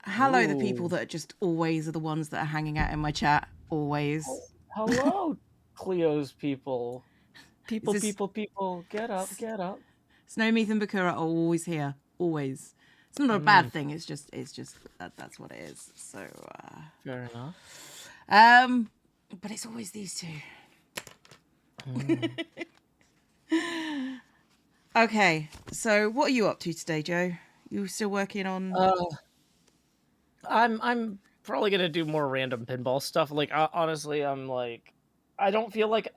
Hello, the people that are just always are the ones that are hanging out in my chat. Always. Hello, Cleo's people. It's just People. Get up. Snow, Meath, and Bakura are always here. Always. It's not a bad thing. It's just that's what it is. So, Fair enough. but it's always these two. Okay, so what are you up to today, Joe? You still working on? I'm probably gonna do more random pinball stuff. Like honestly, I'm like, I don't feel like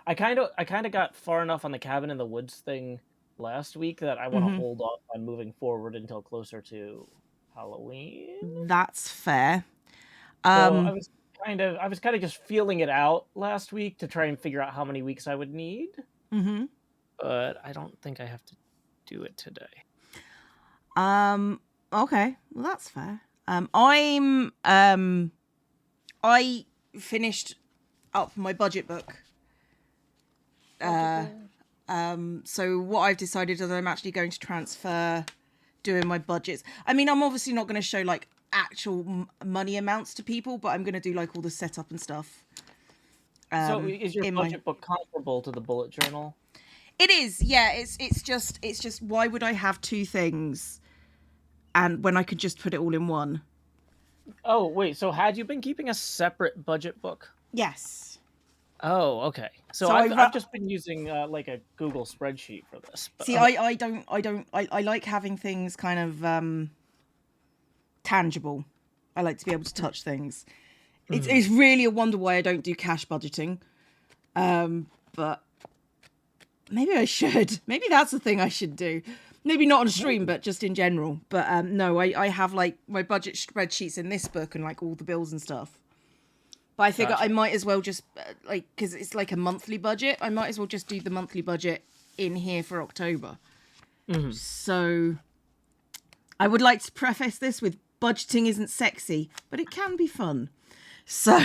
I kind of got far enough on the cabin in the woods thing last week that I want to hold off on moving forward until closer to Halloween. That's fair. So I was kind of just feeling it out last week to try and figure out how many weeks I would need. But I don't think I have to do it today. Okay, well that's fair. I finished up my budget book. So what I've decided is I'm actually going to transfer doing my budgets. I mean, I'm obviously not going to show like actual money amounts to people, but I'm going to do like all the setup and stuff. So is your budget book comparable to the bullet journal? It is, yeah. It's just why would I have two things, and when I could just put it all in one? Oh wait, so had you been keeping a separate budget book? Yes. Oh, okay. So I've just been using like a Google spreadsheet for this. But, see, I like having things kind of tangible. I like to be able to touch things. It's really a wonder why I don't do cash budgeting. But maybe I should. Maybe that's the thing I should do. Maybe not on stream, but just in general. But no, I have like my budget spreadsheets in this book and like all the bills and stuff. But I figure I might as well just like, because it's like a monthly budget, I might as well just do the monthly budget in here for October. So I would like to preface this with budgeting isn't sexy, but it can be fun. So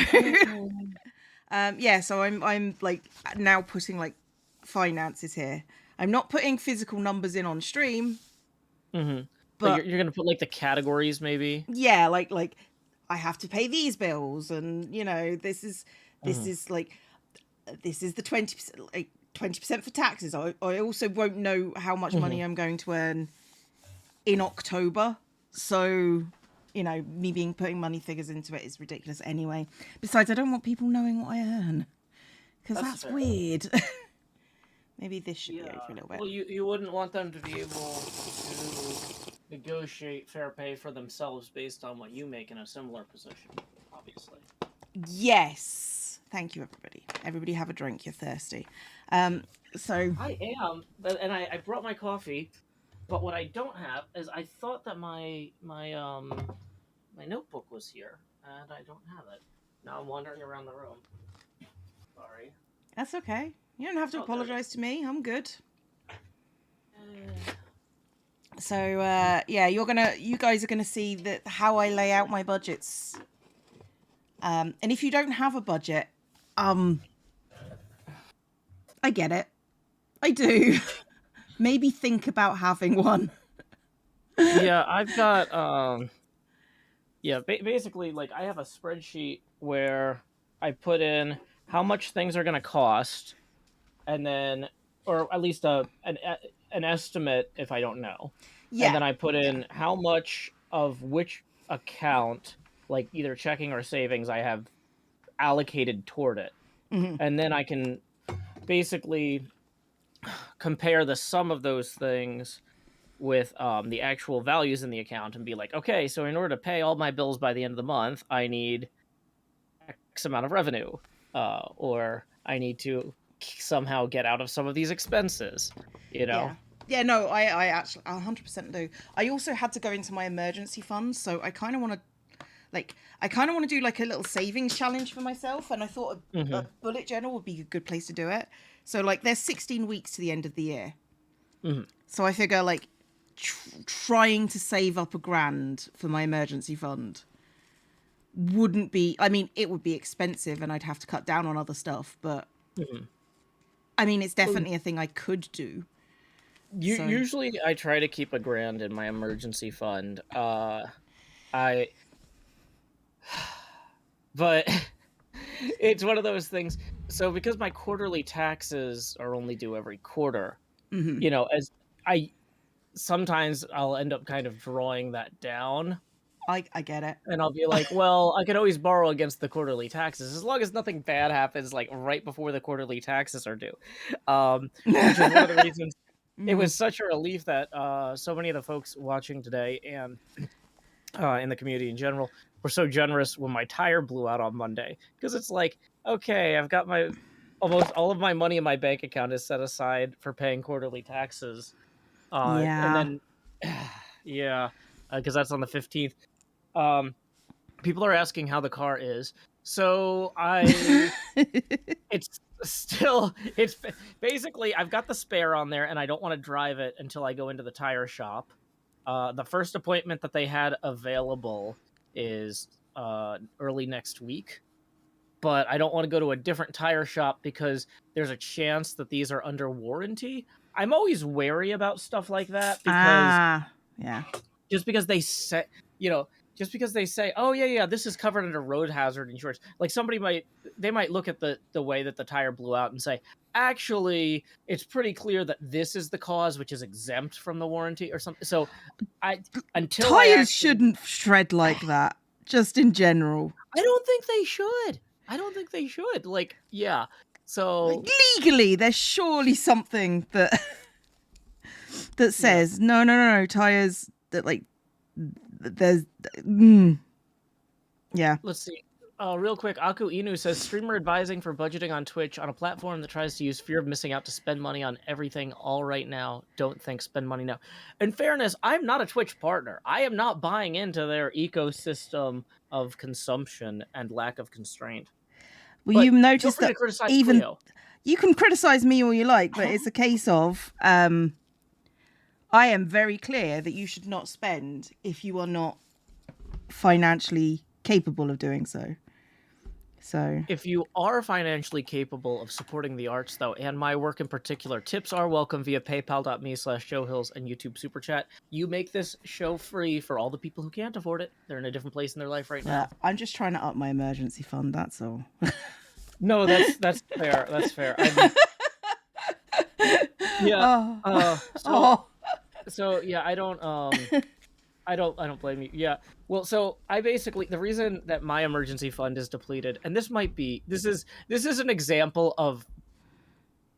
yeah, so I'm like now putting like finances here. I'm not putting physical numbers in on stream. But you're gonna put like the categories maybe. Yeah, like I have to pay these bills, and you know this is like this is the 20%, like 20% for taxes. I also won't know how much money I'm going to earn in October, so you know me putting money figures into it is ridiculous anyway. Besides, I don't want people knowing what I earn because that's weird. Maybe this should go for a little bit. Well, you wouldn't want them to be able to negotiate fair pay for themselves based on what you make in a similar position, obviously. Yes. Thank you, everybody. Everybody have a drink. You're thirsty. So I am, and I brought my coffee, but what I don't have is I thought that my notebook was here, and I don't have it. Now I'm wandering around the room. Sorry. That's okay. You don't have to apologize to me. I'm good. So yeah, you guys are gonna see that how I lay out my budgets. And if you don't have a budget, I get it. I do. Maybe think about having one. Yeah, I've got basically like I have a spreadsheet where I put in how much things are going to cost, and then, or at least an estimate if I don't know. Yeah. And then I put in how much of which account, like either checking or savings, I have allocated toward it. And then I can basically compare the sum of those things with the actual values in the account and be like, okay, so in order to pay all my bills by the end of the month, I need X amount of revenue, or I need to somehow get out of some of these expenses, you know? Yeah, no, I actually 100% do. I also had to go into my emergency fund, so I kind of want to do like a little savings challenge for myself, and I thought a bullet journal would be a good place to do it. So like there's 16 weeks to the end of the year. So I figure like trying to save up $1,000 for my emergency fund wouldn't be, I mean, it would be expensive and I'd have to cut down on other stuff, but I mean, it's definitely a thing I could do. So Usually I try to keep $1,000 in my emergency fund. I but it's one of those things. So because my quarterly taxes are only due every quarter, as I sometimes I'll end up kind of drawing that down. I get it. And I'll be like, well, I could always borrow against the quarterly taxes as long as nothing bad happens, like right before the quarterly taxes are due. Which is one of the reasons it was such a relief that so many of the folks watching today and in the community in general were so generous when my tire blew out on Monday. Because it's like, okay, I've got my almost all of my money in my bank account is set aside for paying quarterly taxes. And Yeah. then, yeah, because that's on the 15th. Um, People are asking how the car is. So it's still, it's basically, I've got the spare on there and I don't want to drive it until I go into the tire shop. The first appointment that they had available is early next week, but I don't want to go to a different tire shop because there's a chance that these are under warranty. I'm always wary about stuff like that because Yeah. just because they say, you know, just because they say, "Oh yeah, this is covered under road hazard insurance," like they might look at the way that the tire blew out and say, "Actually, it's pretty clear that this is the cause, which is exempt from the warranty or something." So, I until I Tires actually, shouldn't shred like that, just in general. I don't think they should. I don't think they should. Like, yeah. Like, So legally, there's surely something that that yeah. says no, tires that like there's mm, yeah. Let's see. Real quick, Aku Inu says streamer advising for budgeting on Twitch on a platform that tries to use fear of missing out to spend money on everything all right now. Don't think spend money now. In fairness, I'm not a Twitch partner. I am not buying into their ecosystem of consumption and lack of constraint. Well, But you feel notice free to that criticize even Cleo. you can criticize me all you like, but it's a case of I am very clear that you should not spend if you are not financially capable of doing so. So If you are financially capable of supporting the arts, though, and my work in particular, tips are welcome via paypal.me/JoeHills and YouTube Super Chat. You make this show free for all the people who can't afford it. They're in a different place in their life right now. I'm just trying to up my emergency fund. That's all. No, that's fair. That's fair. Yeah. Oh. So Oh. so yeah, I don't blame you. Yeah. Well, so I basically the reason that my emergency fund is depleted, and this is an example of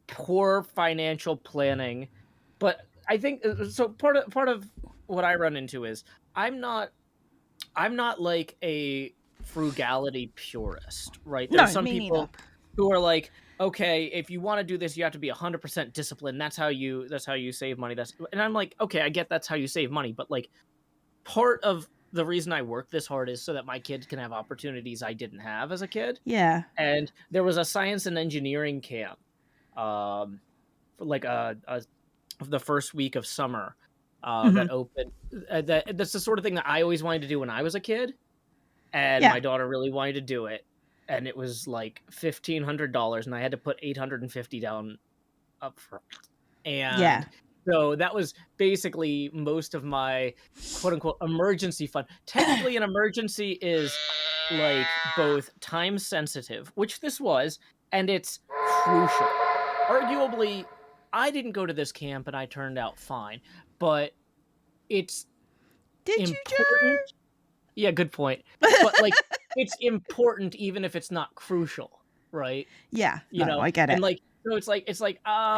poor financial planning, but I think so. Part of what I run into is I'm not I'm not like a frugality purist, right? There are No, some me neither. people who are like, okay, if you want to do this, you have to be 100% disciplined. That's how you save money. And I'm like, okay, I get that's how you save money, but like part of the reason I work this hard is so that my kids can have opportunities I didn't have as a kid. Yeah. And there was a science and engineering camp, for like the first week of summer, Mm-hmm. that opened. That's the sort of thing that I always wanted to do when I was a kid, and Yeah. my daughter really wanted to do it, and it was like $1,500, and I had to put 850 down up front, Yeah. and so that was basically most of my quote unquote emergency fund. Technically, an emergency is like both time sensitive, which this was, and it's crucial. Arguably, I didn't go to this camp and I turned out fine, but it's Did you, important. Yeah, good point. But like it's important even if it's not crucial, right? Yeah. No, I get And it. like so it's like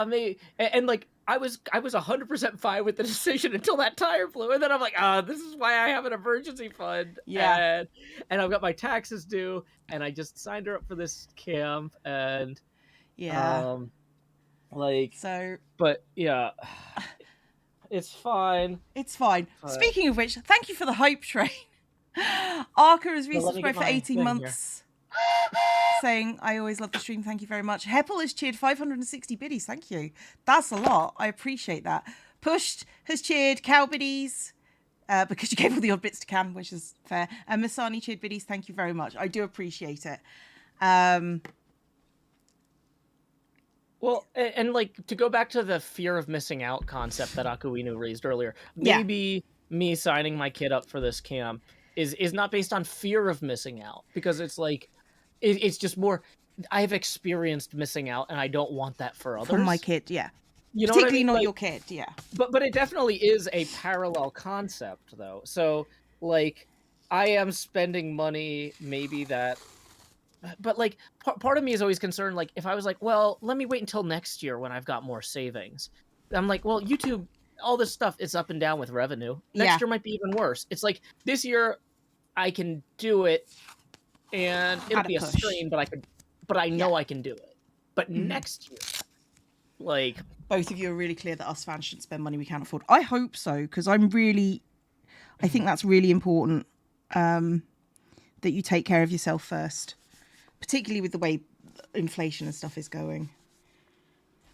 maybe and like I was 100% fine with the decision until that tire blew, and then I'm like, this is why I have an emergency fund, Yeah. and I've got my taxes due, and I just signed her up for this camp, and Yeah. um like, So but yeah, it's fine. it's fine. But Speaking of which, thank you for the hype train. Arca has but let me get resubscribed for my 18 thing here. months, saying, I always love the stream. Thank you very much. Heppel has cheered 560 biddies. Thank you. That's a lot. I appreciate that. Pushed has cheered cow biddies. Because you gave all the odd bits to Cam, which is fair. And Masani cheered biddies. Thank you very much. I do appreciate it. Well, and like to go back to the fear of missing out concept that Akuinu raised earlier, Yeah. maybe me signing my kid up for this camp is not based on fear of missing out, because it's like it's just more I've experienced missing out and I don't want that for For my others. kid, yeah. You know what I Particularly mean? not Like, your kid, yeah. but it definitely is a parallel concept though. So like I am spending money maybe that, but like part of me is always concerned, like if I was like, well, let me wait until next year when I've got more savings. I'm like, well, YouTube, all this stuff is up and down with revenue. Yeah. Next year might be even worse. It's like this year I can do it and it'll Had a be a push. strain, but I know Yeah. I can do it. But next year, like, Both of you are really clear that us fans shouldn't spend money we can't afford. I hope so, because I think that's really important, that you take care of yourself first, particularly with the way inflation and stuff is going,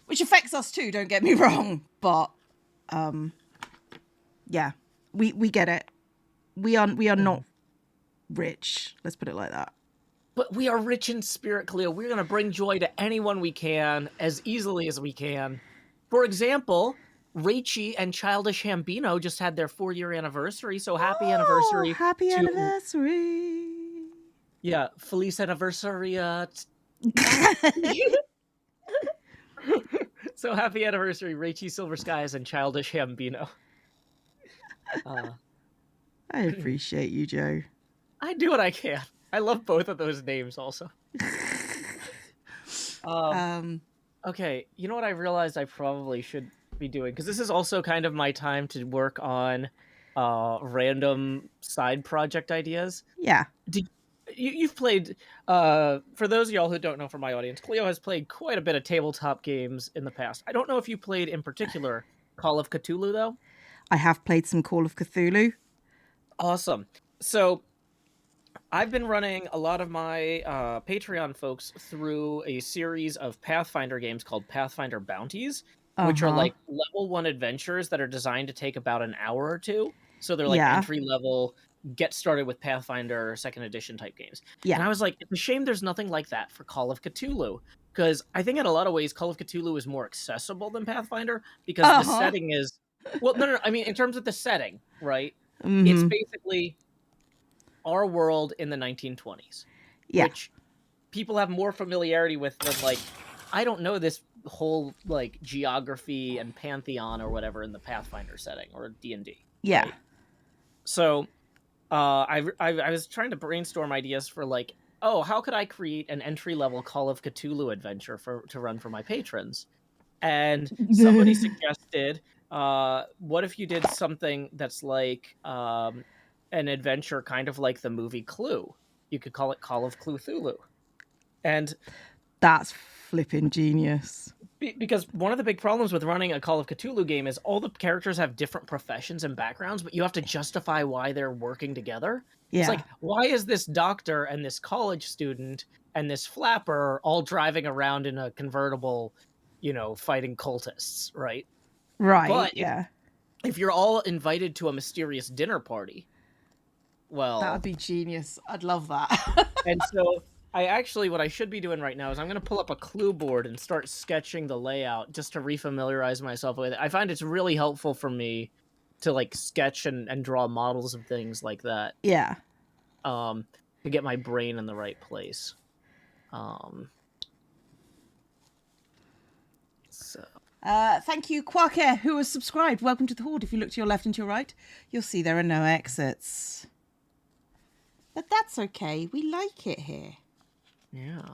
which affects us too, don't get me wrong, but yeah, we get it. We are not rich, let's put it like that. but we are rich in spirit, Cleo. We're going to bring joy to anyone we can as easily as we can. For example, Raichi and Childish Gambino just had their 4-year anniversary, so happy anniversary. Happy to anniversary. Yeah, Feliz anniversary. So happy anniversary, Raichi Silver Skies and Childish Gambino. I appreciate you, Joe. I do what I can. I love both of those names also. Okay, you know what I realized I probably should be doing? Because this is also kind of my time to work on random side project ideas. Yeah. You've played, for those of y'all who don't know from my audience, Cleo has played quite a bit of tabletop games in the past. I don't know if you played in particular Call of Cthulhu, though. I have played some Call of Cthulhu. Awesome. So I've been running a lot of my Patreon folks through a series of Pathfinder games called Pathfinder Bounties, which are like level 1 adventures that are designed to take about an hour or two. So they're like entry level, get started with Pathfinder 2nd edition type games. Yeah. And I was like, it's a shame there's nothing like that for Call of Cthulhu, because I think in a lot of ways Call of Cthulhu is more accessible than Pathfinder, because the setting is, well, no, I mean, in terms of the setting, right? It's basically our world in the 1920s, which people have more familiarity with than, like, I don't know this whole like geography and pantheon or whatever in the Pathfinder setting or D&D. Yeah. Right? So I was trying to brainstorm ideas for, like, oh, how could I create an entry-level Call of Cthulhu adventure to run for my patrons? And somebody suggested, what if you did something that's like an adventure kind of like the movie Clue? You could call it Call of Cthulhu. And that's flipping genius. Because one of the big problems with running a Call of Cthulhu game is all the characters have different professions and backgrounds, but you have to justify why they're working together. Yeah. It's like, why is this doctor and this college student and this flapper all driving around in a convertible, you know, fighting cultists, right? Right, but yeah. If you're all invited to a mysterious dinner party, well... that would be genius. I'd love that. And so... what I should be doing right now is I'm going to pull up a clue board and start sketching the layout just to refamiliarize myself with it. I find it's really helpful for me to, like, sketch and draw models of things like that. Yeah. To get my brain in the right place. So. Thank you, Quaker, who has subscribed. Welcome to the Horde. If you look to your left and to your right, you'll see there are no exits. But that's okay. We like it here. Yeah.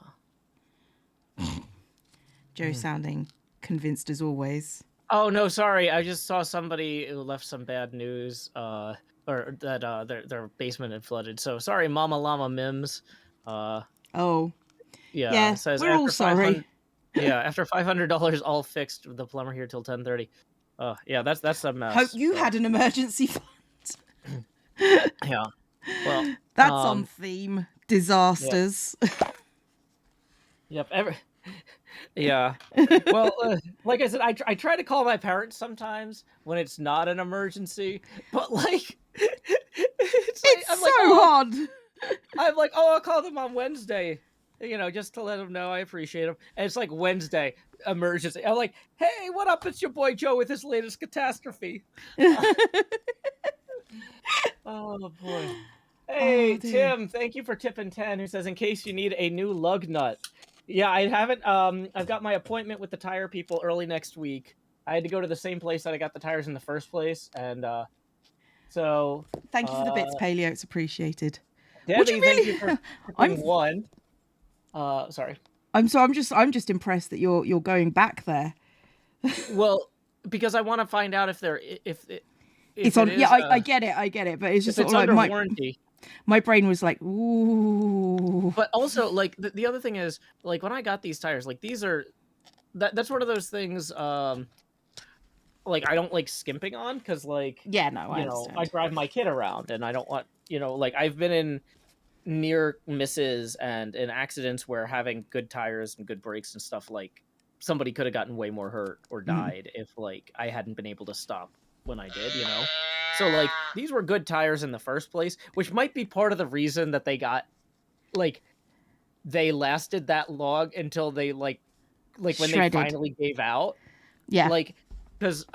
Joe sounding convinced as always. Oh, no, sorry. I just saw somebody who left some bad news, or that their basement had flooded. So sorry, Mama Llama Mims. Oh. Yeah, it says we're all sorry. Yeah, after $500 all fixed, the plumber here till 10:30. Yeah, that's a mess. Hope you had an emergency fund. Yeah. Well, that's on theme. Disasters. Yep. Yeah. Well, like I said, I try to call my parents sometimes when it's not an emergency, but like, it's like, so hard. I'm like, oh, I'll call them on Wednesday. just to let them know I appreciate them. And it's like Wednesday emergency. I'm like, hey, what up? It's your boy Joe with his latest catastrophe. Oh boy. Oh Hey dear. Tim, thank you for tipping 10. Who says in case you need a new lug nut. Yeah, I haven't. I've got my appointment with the tire people early next week. I had to go to the same place that I got the tires in the first place, and so Thank you for the uh, bits, Paleo. It's appreciated. Would you Debbie, thank you really? for I'm tipping 1. Sorry. I'm just impressed that you're going back there. Well, because I want to find out if there It's if it on. Yeah, is I get it, but it's just if sort it's of like under my warranty. my brain was like, ooh. But also, like the other thing is, like when I got these tires, like these are that's one of those things. Like I don't like skimping on because, like, Yeah, no, I I understand. drive my kid around, and I don't want like I've been in near misses and in accidents where having good tires and good brakes and stuff, like somebody could have gotten way more hurt or Mm. died if like I hadn't been able to stop when I did. So like these were good tires in the first place, which might be part of the reason that like they lasted that long until they like when they Shredded. finally gave out, Yeah. like because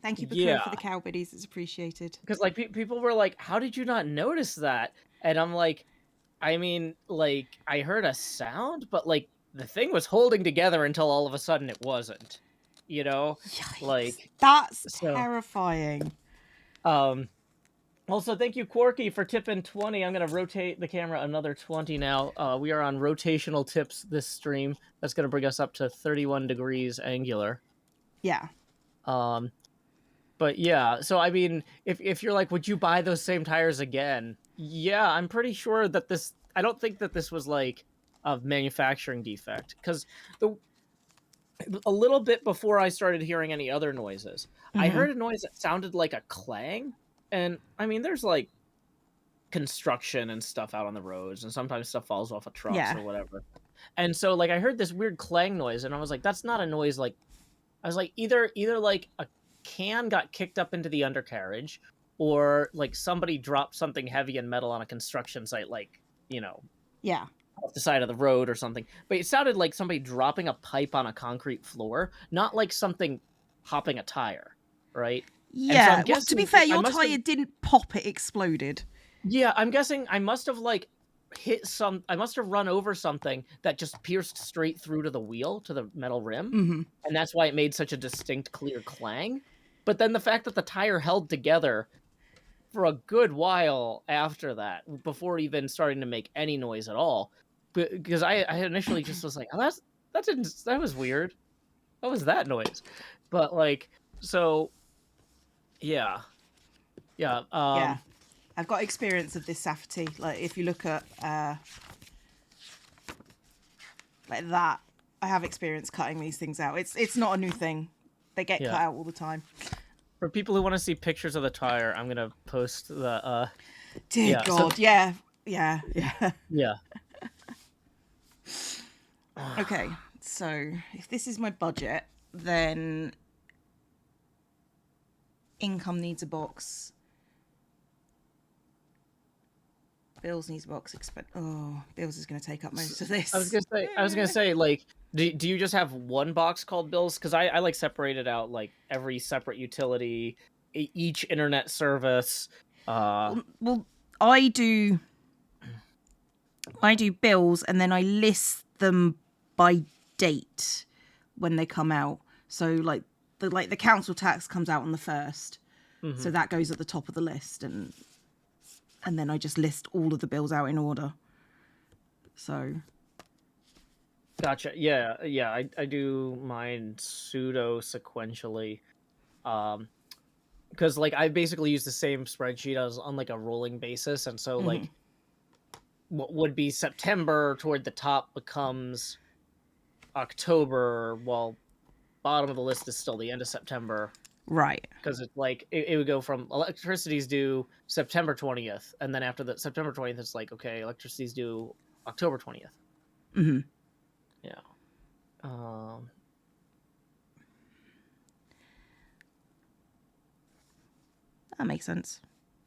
Thank you, Bakura, yeah, for the cow biddies. It's appreciated. because like people were like, how did you not notice that? And I'm like, I mean, like I heard a sound, but like the thing was holding together until all of a sudden it wasn't, you know Yikes. like That's so terrifying. um Also, thank you, Quarky, for tipping 20. I'm going to rotate the camera another 20 now. We are on rotational tips this stream. That's going to bring us up to 31 degrees angular. Yeah. Um, but yeah, so I mean, if you're like, would you buy those same tires again? Yeah, I'm pretty sure that I don't think that this was like a manufacturing defect because the a little bit before I started hearing any other noises, I Hmm. heard a noise that sounded like a clang. And I mean, there's like construction and stuff out on the roads, and sometimes stuff falls off of trucks Yeah. or whatever. And so like I heard this weird clang noise, and I was like, that's not a noise. Like I was like, either like a can got kicked up into the undercarriage, or like somebody dropped something heavy and metal on a construction site, like Yeah. off the side of the road or something. But it sounded like somebody dropping a pipe on a concrete floor, not like something popping a tire, right? And so I'm Yeah. Well, to be guessing fair, I your must have tire didn't pop, it exploded. Yeah, I'm guessing I must have like I must have run over something that just pierced straight through to the wheel, to the metal rim. Hmm. And that's why it made such a distinct, clear clang. But then the fact that the tire held together for a good while after that, before even starting to make any noise at all, because I initially just was like, oh, that was weird. What was that noise? But like, so yeah, yeah, Yeah. I've got experience of this Safety. Like, if you look at like that, I have experience cutting these things out. It's not a new thing. They get cut yeah. out all the time. For people who want to see pictures of the tire, I'm gonna post the Dear yeah. So God. Yeah. Yeah. Yeah. yeah. Okay. So if this is my budget, then income needs a box. Bills needs a box. Bills is going to take up most of this. I was gonna say, like, do you just have one box called bills? Because I like separated out like every separate utility, each internet service. Well, I do bills, and then I list them by date when they come out. So like the council tax comes out on the 1st, so that goes at the top of the list, and then I just list all of the bills out in order. So Gotcha. Yeah, yeah. I do mine pseudo sequentially, because like I basically use the same spreadsheet as on like a rolling basis, and so like what would be September toward the top becomes October, while bottom of the list is still the end of September. right. Because it's like it would go from electricity's due September 20th, and then after the September 20th, it's like, okay, electricity's due October 20th. Yeah. That makes sense.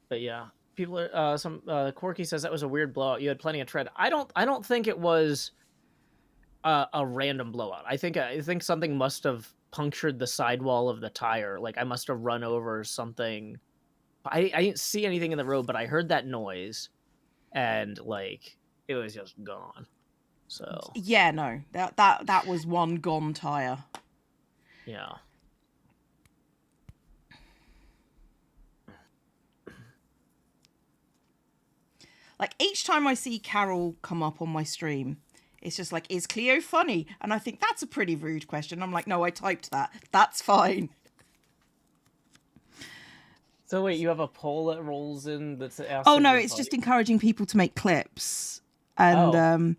But yeah. people are some Corky says that was a weird blowout. You had plenty of tread. I don't think it was a random blowout. I think something must have punctured the sidewall of the tire. Like I must have run over something. I didn't see anything in the road, but I heard that noise, and like it was just gone. So yeah, no, that was one gone tire. yeah. Like each time I see Carol come up on my stream, it's just like, is Cleo funny? And I think that's a pretty rude question. I'm like, no, I typed that. That's fine. So wait, you have a poll that rolls in that's asks. Oh no, it's just encouraging people to make clips, and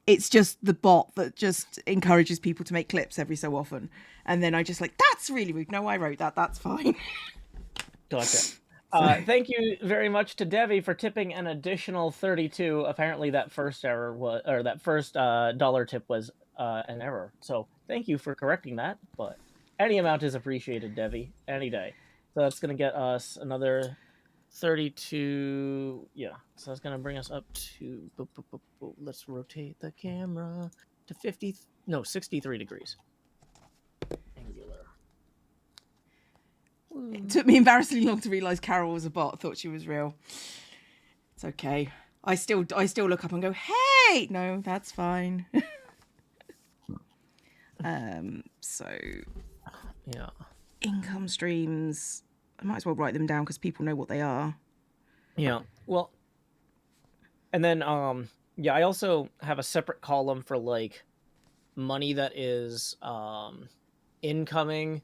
it's just the bot that just encourages people to make clips every so often. And then I just like, that's really rude. No, I wrote that. That's fine. Gotcha. Thank you very much to Devi for tipping an additional 32. Apparently, that first error was, or that first dollar tip was an error. So thank you for correcting that. But any amount is appreciated, Devi, any day. So that's gonna get us another 32. Yeah. So that's gonna bring us up to. Let's rotate the camera to 63 degrees. Angular. It took me embarrassingly long to realise Carol was a bot. I thought she was real. It's okay. I still look up and go, hey! No, that's fine. So... yeah. Income streams. I might as well write them down because people know what they are. Yeah. Well... And then, yeah, I also have a separate column for, like, money that is incoming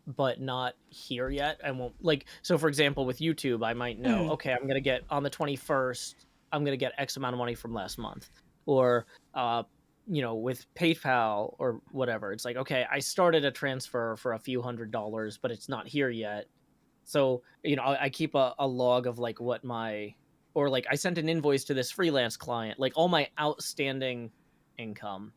but not here yet. I won't, like, so for example with YouTube I might know, okay, I'm gonna get on the 21st, I'm gonna get X amount of money from last month, or you know, with PayPal or whatever, it's like, okay, I started a transfer for a few $100s but it's not here yet. So you know, I keep a log of like what my, or like I sent an invoice to this freelance client, like all my outstanding income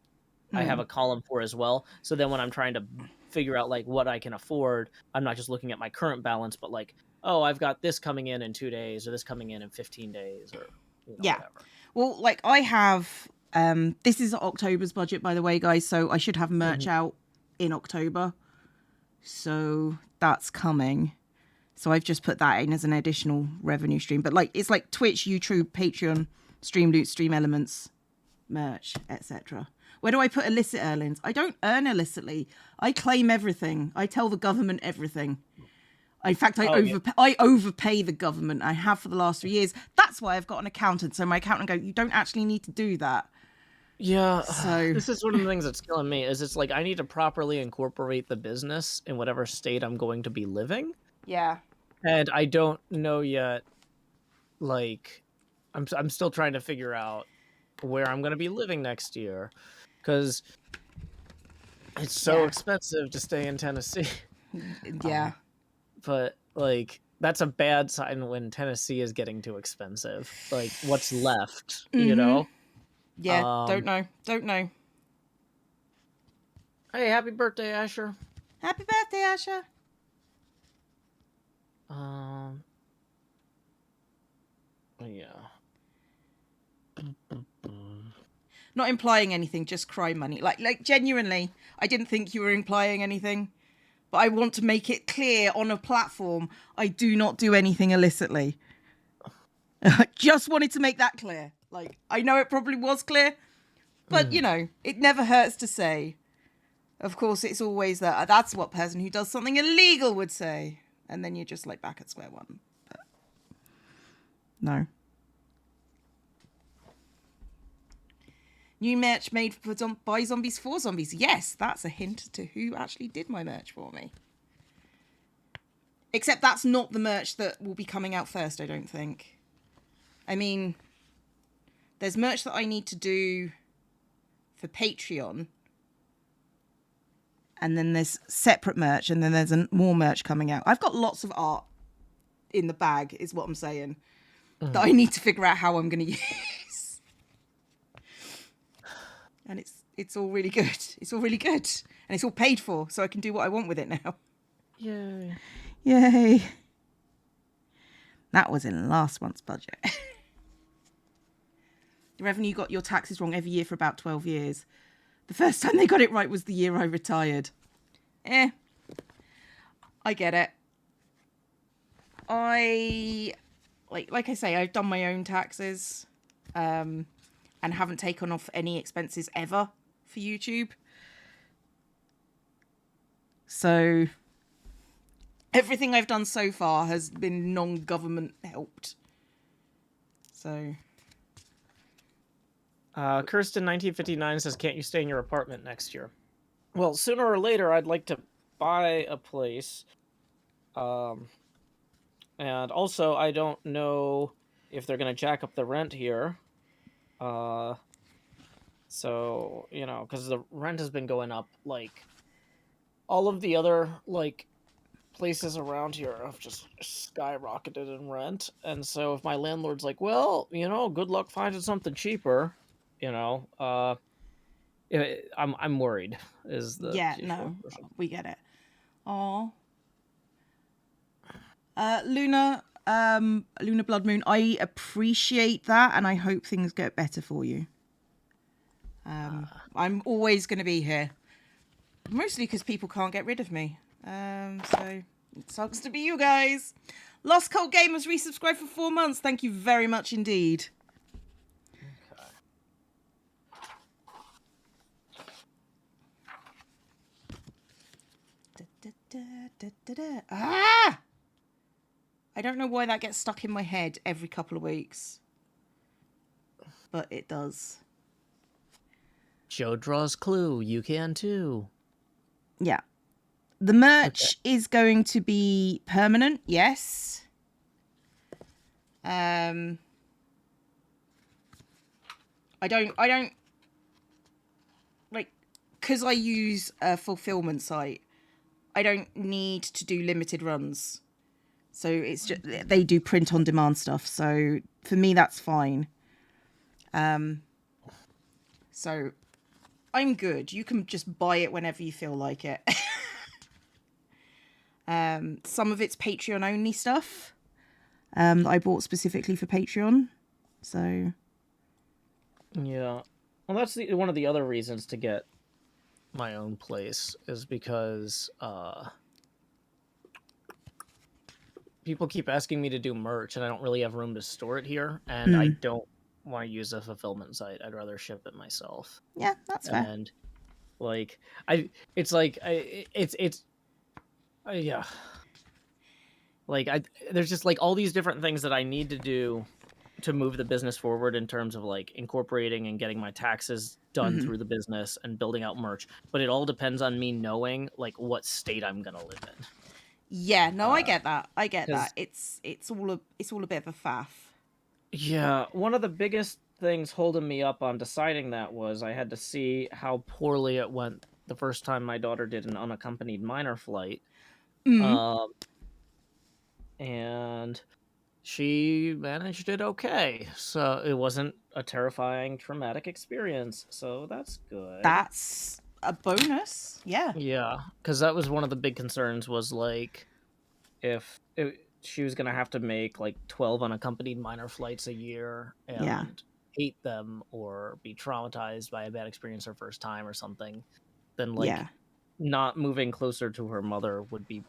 I have a column for as well. So then when I'm trying to figure out like what I can afford, I'm not just looking at my current balance, but like, oh, I've got this coming in 2 days, or this coming in 15 days, or you know, whatever. Well, like I have, this is October's budget, by the way, guys. So I should have merch out in October. So that's coming. So I've just put that in as an additional revenue stream. But like, it's like Twitch, YouTube, Patreon, Stream Loot, Stream Elements, merch, etc. Where do I put illicit earnings? I don't earn illicitly. I claim everything. I tell the government everything. In fact, I overpay the government. I have for the last 3 years. That's why I've got an accountant. So my accountant go, you don't actually need to do that. Yeah. So this is one of the things that's killing me, is it's like I need to properly incorporate the business in whatever state I'm going to be living. Yeah. And I don't know yet. Like, I'm still trying to figure out where I'm going to be living next year, because it's so expensive to stay in Tennessee. Yeah. But like, that's a bad sign when Tennessee is getting too expensive. Like, what's left, you know? Yeah, don't know. Hey, happy birthday, Asher. Happy birthday, Asher. Yeah. Not implying anything, just cry money. Like genuinely, I didn't think you were implying anything. But I want to make it clear on a platform, I do not do anything illicitly. I just wanted to make that clear. Like, I know it probably was clear, but, you know, it never hurts to say. Of course, it's always that. That's what person who does something illegal would say. And then you're just, like, back at square one. But no. New merch made for by zombies for zombies. Yes, that's a hint to who actually did my merch for me. Except that's not the merch that will be coming out first, I don't think. I mean, there's merch that I need to do for Patreon. And then there's separate merch, and then there's more merch coming out. I've got lots of art in the bag, is what I'm saying, that I need to figure out how I'm going to use. And it's all really good. It's all really good. And it's all paid for, so I can do what I want with it now. Yay. Yay. That was in last month's budget. The revenue got your taxes wrong every year for about 12 years. The first time they got it right was the year I retired. I get it. Like I say, I've done my own taxes, and haven't taken off any expenses ever for YouTube. So everything I've done so far has been non-government helped. So Kirsten 1959 says, "Can't you stay in your apartment next year?" Well, sooner or later, I'd like to buy a place. And also, I don't know if they're going to jack up the rent here. So, you know, because the rent has been going up, like, all of the other, like, places around here have just skyrocketed in rent. And so if my landlord's like, well, you know, good luck finding something cheaper, you know, I'm worried is the yeah, no, we get it. Oh, Luna Blood Moon, I appreciate that, and I hope things get better for you. I'm always going to be here, mostly because people can't get rid of me. So it sucks to be you guys. Lost Cult Gamers resubscribed for 4 months. Thank you very much indeed. Ah! I don't know why that gets stuck in my head every couple of weeks, but it does. Joe draws clue. You can too. Yeah. The merch is going to be permanent, yes. I don't like, because I use a fulfillment site, I don't need to do limited runs. So it's just, they do print on demand stuff. So for me, that's fine. So I'm good. You can just buy it whenever you feel like it. Some of it's Patreon only stuff. That I bought specifically for Patreon. So yeah, well, that's one of the other reasons to get my own place is because people keep asking me to do merch, and I don't really have room to store it here, and I don't want to use a fulfillment site. I'd rather ship it myself. Yeah, that's fair. And like yeah. Like there's just like all these different things that I need to do to move the business forward in terms of like incorporating and getting my taxes done through the business and building out merch. But it all depends on me knowing like what state I'm gonna live in. Yeah, no, I get that. I get that. It's all a bit of a faff. Yeah, one of the biggest things holding me up on deciding that was I had to see how poorly it went the first time my daughter did an unaccompanied minor flight. And she managed it okay. So it wasn't a terrifying, traumatic experience. So that's good. That's a bonus. Yeah. Yeah, because that was one of the big concerns was like if she was going to have to make like 12 unaccompanied minor flights a year and hate them or be traumatized by a bad experience her first time or something, then like not moving closer to her mother would be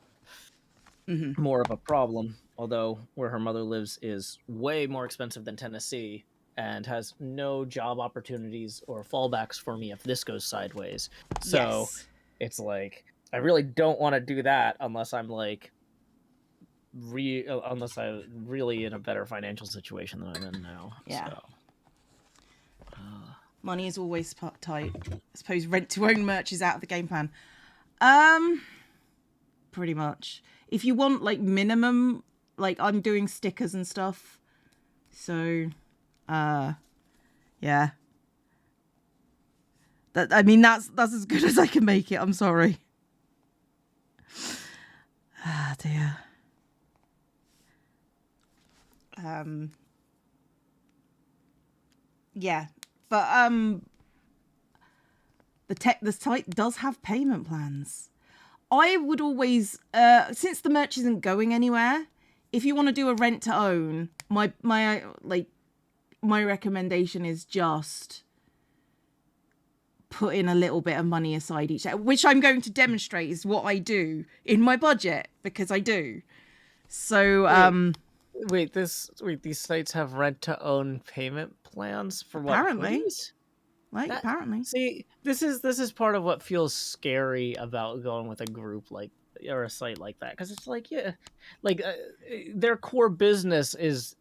more of a problem, although where her mother lives is way more expensive than Tennessee and has no job opportunities or fallbacks for me if this goes sideways. So it's like I really don't want to do that unless I'm like unless I'm really in a better financial situation than I'm in now. Yeah. So. Money is always tight. I suppose rent to own merch is out of the game plan. Pretty much. If you want like minimum, like I'm doing stickers and stuff. So, yeah. That, I mean, that's as good as I can make it. I'm sorry. Ah, dear. Yeah, but the site does have payment plans. I would always, since the merch isn't going anywhere, if you want to do a rent to own, my recommendation is just put in a little bit of money aside each year, which I'm going to demonstrate is what I do in my budget, because I do. So these sites have rent to own payment plans for what? apparently, Hoodies? apparently. See, this is part of what feels scary about going with a group like or a site like that, because it's like, yeah, like their core business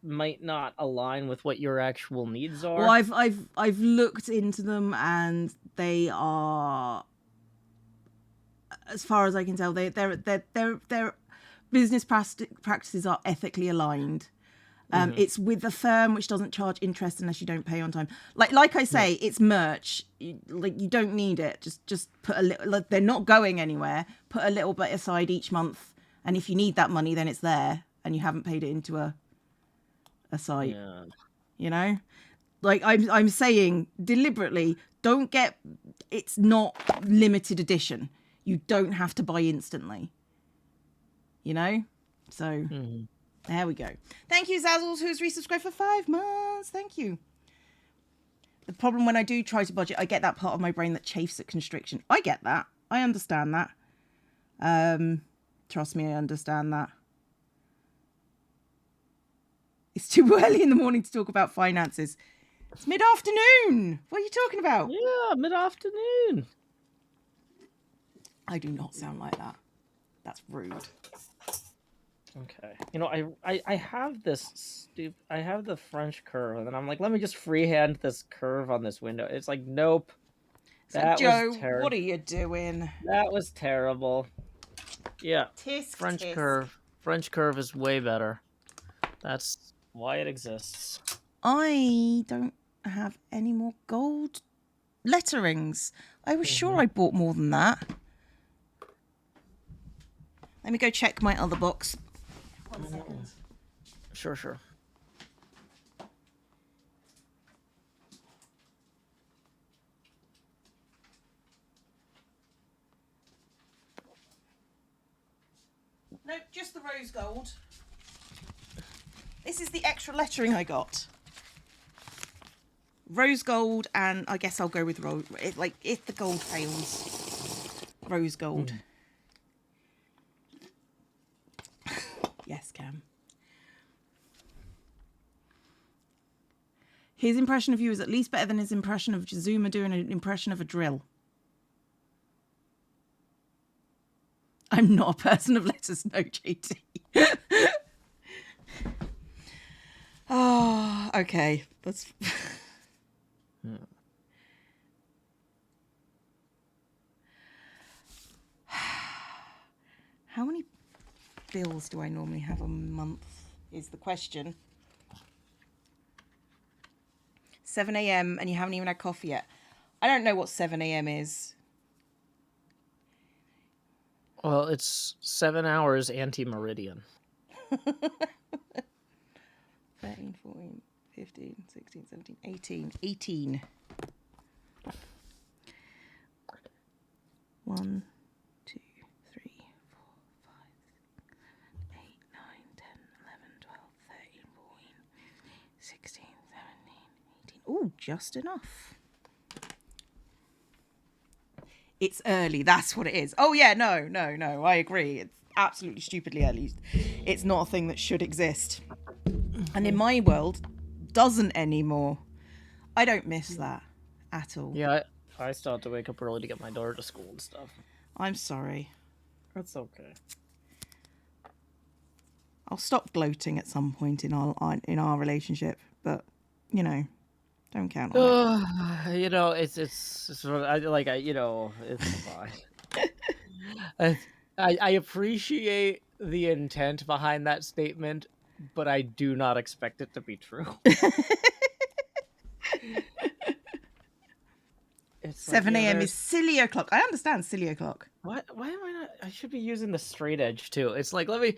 might not align with what your actual needs are. Well, I've looked into them, and they are, as far as I can tell, their business practices are ethically aligned. It's with a firm which doesn't charge interest unless you don't pay on time. Like I say, it's merch. You don't need it. Just put a little. Like, they're not going anywhere. Put a little bit aside each month, and if you need that money, then it's there, and you haven't paid it into a site. Yeah. You know, like I'm saying deliberately, don't get. It's not limited edition. You don't have to buy instantly. You know, so. Mm-hmm. There we go. Thank you, Zazzles, who's resubscribed for 5 months. Thank you. The problem when I do try to budget, I get that part of my brain that chafes at constriction. I get that. I understand that. Trust me, I understand that. It's too early in the morning to talk about finances. It's mid-afternoon. What are you talking about? Yeah, mid-afternoon. I do not sound like that. That's rude. Okay. You know, I have this I have the French curve, and then I'm like, let me just freehand this curve on this window. It's like, nope. So, Joe, what are you doing? That was terrible. Yeah. Tisk, French tisk. curve. French curve is way better. That's why it exists. I don't have any more gold letterings. I was sure I bought more than that. Let me go check my other box. 1 second. Sure. Nope, just the rose gold. This is the extra lettering I got. Rose gold, and I guess I'll go with rose. Like, if the gold fails, rose gold. Yes, Cam. His impression of you is at least better than his impression of Zuma doing an impression of a drill. I'm not a person of letters, no, JT. Oh, okay. That's... How many bills do I normally have a month is the question. 7 a.m. and you haven't even had coffee yet. I don't know what 7 a.m. is. Well, it's 7 hours anti-meridian. 13, 14, 15, 16, 17, 18. 18. 1, 2, 3, 4, 5, 8, 9, 10, 11, 12, 13, 14, 16, 17, 18. Ooh, just enough. It's early, that's what it is. Oh yeah, no, I agree. It's absolutely stupidly early. It's not a thing that should exist. And in my world, doesn't anymore. I don't miss that at all. Yeah, I still have to wake up early to get my daughter to school and stuff. I'm sorry. That's okay. I'll stop gloating at some point in our relationship, but you know, don't count on it. You know, it's sort of, you know, it's fine. I appreciate the intent behind that statement, but I do not expect it to be true. It's 7 a.m. is silly o'clock. I understand silly o'clock. Why am I not? I should be using the straight edge too. It's like, let me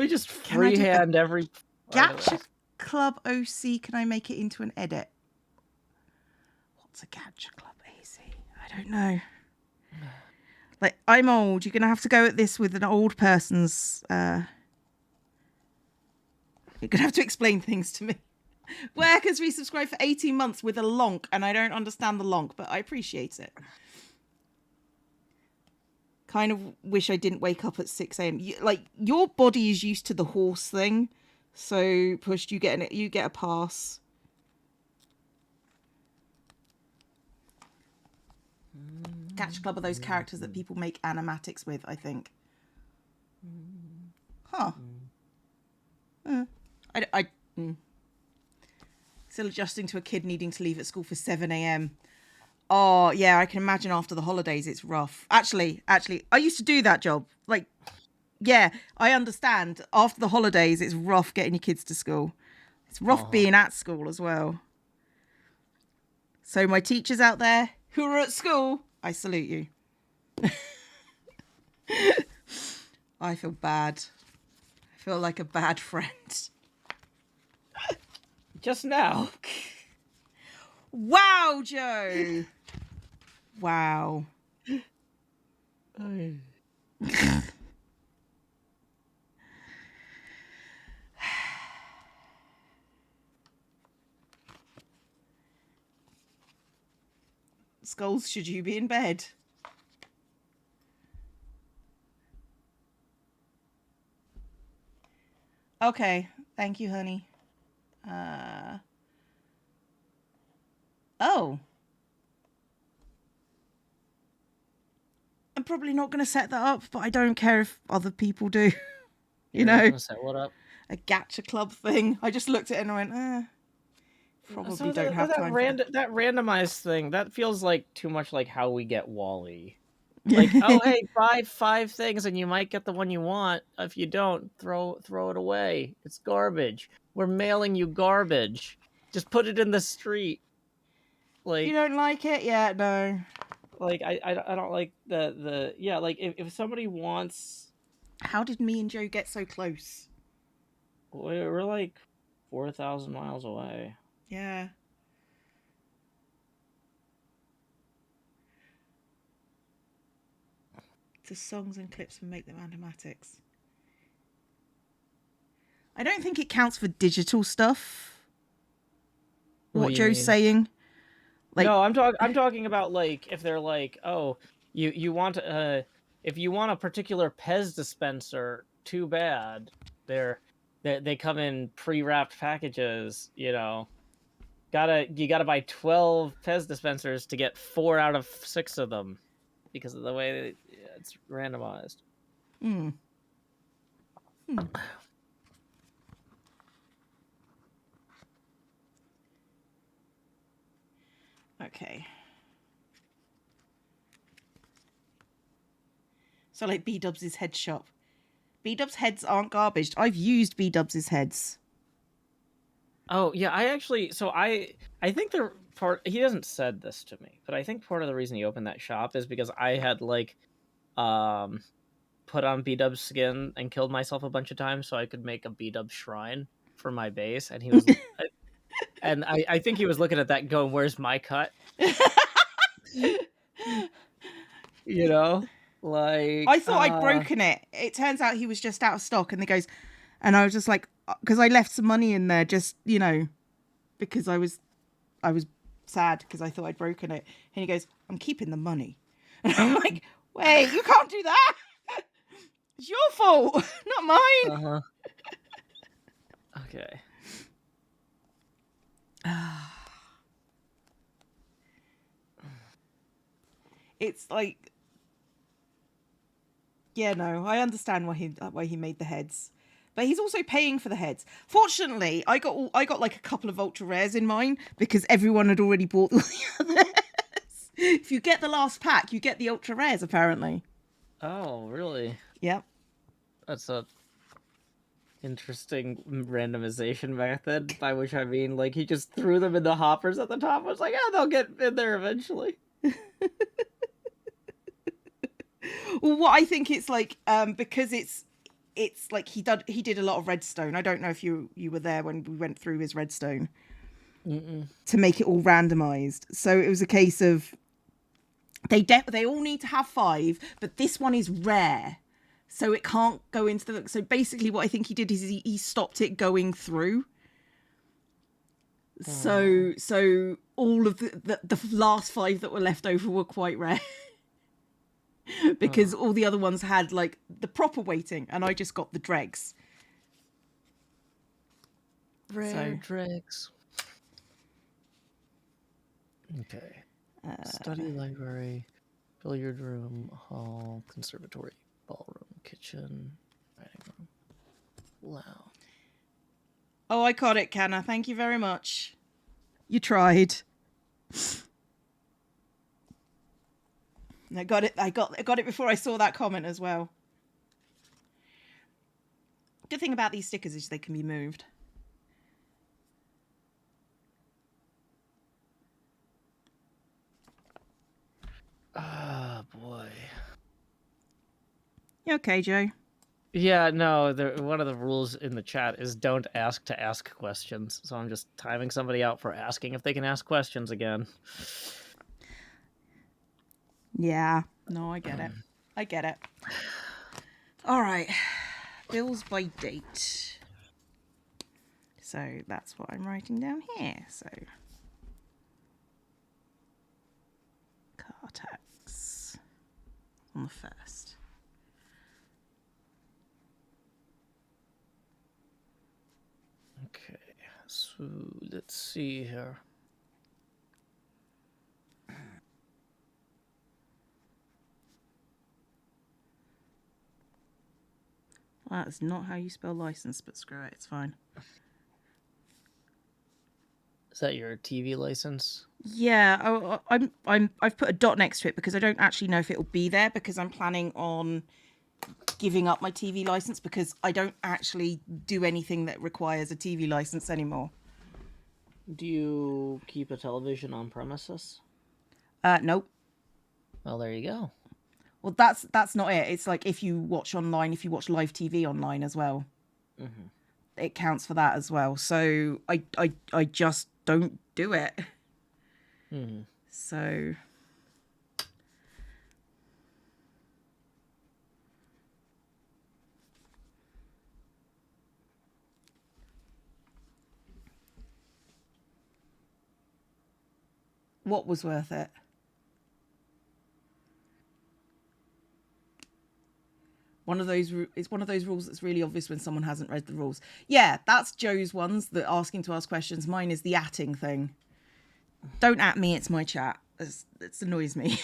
just freehand every Gacha Club OC. Can I make it into an edit? What's a Gacha Club AC? I don't know. Like, I'm old. You're gonna have to go at this with an old person's You're going to have to explain things to me. Workers resubscribed for 18 months with a lonk, and I don't understand the lonk, but I appreciate it. Kind of wish I didn't wake up at 6 a.m. Your body is used to the horse thing. So, Pushed, you get a pass. Gacha Club are those characters that people make animatics with, I think. Huh. Still adjusting to a kid needing to leave at school for 7 a.m. Oh, yeah, I can imagine after the holidays it's rough. Actually, I used to do that job. Like, yeah, I understand. After the holidays, it's rough getting your kids to school. It's rough being at school as well. So my teachers out there who are at school, I salute you. I feel bad. I feel like a bad friend. Just now. Wow, Joe. Wow. Skulls, should you be in bed? Okay, thank you, honey. Oh. I'm probably not going to set that up, but I don't care if other people do. You're not gonna set what up? A gacha club thing. I just looked at it and I went, probably So don't have time. That randomized thing, that feels like too much like how we get Wally. Like, oh, hey, buy 5 things and you might get the one you want. If you don't, throw it away. It's garbage. We're mailing you garbage. Just put it in the street. Like, you don't like it? Yeah, no. Like, I don't like the yeah, like if somebody wants. How did me and Joe get so close? We're like 4,000 miles away. Yeah. To songs and clips and make them animatics. I don't think it counts for digital stuff. What Joe's saying. Like, no, I'm talking about like if they're like, oh, you want if you want a particular Pez dispenser, too bad. They come in pre-wrapped packages, you know. You gotta buy 12 Pez dispensers to get 4 out of 6 of them because of the way it's randomized. Okay. So like B-Dubs' head shop. B-Dubs heads aren't garbage. I've used B-Dubs' heads. Oh yeah, I think the part he hasn't said this to me, but I think part of the reason he opened that shop is because I had like put on B-Dub's skin and killed myself a bunch of times so I could make a B-Dub shrine for my base, and he was and I think he was looking at that and going, where's my cut? You know? Like, I thought I'd broken it. It turns out he was just out of stock, and and I was just like, because I left some money in there, just, you know, because I was sad because I thought I'd broken it. And he goes, I'm keeping the money. And I'm like, wait, you can't do that. It's your fault, not mine. Okay. It's like, yeah, no, I understand why he made the heads, but he's also paying for the heads. Fortunately, I got like a couple of ultra rares in mine because everyone had already bought all the others. If you get the last pack, you get the ultra rares apparently. Oh, really? Yep. That's a interesting randomization method, by which I mean like he just threw them in the hoppers at the top. I was like, yeah, they'll get in there eventually. Well, what I think it's like, because it's like he did a lot of redstone. I don't know if you were there when we went through his redstone. To make it all randomized. So it was a case of they all need to have 5, but this one is rare. so it can't go into the. So basically, what I think he did is he stopped it going through. So all of the last 5 that were left over were quite rare. Because all the other ones had like the proper weighting, and I just got the dregs. Rare dregs. Okay. Study, library, billiard room, hall, conservatory, ballroom, kitchen, writing room, lounge. Oh, I caught it, Canna. Thank you very much. You tried. I got it. I got it before I saw that comment as well. Good thing about these stickers is they can be moved. Ah, boy. You okay, Joe? Yeah, no, one of the rules in the chat is don't ask to ask questions. So I'm just timing somebody out for asking if they can ask questions again. Yeah. No, I get it. I get it. All right. Bills by date. So that's what I'm writing down here. So car tax on the 1st. Okay, so let's see here. Well, that's not how you spell license, but screw it, it's fine. Is that your TV license? Yeah, I've put a dot next to it because I don't actually know if it'll be there, because I'm planning on giving up my TV license because I don't actually do anything that requires a TV license anymore. Do you keep a television on premises? Nope. Well, there you go. Well, that's not it. It's like if you watch online, if you watch live TV online as well, it counts for that as well. So I just don't do it. So what was worth it? It's one of those rules that's really obvious when someone hasn't read the rules. Yeah, that's Joe's ones, that asking to ask questions. Mine is the atting thing. Don't at me, it's my chat. It annoys me.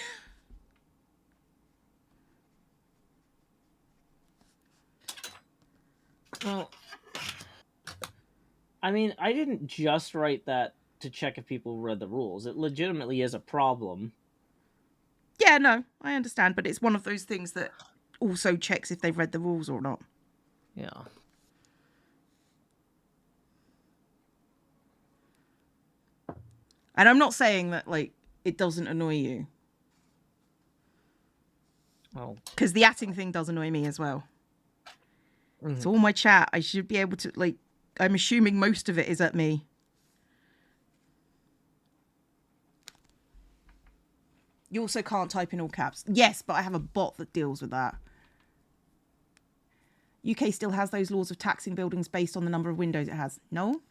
Well, I mean, I didn't just write that to check if people read the rules. It legitimately is a problem. Yeah, no, I understand, but it's one of those things that also checks if they've read the rules or not. Yeah. And I'm not saying that, like, it doesn't annoy you. Oh. Because the atting thing does annoy me as well. It's all my chat. I should be able to, like, I'm assuming most of it is at me. You also can't type in all caps. Yes, but I have a bot that deals with that. UK still has those laws of taxing buildings based on the number of windows it has. No?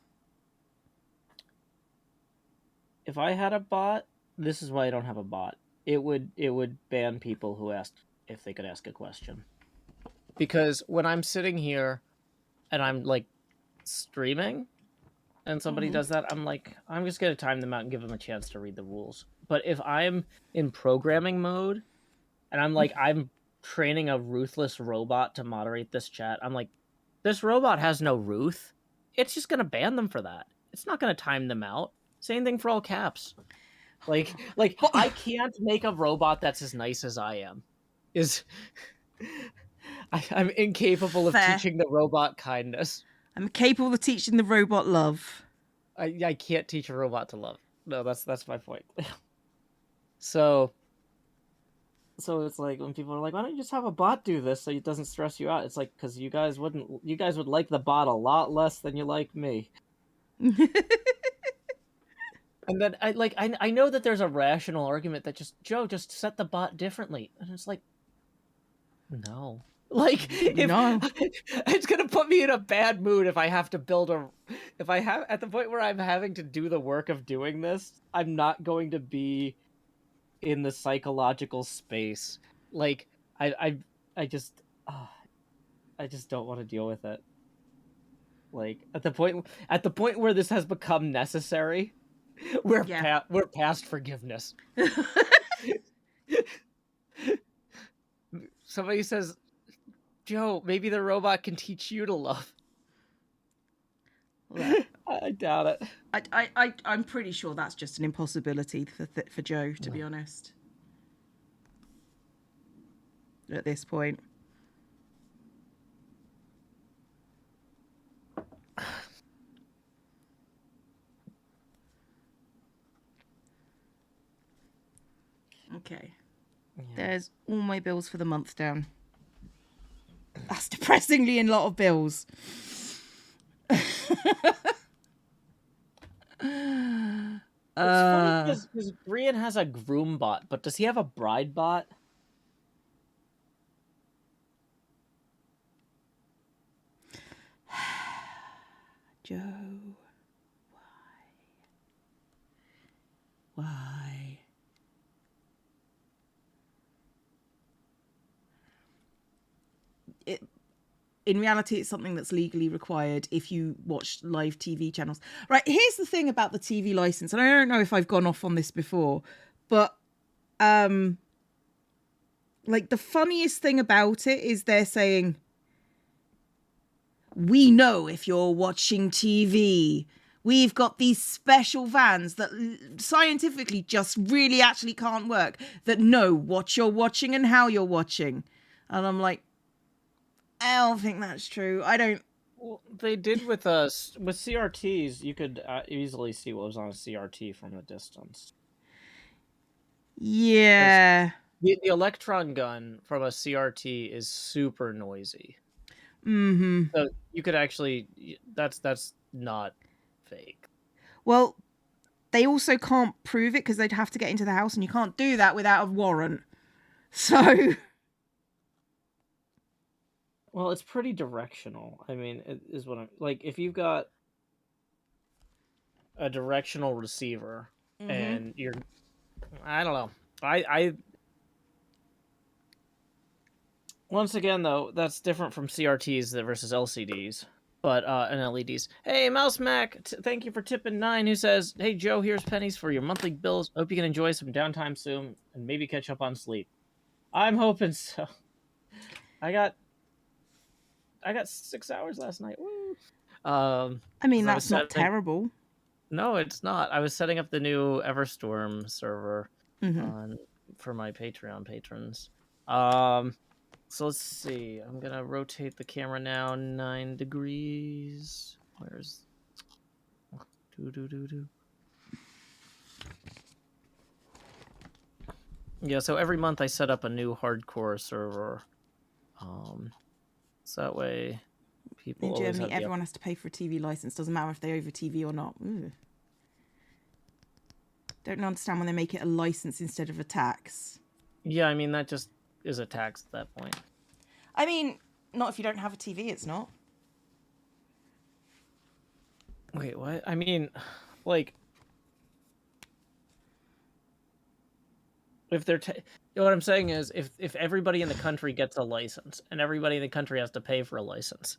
If I had a bot, this is why I don't have a bot. It would ban people who asked if they could ask a question. Because when I'm sitting here and I'm like streaming and somebody does that, I'm like, I'm just going to time them out and give them a chance to read the rules. But if I'm in programming mode and I'm like, I'm training a ruthless robot to moderate this chat, I'm like, this robot has no ruth. It's just going to ban them for that. It's not going to time them out. Same thing for all caps. Like I can't make a robot that's as nice as I am. I'm incapable of teaching the robot kindness. I'm capable of teaching the robot love. I can't teach a robot to love. No, that's my point. So it's like when people are like, why don't you just have a bot do this so it doesn't stress you out? It's like, because you guys would like the bot a lot less than you like me. And then I know that there's a rational argument that just set the bot differently. And it's like, no. Like, if No. it's gonna put me in a bad mood if I have to at the point where I'm having to do the work of doing this, I'm not going to be in the psychological space. Like, I I just I just don't want to deal with it. Like, at the point where this has become necessary, Yeah. we're past forgiveness. Somebody says, Joe, maybe the robot can teach you to love. Look, I doubt it. I'm pretty sure that's just an impossibility for Joe, to be honest. At this point. Okay. Yeah. There's all my bills for the month down. That's depressingly a lot of bills. It's funny because Brian has a groom bot, but does he have a bride bot? Joe, why? In reality, it's something that's legally required if you watch live TV channels. Right, here's the thing about the TV license, and I don't know if I've gone off on this before, but like, the funniest thing about it is they're saying, we know if you're watching TV. We've got these special vans that scientifically just really actually can't work, that know what you're watching and how you're watching. And I'm like, I don't think that's true. I don't. Well, they did with CRTs. You could easily see what was on a CRT from a distance. Yeah. The electron gun from a CRT is super noisy. Mm-hmm. So you could actually, that's not fake. Well, they also can't prove it because they'd have to get into the house, and you can't do that without a warrant. So. Well, it's pretty directional. I mean, it is what I'm like. If you've got a directional receiver and you're, I don't know. I once again though, that's different from CRTs versus LCDs, but and LEDs. Hey, Mouse Mac, thank you for tipping 9. Who says, "Hey Joe, here's pennies for your monthly bills. Hope you can enjoy some downtime soon and maybe catch up on sleep." I'm hoping so. I got 6 hours last night. Woo. I mean, that's not terrible. No, it's not. I was setting up the new Everstorm server for my Patreon patrons. So let's see. I'm gonna rotate the camera now 9 degrees. Where's do. Yeah, so every month I set up a new hardcore server. So that way people in Germany, everyone has to pay for a TV license. Doesn't matter if they over TV or not. Ooh. Don't understand when they make it a license instead of a tax. Yeah, I mean, that just is a tax at that point. I mean, not if you don't have a TV, it's not. Wait, what? I mean, like, if they're what I'm saying is, if everybody in the country gets a license and everybody in the country has to pay for a license.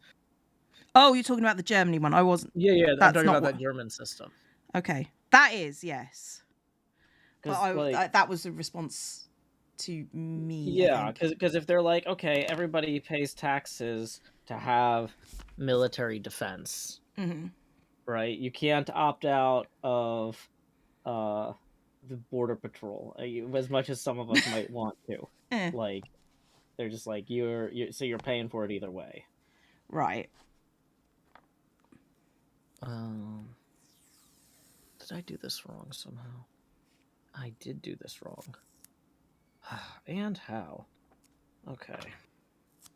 Oh, you're talking about the Germany one. I wasn't. Yeah, I'm talking about that German system. Okay, that is, yes. But like, that was a response to me. Yeah, because if they're like, okay, everybody pays taxes to have military defense, right? You can't opt out of the border patrol as much as some of us might want to. Like, they're just like, so you're paying for it either way, right? Did I do this wrong somehow? I did do this wrong. And how? Okay.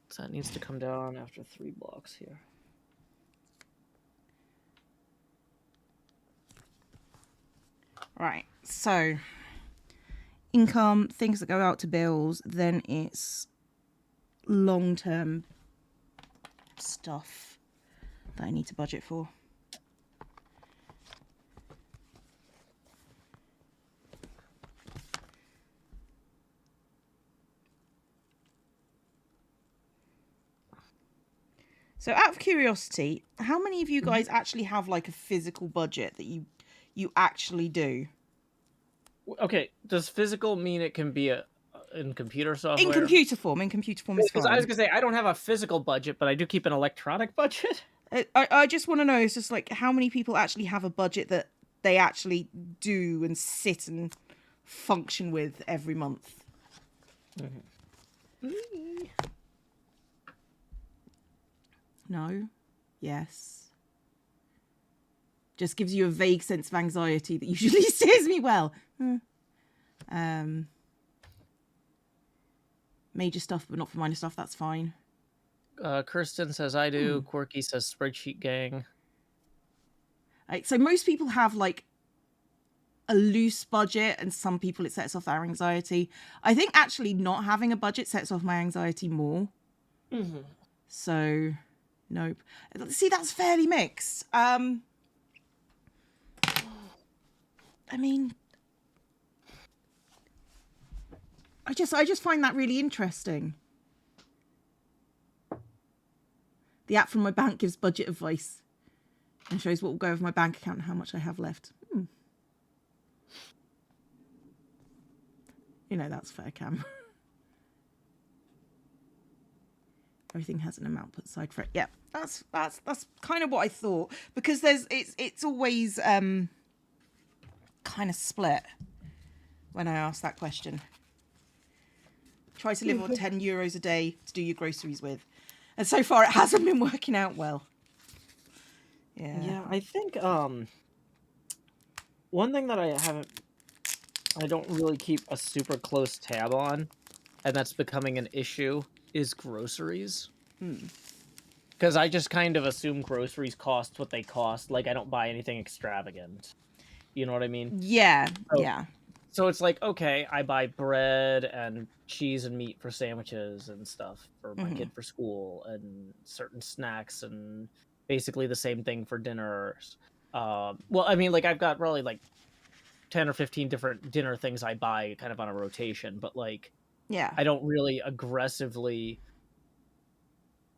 So that needs to come down after 3 blocks here. Right. So, income, things that go out to bills, then it's long-term stuff that I need to budget for. So out of curiosity, how many of you guys actually have like a physical budget that you actually do? Okay, does physical mean it can be in computer software? In computer form is Because fine. I was gonna say I don't have a physical budget, but I do keep an electronic budget. I just want to know, it's just like how many people actually have a budget that they actually do and sit and function with every month. No? Yes. Just gives you a vague sense of anxiety that usually steers me well. Major stuff, but not for minor stuff, that's fine. Kirsten says I do. Quirky says spreadsheet gang. So most people have like a loose budget, and some people it sets off their anxiety. I think actually not having a budget sets off my anxiety more. So, nope. See, that's fairly mixed. I mean, I just find that really interesting. The app from my bank gives budget advice and shows what will go over my bank account and how much I have left. You know, that's fair, Cam. Everything has an amount put aside for it. Yeah, that's kind of what I thought, because it's always kind of split when I ask that question. Try to live on €10 a day to do your groceries with, and so far it hasn't been working out well. Yeah, I think one thing that I don't really keep a super close tab on, and that's becoming an issue, is groceries. Because I just kind of assume groceries cost what they cost. Like, I don't buy anything extravagant. You know what I mean? Yeah, So, yeah. So it's like, okay, I buy bread and cheese and meat for sandwiches and stuff for my kid for school, and certain snacks, and basically the same thing for dinners. Well, I mean, like, I've got probably like 10 or 15 different dinner things I buy kind of on a rotation, but like, Yeah, I don't really aggressively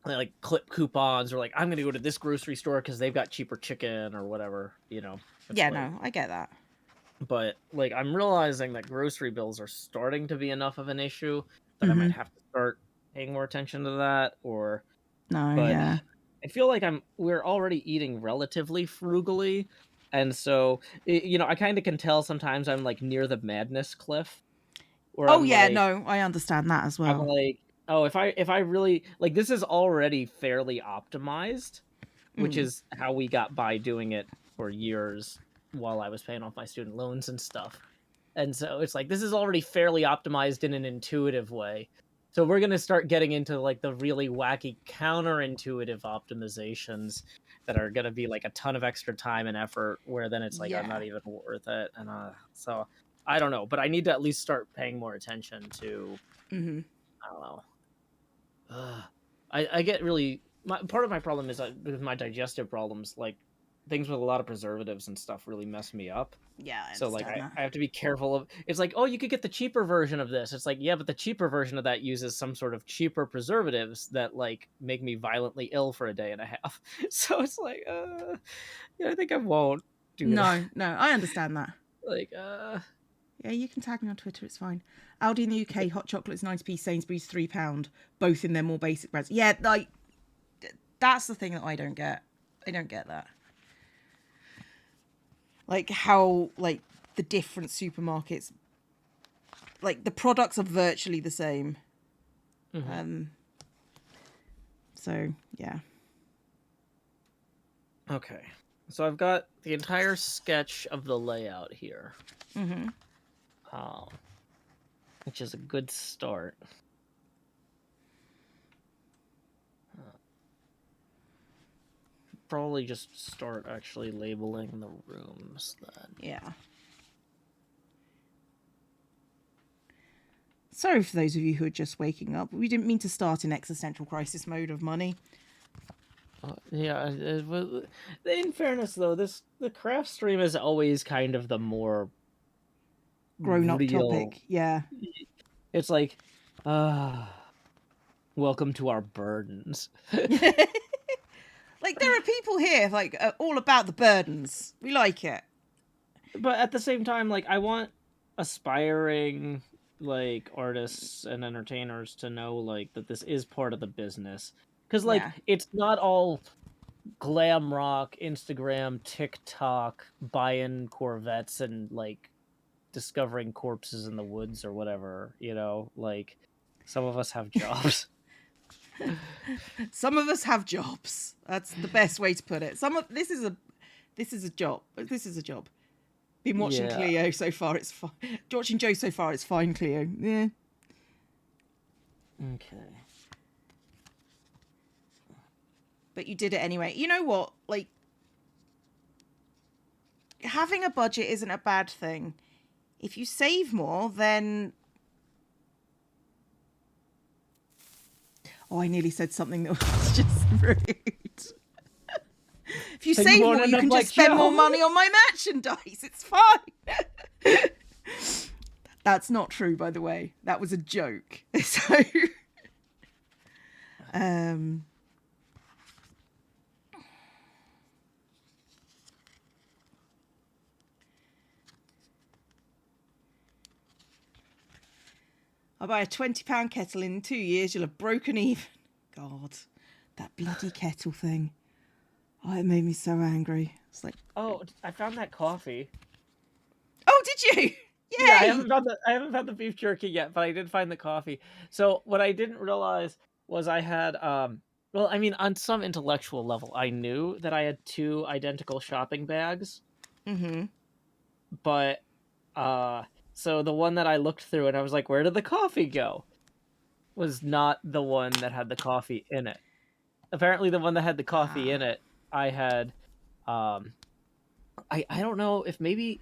like clip coupons or like, I'm gonna go to this grocery store because they've got cheaper chicken or whatever, you know. yeah, like, no, I get that. But like, I'm realizing that grocery bills are starting to be enough of an issue that I might have to start paying more attention to that. Or No, but yeah. I feel like we're already eating relatively frugally, and so you know, I kind of can tell sometimes I'm like near the madness cliff, where Oh yeah, no, I understand that as I'm well. like, oh, if I really like, this is already fairly optimized, which is how we got by doing it for years while I was paying off my student loans and stuff. And so it's like, this is already fairly optimized in an intuitive way. So we're going to start getting into like the really wacky counterintuitive optimizations that are going to be like a ton of extra time and effort, where then it's like, I'm not even worth it. And so I don't know, but I need to at least start paying more attention to, I don't know. I get really, part of my problem is with my digestive problems, like things with a lot of preservatives and stuff really mess me up. Yeah, I So like, understand I have to be careful of, it's like, oh, you could get the cheaper version of this. It's like, yeah, but the cheaper version of that uses some sort of cheaper preservatives that like make me violently ill for a day and a half. So it's like, yeah, I think I won't do that. No, I understand that. Like, Yeah, you can tag me on Twitter, it's fine. Aldi in the UK, hot chocolate is 90p, Sainsbury's £3, both in their more basic brands. Yeah, like, that's the thing that I don't get. I don't get that. Like, how, like, the different supermarkets, like, the products are virtually the same. So, yeah. Okay. So I've got the entire sketch of the layout here. Which is a good start. Probably just start actually labeling the rooms then. Yeah. Sorry for those of you who are just waking up. We didn't mean to start in existential crisis mode of money. Yeah, in fairness though, the craft stream is always kind of the more Grown-up real topic, yeah. It's like, welcome to our burdens. Like, there are people here, like, all about the burdens. We like it. But at the same time, like, I want aspiring, like, artists and entertainers to know, like, that this is part of the business. Because, like, Yeah. it's not all glam rock, Instagram, TikTok, buying Corvettes and, like, discovering corpses in the woods or whatever, you know? Like, some of us have jobs. Some of us have jobs. That's the best way to put it. This is a job. This is a job. Been watching Cleo so far. It's fine. Watching Joe so far. It's fine, Cleo. Yeah. Okay. But you did it anyway. You know what? Like, having a budget isn't a bad thing. If you save more, then... Oh, I nearly said something that was just rude. If you save more, you can just spend more money on my merchandise. It's fine. That's not true, by the way. That was a joke. So, I'll buy a £20 kettle. In 2 years, you'll have broken even. God, that bloody kettle thing. Oh, it made me so angry. It's like, oh, I found that coffee. Oh, did you? Yay! Yeah, I haven't found the beef jerky yet, but I did find the coffee. So what I didn't realize was I had well, I mean, on some intellectual level, I knew that I had 2 identical shopping bags. Mm-hmm. But so the one that I looked through and I was like, where did the coffee go? Was not the one that had the coffee in it. Apparently the one that had the coffee in it, I had I don't know if maybe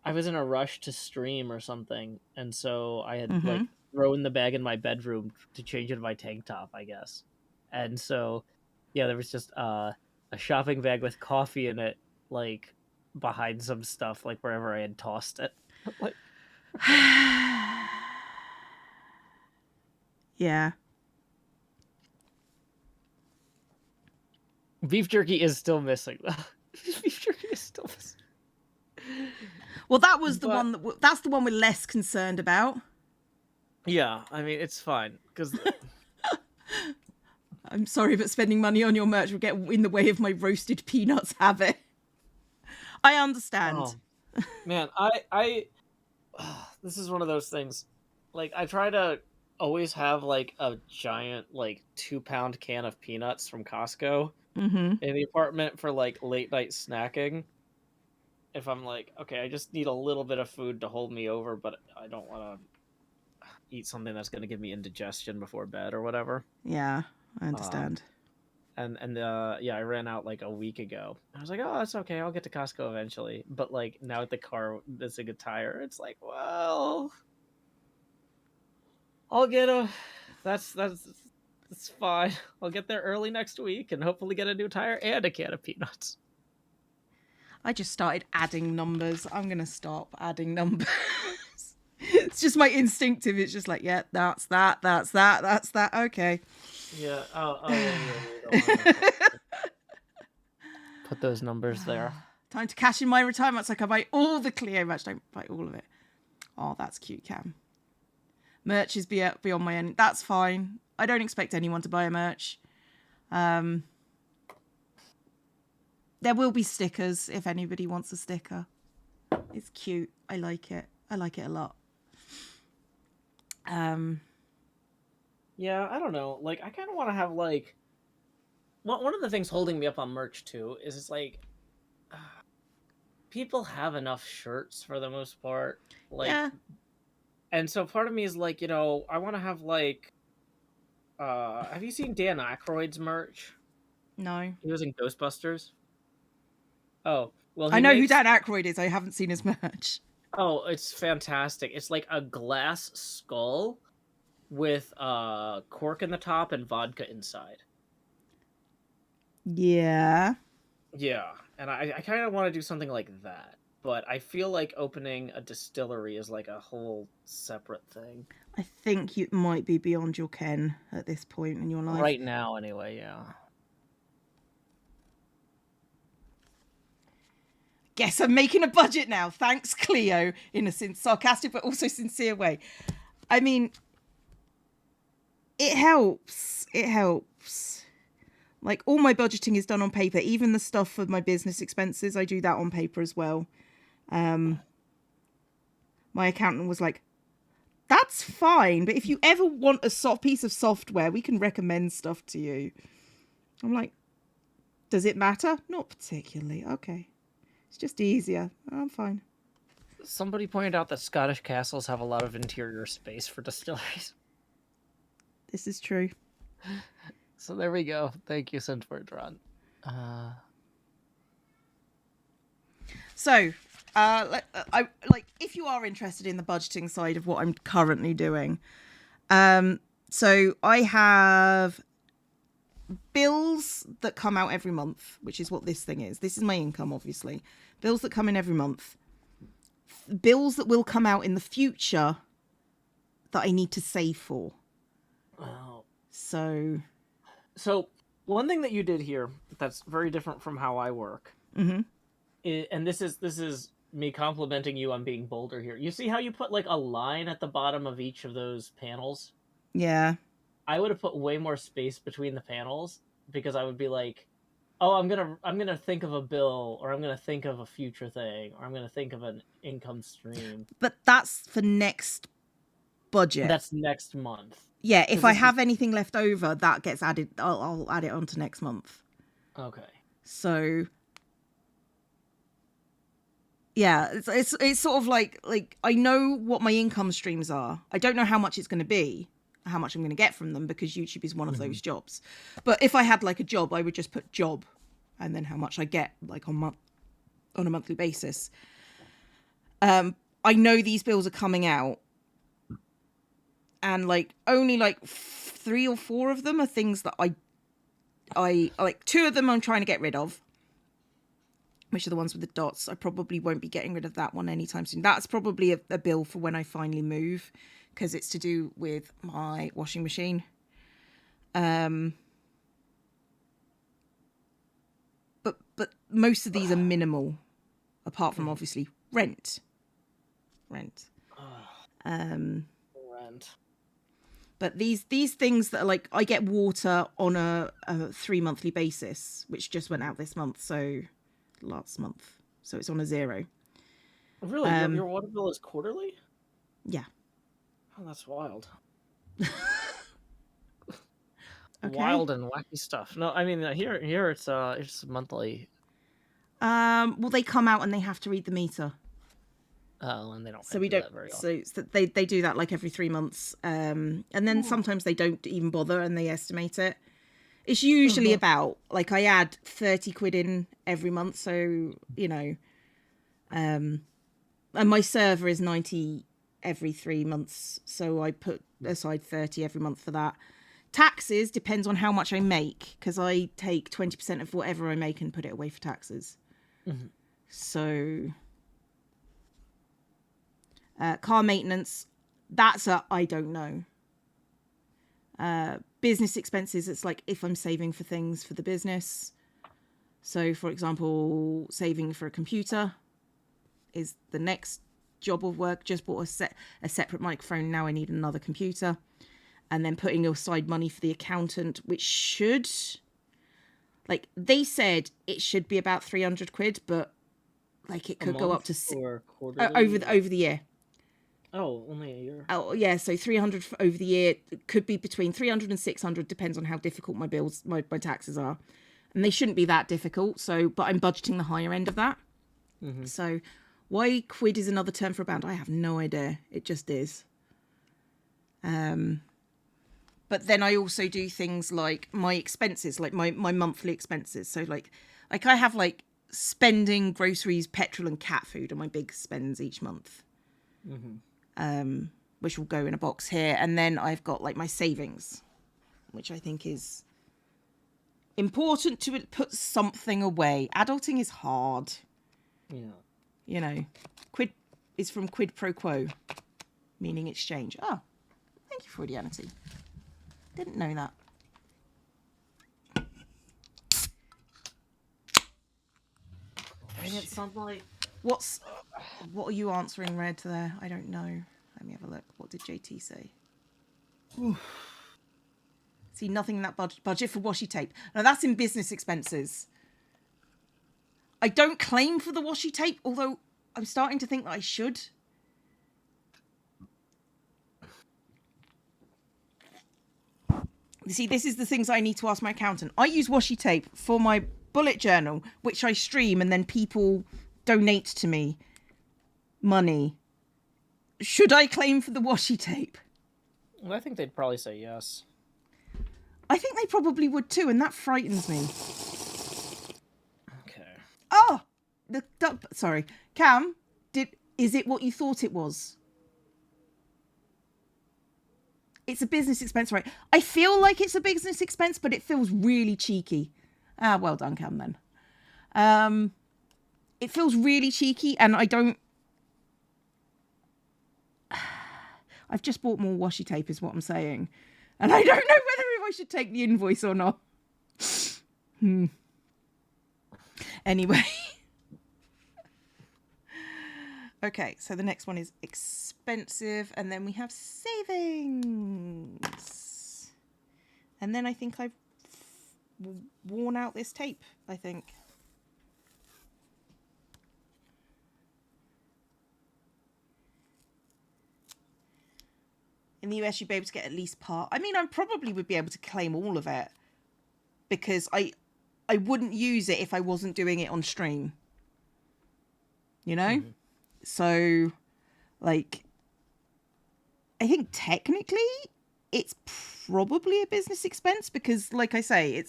I was in a rush to stream or something, and so I had like thrown the bag in my bedroom to change into my tank top, I guess. And so yeah, there was just a shopping bag with coffee in it, like behind some stuff, like wherever I had tossed it. Like, Yeah. beef jerky is still missing though. Beef jerky is still missing. Well, that was the one that's the one we're less concerned about. Yeah, I mean, it's fine because I'm sorry, but spending money on your merch will get in the way of my roasted peanuts habit. I understand. Oh, man, I this is one of those things. Like, I try to always have like a giant like 2-pound can of peanuts from Costco in the apartment for like late night snacking. If I'm like, okay, I just need a little bit of food to hold me over, but I don't want to eat something that's going to give me indigestion before bed or whatever. Yeah, I understand. And yeah, I ran out like a week ago. I was like, oh, that's okay. I'll get to Costco eventually. But like now at the car missing a tire, it's like, well, I'll get that's fine. I'll get there early next week and hopefully get a new tire and a can of peanuts. I just started adding numbers. I'm going to stop adding numbers. It's just my instinctive. It's just like, yeah, that's that. Okay. Yeah. Put those numbers there. Time to cash in my retirement. It's like I buy all the Cleo merch. Don't buy all of it. Oh, that's cute, Cam. Merch is beyond my end. That's fine. I don't expect anyone to buy a merch. There will be stickers if anybody wants a sticker. It's cute. I like it. I like it a lot. Yeah, I don't know. Like, I kind of want to have like one of the things holding me up on merch too is it's like people have enough shirts for the most part. Like, yeah. And so part of me is like, you know, I want to have like have you seen Dan Aykroyd's merch? No. He was in Ghostbusters. Oh, well, I know who Dan Aykroyd is. I haven't seen his merch. Oh, it's fantastic. It's like a glass skull with cork in the top and vodka inside. Yeah. Yeah, and I kind of want to do something like that, but I feel like opening a distillery is like a whole separate thing. I think you might be beyond your ken at this point in your life. Right now, anyway, yeah. Guess I'm making a budget now. Thanks, Cleo, in a sarcastic but also sincere way. I mean, it helps. It helps. Like, all my budgeting is done on paper. Even the stuff for my business expenses, I do that on paper as well. My accountant was like, that's fine, but if you ever want a piece of software, we can recommend stuff to you. I'm like, does it matter? Not particularly. Okay. It's just easier. I'm fine. Somebody pointed out that Scottish castles have a lot of interior space for distilleries. This is true. So there we go. Thank you, Centfordron. So, if you are interested in the budgeting side of what I'm currently doing, so I have bills that come out every month, which is what this thing is. This is my income, obviously. Bills that come in every month. Bills that will come out in the future that I need to save for. Wow. So one thing that you did here that's very different from how I work, and this is me complimenting you on being bolder here. You see how you put like a line at the bottom of each of those panels? Yeah. I would have put way more space between the panels because I would be like, oh, I'm gonna think of a bill, or I'm gonna think of a future thing, or I'm gonna think of an income stream. But that's for next budget. That's next month. Yeah, if I have anything left over, that gets added. I'll add it on to next month. Okay. So, yeah, it's sort of like I know what my income streams are. I don't know how much it's going to be, how much I'm going to get from them, because YouTube is one of those jobs. But if I had like a job, I would just put job, and then how much I get like on a monthly basis. I know these bills are coming out. And like only like 3 or 4 of them are things that I like. 2 of them I'm trying to get rid of, which are the ones with the dots. I probably won't be getting rid of that one anytime soon. That's probably a bill for when I finally move, because it's to do with my washing machine. But most of these are minimal, apart from obviously rent. Rent. But these things that are like, I get water on a 3 monthly basis, which just went out this month, so last month, so it's on a 0. Really, your water bill is quarterly? Yeah. Oh, that's wild. Okay. Wild and wacky stuff. No, I mean here it's monthly. Well, they come out and they have to read the meter. Oh, and they don't. So we don't. That very often. So they do that like every 3 months, and then sometimes they don't even bother and they estimate it. It's usually about like I add 30 quid in every month, so you know, and my server is 90 every 3 months, so I put aside 30 every month for that. Taxes depends on how much I make, because I take 20% of whatever I make and put it away for taxes. So. Car maintenance, that's I don't know. Business expenses, it's like if I'm saving for things for the business. So, for example, saving for a computer is the next job of work. Just bought a separate microphone. Now I need another computer. And then putting aside money for the accountant, which should, like they said, it should be about 300 quid, but like it could go up to over the year. Oh, only a year. Oh, yeah. So 300 over the year. It could be between 300 and 600, depends on how difficult my bills, my taxes are. And they shouldn't be that difficult. So, but I'm budgeting the higher end of that. So why quid is another term for a bound? I have no idea. It just is. But then I also do things like my expenses, like my monthly expenses. So like I have like spending, groceries, petrol and cat food are my big spends each month. which will go in a box here. And then I've got like my savings, which I think is important to put something away. Adulting is hard. Yeah. You know, quid is from quid pro quo, meaning exchange. Oh, thank you, Freudianity. Didn't know that. Brilliant sunlight. What are you answering, Red, there? I don't know. Let me have a look. What did JT say? See, nothing in that budget for washi tape. Now, that's in business expenses. I don't claim for the washi tape, although I'm starting to think that I should. You see, this is the things I need to ask my accountant. I use washi tape for my bullet journal, which I stream, and then people donate to me money. Should I claim for the washi tape? Well, I think they'd probably say yes. I think they probably would too, and that frightens me. Okay. Oh, sorry, Cam. Is it what you thought it was? It's a business expense, right? I feel like it's a business expense, but it feels really cheeky. Ah, well done, Cam, then. It feels really cheeky, and I don't... I've just bought more washi tape, is what I'm saying. And I don't know whether if I should take the invoice or not. Anyway. Okay, so the next one is expensive, and then we have savings. And then I think I've worn out this tape, I think. In the US, you'd be able to get at least part. I mean, I probably would be able to claim all of it, because I wouldn't use it if I wasn't doing it on stream. You know? Mm-hmm. So, like, I think technically it's probably a business expense, because, like I say,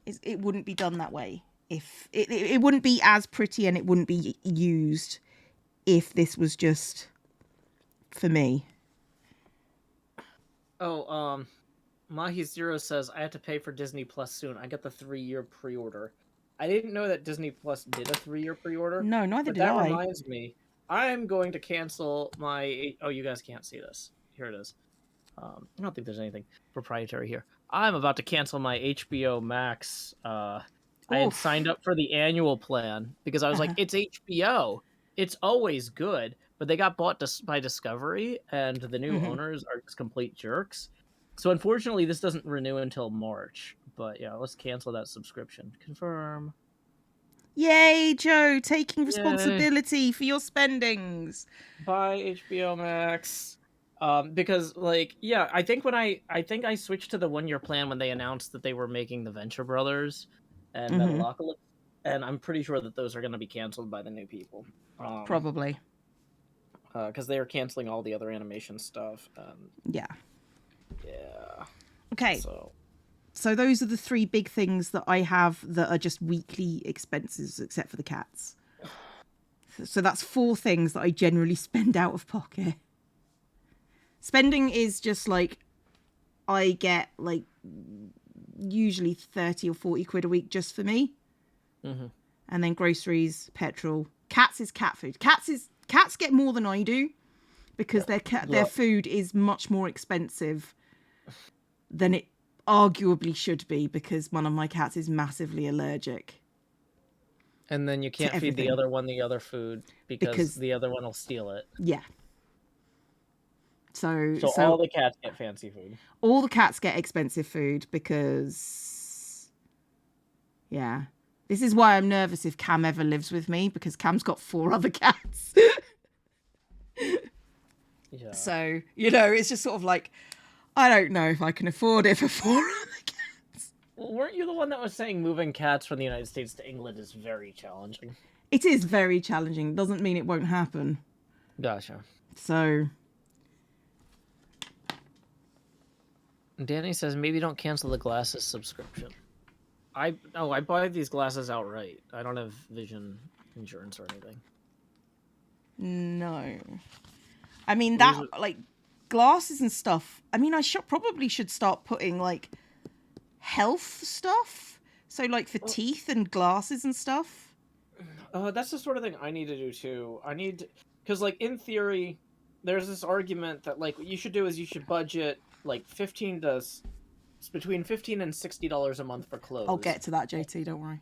it wouldn't be done that way. If it wouldn't be as pretty, and it wouldn't be used if this was just for me. Oh, Mahi Zero says, I have to pay for Disney Plus soon. I got the 3-year pre-order. I didn't know that Disney Plus did a 3-year pre-order. No, neither did I. That reminds me, I'm going to cancel my... Oh, you guys can't see this. Here it is. I don't think there's anything proprietary here. I'm about to cancel my HBO Max. I had signed up for the annual plan because I was like, it's HBO. It's always good. But they got bought by Discovery, and the new owners are just complete jerks. So unfortunately, this doesn't renew until March. But yeah, let's cancel that subscription. Confirm. Yay, Joe, taking responsibility for your spendings. Buy HBO Max. Because, like, yeah, I think I switched to the 1-year plan when they announced that they were making the Venture Brothers and Metalocalypse, and I'm pretty sure that those are going to be canceled by the new people. Probably. Because they are canceling all the other animation stuff. Yeah. Yeah. Okay. So those are the 3 big things that I have that are just weekly expenses, except for the cats. So that's 4 things that I generally spend out of pocket. Spending is just like, I get like usually 30 or 40 quid a week just for me. And then groceries, petrol. Cats is cat food. Cats get more than I do, because their food is much more expensive than it arguably should be, because one of my cats is massively allergic. And then you can't feed the other one the other food because the other one will steal it. Yeah. So all the cats get fancy food. All the cats get expensive food because, yeah. This is why I'm nervous if Cam ever lives with me, because Cam's got 4 other cats. Yeah. So, it's just sort of like, I don't know if I can afford it for 4 other cats. Well, weren't you the one that was saying moving cats from the United States to England is very challenging? It is very challenging. Doesn't mean it won't happen. Gotcha. So... Danny says, maybe don't cancel the glasses subscription. I buy these glasses outright. I don't have vision insurance or anything. No. I mean, that, like, glasses and stuff, I mean, I probably should start putting like health stuff. So like for teeth and glasses and stuff. That's the sort of thing I need to do too. Because like in theory, there's this argument that like what you should do is you should budget like between $15 and $60 a month for clothes. I'll get to that, JT. Don't worry.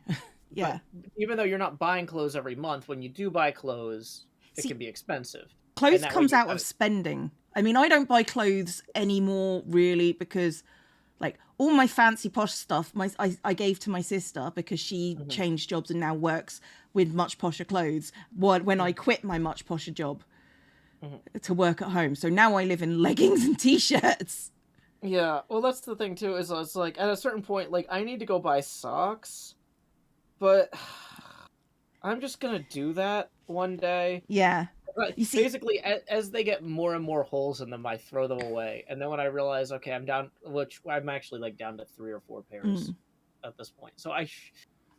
Yeah. But even though you're not buying clothes every month, when you do buy clothes, it can be expensive. Clothes comes out of spending. I mean, I don't buy clothes anymore really because like all my fancy posh stuff I gave to my sister because she changed jobs and now works with much posher clothes when I quit my much posher job to work at home. So now I live in leggings and t-shirts. Yeah, well, that's the thing too, is it's like at a certain point, like I need to go buy socks, but I'm just gonna do that one day. Yeah. You see, basically, as they get more and more holes in them, I throw them away, and then when I realize, okay, I'm down, which I'm actually like down to 3 or 4 pairs at this point. So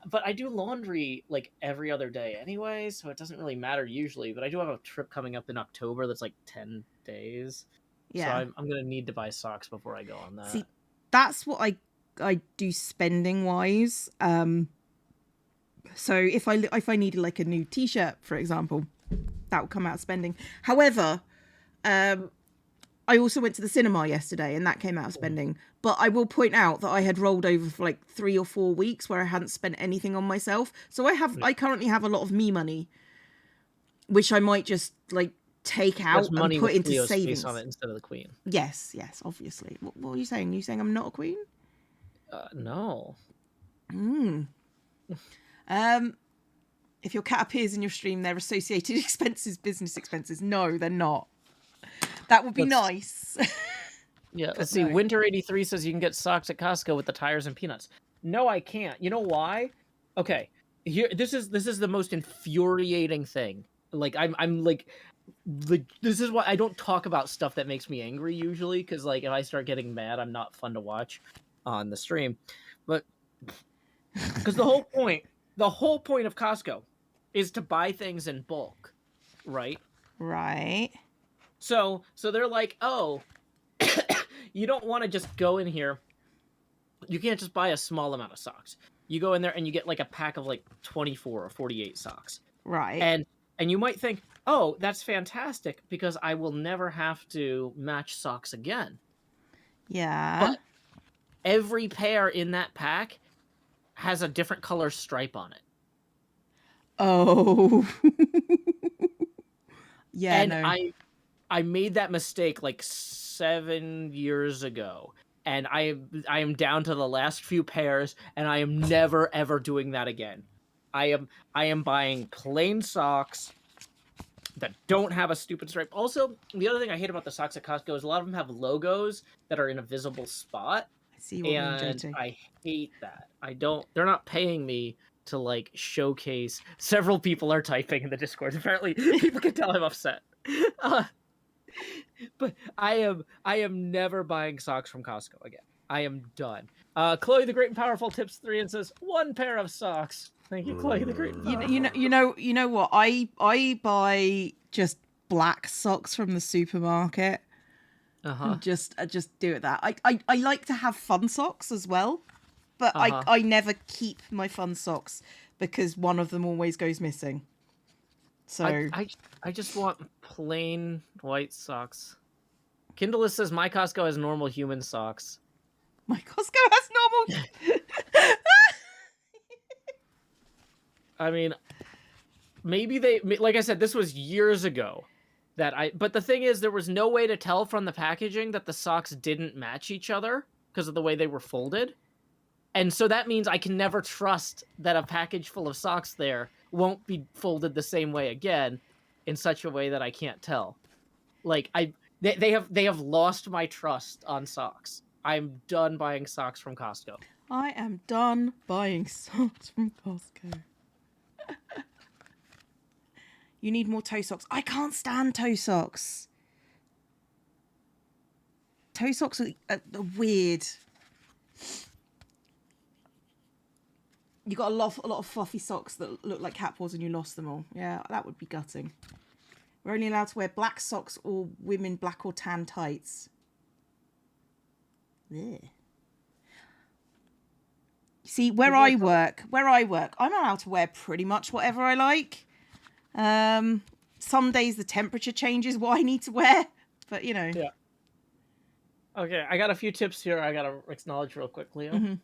but I do laundry like every other day anyway, so it doesn't really matter usually. But I do have a trip coming up in October that's like 10 days. Yeah. So I'm gonna need to buy socks before I go on that. See, that's what I do spending wise. So if I needed like a new t-shirt, for example, that would come out of spending. However, I also went to the cinema yesterday and that came out of spending. But I will point out that I had rolled over for like 3 or 4 weeks where I hadn't spent anything on myself. So I currently have a lot of me money, which I might just like take out and put into Cleo's savings face on it instead of the queen. Yes, obviously. What are you saying? Are you saying I'm not a queen? No. If your cat appears in your stream, they're associated expenses, business expenses. No, they're not. That would be nice. Yeah, let's see. Winter 83 says you can get socks at Costco with the tires and peanuts. No, I can't. You know why? Okay, here. This is the most infuriating thing. Like I'm like this is why I don't talk about stuff that makes me angry usually, because like if I start getting mad, I'm not fun to watch on the stream. But because the whole point of Costco is to buy things in bulk, right? Right. So they're like, oh, you don't want to just go in here. You can't just buy a small amount of socks. You go in there and you get like a pack of like 24 or 48 socks. Right. And you might think, oh, that's fantastic because I will never have to match socks again. Yeah. But every pair in that pack has a different color stripe on it. Oh. Yeah. And no. I made that mistake like 7 years ago, and I am down to the last few pairs, and I am never ever doing that again. I am buying plain socks that don't have a stupid stripe. Also, the other thing I hate about the socks at Costco is a lot of them have logos that are in a visible spot. I see what you mean, JT. I hate that. They're not paying me to like showcase. Several people are typing in the Discord. Apparently, people can tell I'm upset. But I am never buying socks from Costco again. I am done. Chloe the Great and Powerful tips 3 and says 1 pair of socks. Thank you, Chloe the Great and Powerful. You know what? I buy just black socks from the supermarket. I just do it that. I like to have fun socks as well, but I never keep my fun socks because one of them always goes missing. So I just want plain white socks. Kindle says my Costco has normal human socks. My Costco has normal. I mean, maybe they, like I said, this was years ago but the thing is, there was no way to tell from the packaging that the socks didn't match each other because of the way they were folded. And so that means I can never trust that a package full of socks there won't be folded the same way again in such a way that I can't tell. Like they have lost my trust on socks. I'm done buying socks from Costco. I am done buying socks from Costco. You need more toe socks. I can't stand toe socks. Toe socks are weird. You got a lot of fluffy socks that look like cat paws and you lost them all. Yeah, that would be gutting. We're only allowed to wear black socks or women black or tan tights. Yeah. See, where I work, I'm allowed to wear pretty much whatever I like. Some days the temperature changes what I need to wear, but you know. Yeah. Okay, I got a few tips here I gotta acknowledge real quick, Leo.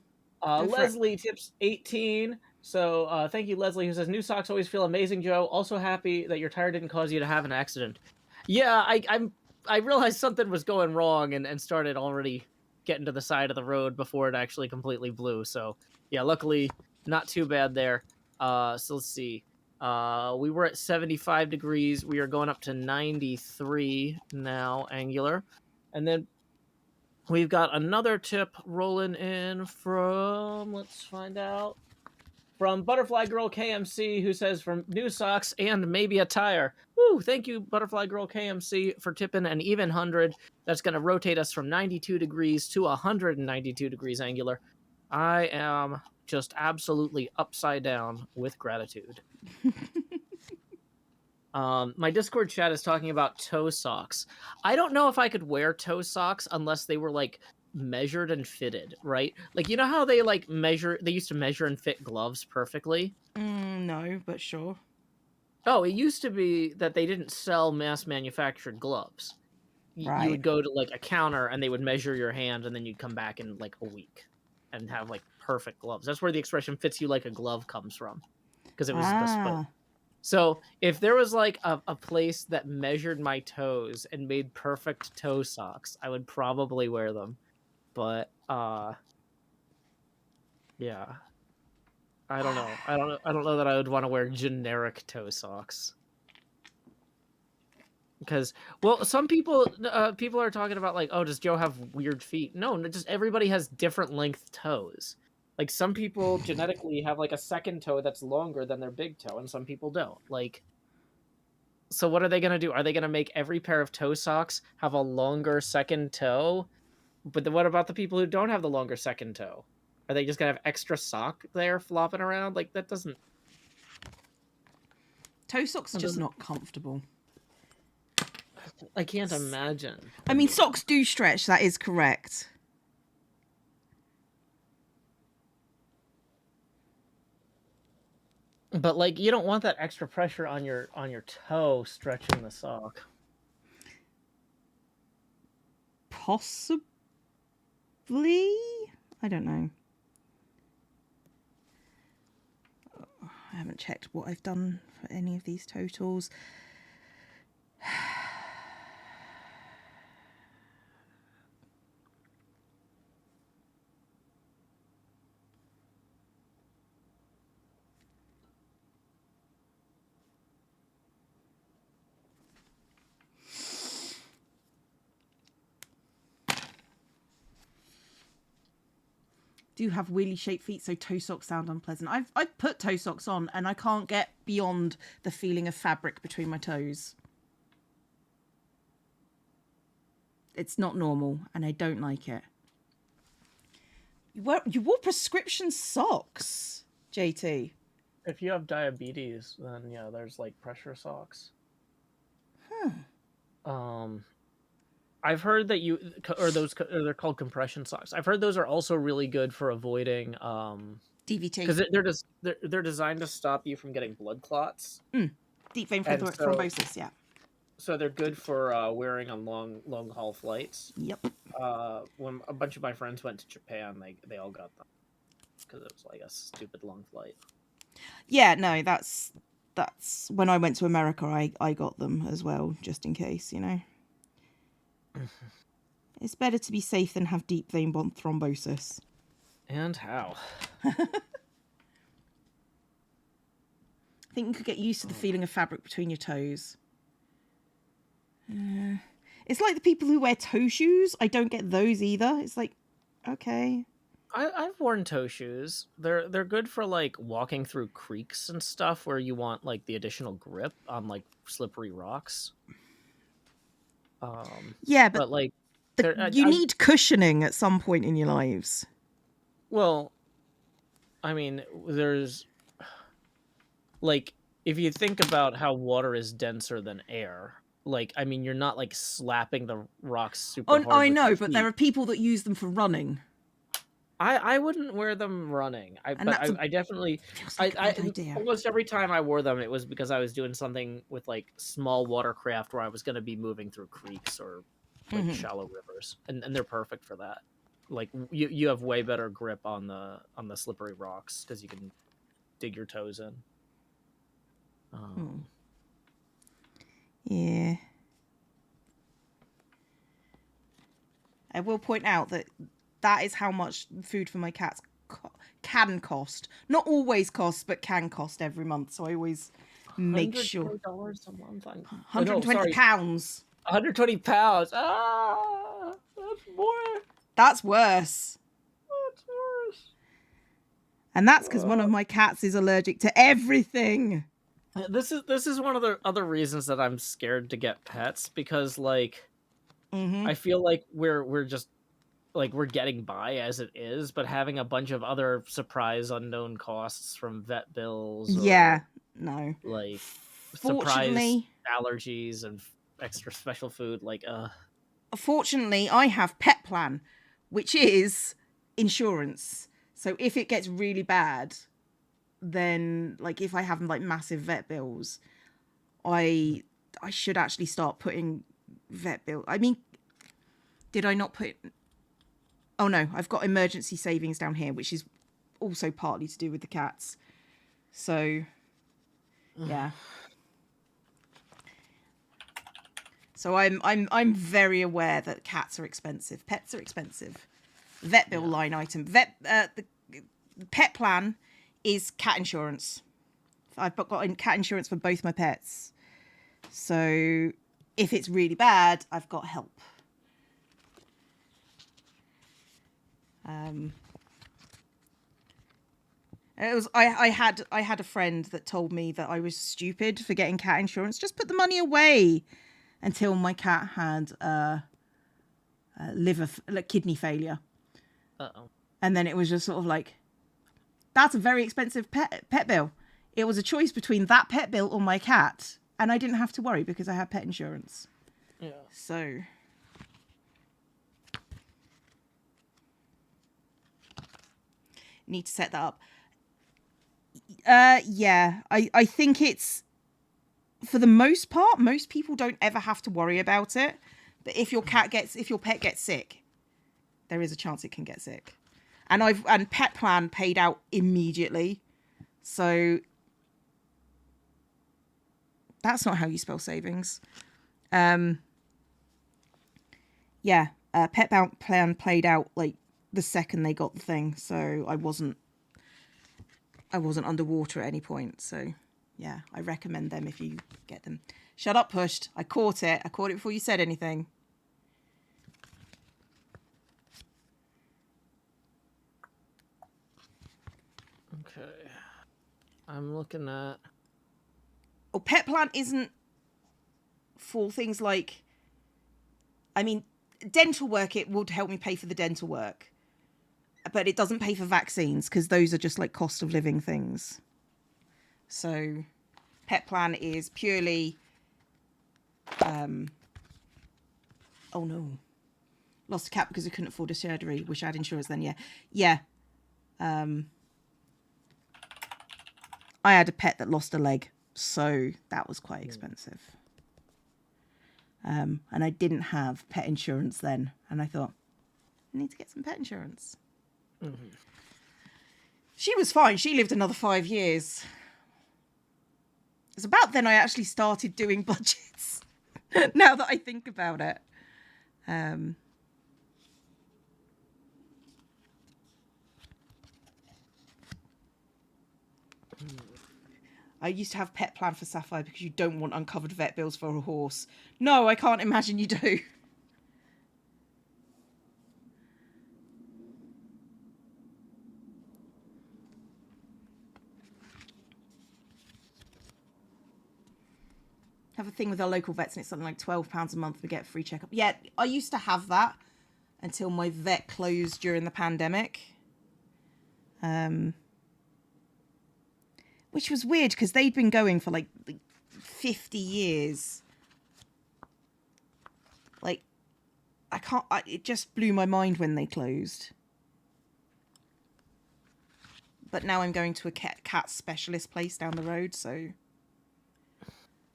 Leslie tips 18. So thank you, Leslie, who says, new socks always feel amazing, Joe. Also happy that your tire didn't cause you to have an accident. Yeah, I realized something was going wrong and started already getting to the side of the road before it actually completely blew. So yeah, luckily not too bad there. So let's see. We were at 75 degrees. We are going up to 93 now, angular. And then we've got another tip rolling in from, let's find out, from Butterfly Girl KMC, who says, from new socks and maybe a tire. Woo! Thank you, Butterfly Girl KMC, for tipping an even 100. That's going to rotate us from 92 degrees to 192 degrees angular. I am just absolutely upside down with gratitude. My Discord chat is talking about toe socks. I don't know if I could wear toe socks unless they were like measured and fitted, right? Like, you know how they like measure, they used to measure and fit gloves perfectly? No, but sure. Oh, it used to be that they didn't sell mass manufactured gloves. Right. You would go to like a counter and they would measure your hand, and then you'd come back in like a week and have like perfect gloves. That's where the expression fits you like a glove comes from, because it was bespoke. So if there was like a place that measured my toes and made perfect toe socks, I would probably wear them. But yeah, I don't know. I don't know that I would want to wear generic toe socks. Because, well, some people are talking about like, oh, does Joe have weird feet? No, just everybody has different length toes. Like some people genetically have like a second toe that's longer than their big toe, and some people don't. Like, so what are they gonna do? Are they gonna make every pair of toe socks have a longer second toe? But then what about the people who don't have the longer second toe? Are they just gonna have extra sock there flopping around? Like that doesn't. Toe socks are just not comfortable. I can't imagine. I mean, socks do stretch. That is correct. But like, you don't want that extra pressure on your toe stretching the sock. Possibly, I don't know. I haven't checked what I've done for any of these totals. Do have wheelie shaped feet, so toe socks sound unpleasant. I've put toe socks on and I can't get beyond the feeling of fabric between my toes. It's not normal and I don't like it. You wore prescription socks, JT. If you have diabetes, then yeah, there's like pressure socks. I've heard that they're called compression socks. I've heard those are also really good for avoiding DVT, because they're designed to stop you from getting blood clots. Deep vein thrombosis, yeah. So they're good for wearing on long haul flights. Yep. When a bunch of my friends went to Japan, they all got them because it was like a stupid long flight. Yeah, no, that's when I went to America, I got them as well, just in case, you know. It's better to be safe than have deep vein thrombosis. And how? I think you could get used to the feeling of fabric between your toes. It's like the people who wear toe shoes. I don't get those either. It's like, okay. I've worn toe shoes. They're good for like walking through creeks and stuff where you want like the additional grip on like slippery rocks. Yeah, but like you need cushioning at some point in your lives. Well, I mean, there's like if you think about how water is denser than air, like, I mean, you're not like slapping the rocks super Oh, hard I with your know, but there feet. are people that use them for running, I wouldn't wear them running. and that's I definitely feels like a bad idea. almost every time I wore them, it was because I was doing something with like small watercraft where I was going to be moving through creeks or like Hmm. shallow rivers, and they're perfect for that. Like you have way better grip on the slippery rocks because you can dig your toes in. Um, Yeah. I will point out that that is how much food for my cats can cost. Not always cost, but can cost every month. So I always make sure. $120 a month. Oh, no, sorry, £120. 120 pounds. Ah, that's more. That's worse. That's worse. And that's because one of my cats is allergic to everything. This is one of the other reasons that I'm scared to get pets because like Mm-hmm. I feel like we're just like we're getting by as it is, but having a bunch of other surprise unknown costs from vet bills Yeah. or No. like surprise Fortunately, allergies and extra special food, like fortunately, I have Pet Plan, which is insurance. So if it gets really bad, then like if I have like massive vet bills, I should actually start putting vet bill. I mean, did I not put? Oh no, I've got emergency savings down here, which is also partly to do with the cats. So yeah. So I'm very aware that cats are expensive, pets are expensive. Vet bill line item. The Pet Plan is cat insurance. I've got cat insurance for both my pets. So if it's really bad, I've got help. I had a friend that told me that I was stupid for getting cat insurance. Just put the money away until my cat had kidney failure. uh-oh. And then it was just sort of like, that's a very expensive pet bill. It was a choice between that pet bill or my cat, and I didn't have to worry because I had pet insurance. Yeah. So need to set that up. Yeah, I think it's, for the most part, most people don't ever have to worry about it. But if your pet gets sick, there is a chance it can get sick. And Pet Plan paid out immediately. So that's not how you spell savings. Yeah, Pet Plan played out like the second they got the thing, so I wasn't underwater at any point. So yeah, I recommend them if you get them. Shut up, Pushed. I caught it. I caught it before you said anything. Okay. I'm looking at. Oh, Pet Plan isn't for things like, I mean, dental work. It would help me pay for the dental work, but it doesn't pay for vaccines because those are just like cost of living things. So Pet Plan is purely oh no, lost a cat because I couldn't afford a surgery. Wish I had insurance then. Yeah. I had a pet that lost a leg, so that was quite expensive. And I didn't have pet insurance then, and I thought, I need to get some pet insurance. Mm-hmm. She was fine. She lived another 5 years. It's about then I actually started doing budgets. Now that I think about it. I used to have Pet Plan for Sapphire because you don't want uncovered vet bills for a horse. No, I can't imagine you do. Have a thing with our local vets and it's something like £12 a month. We get a free checkup. Yeah, I used to have that until my vet closed during the pandemic. which was weird because they'd been going for like 50 years. Like, it just blew my mind when they closed. But now I'm going to a cat specialist place down the road, so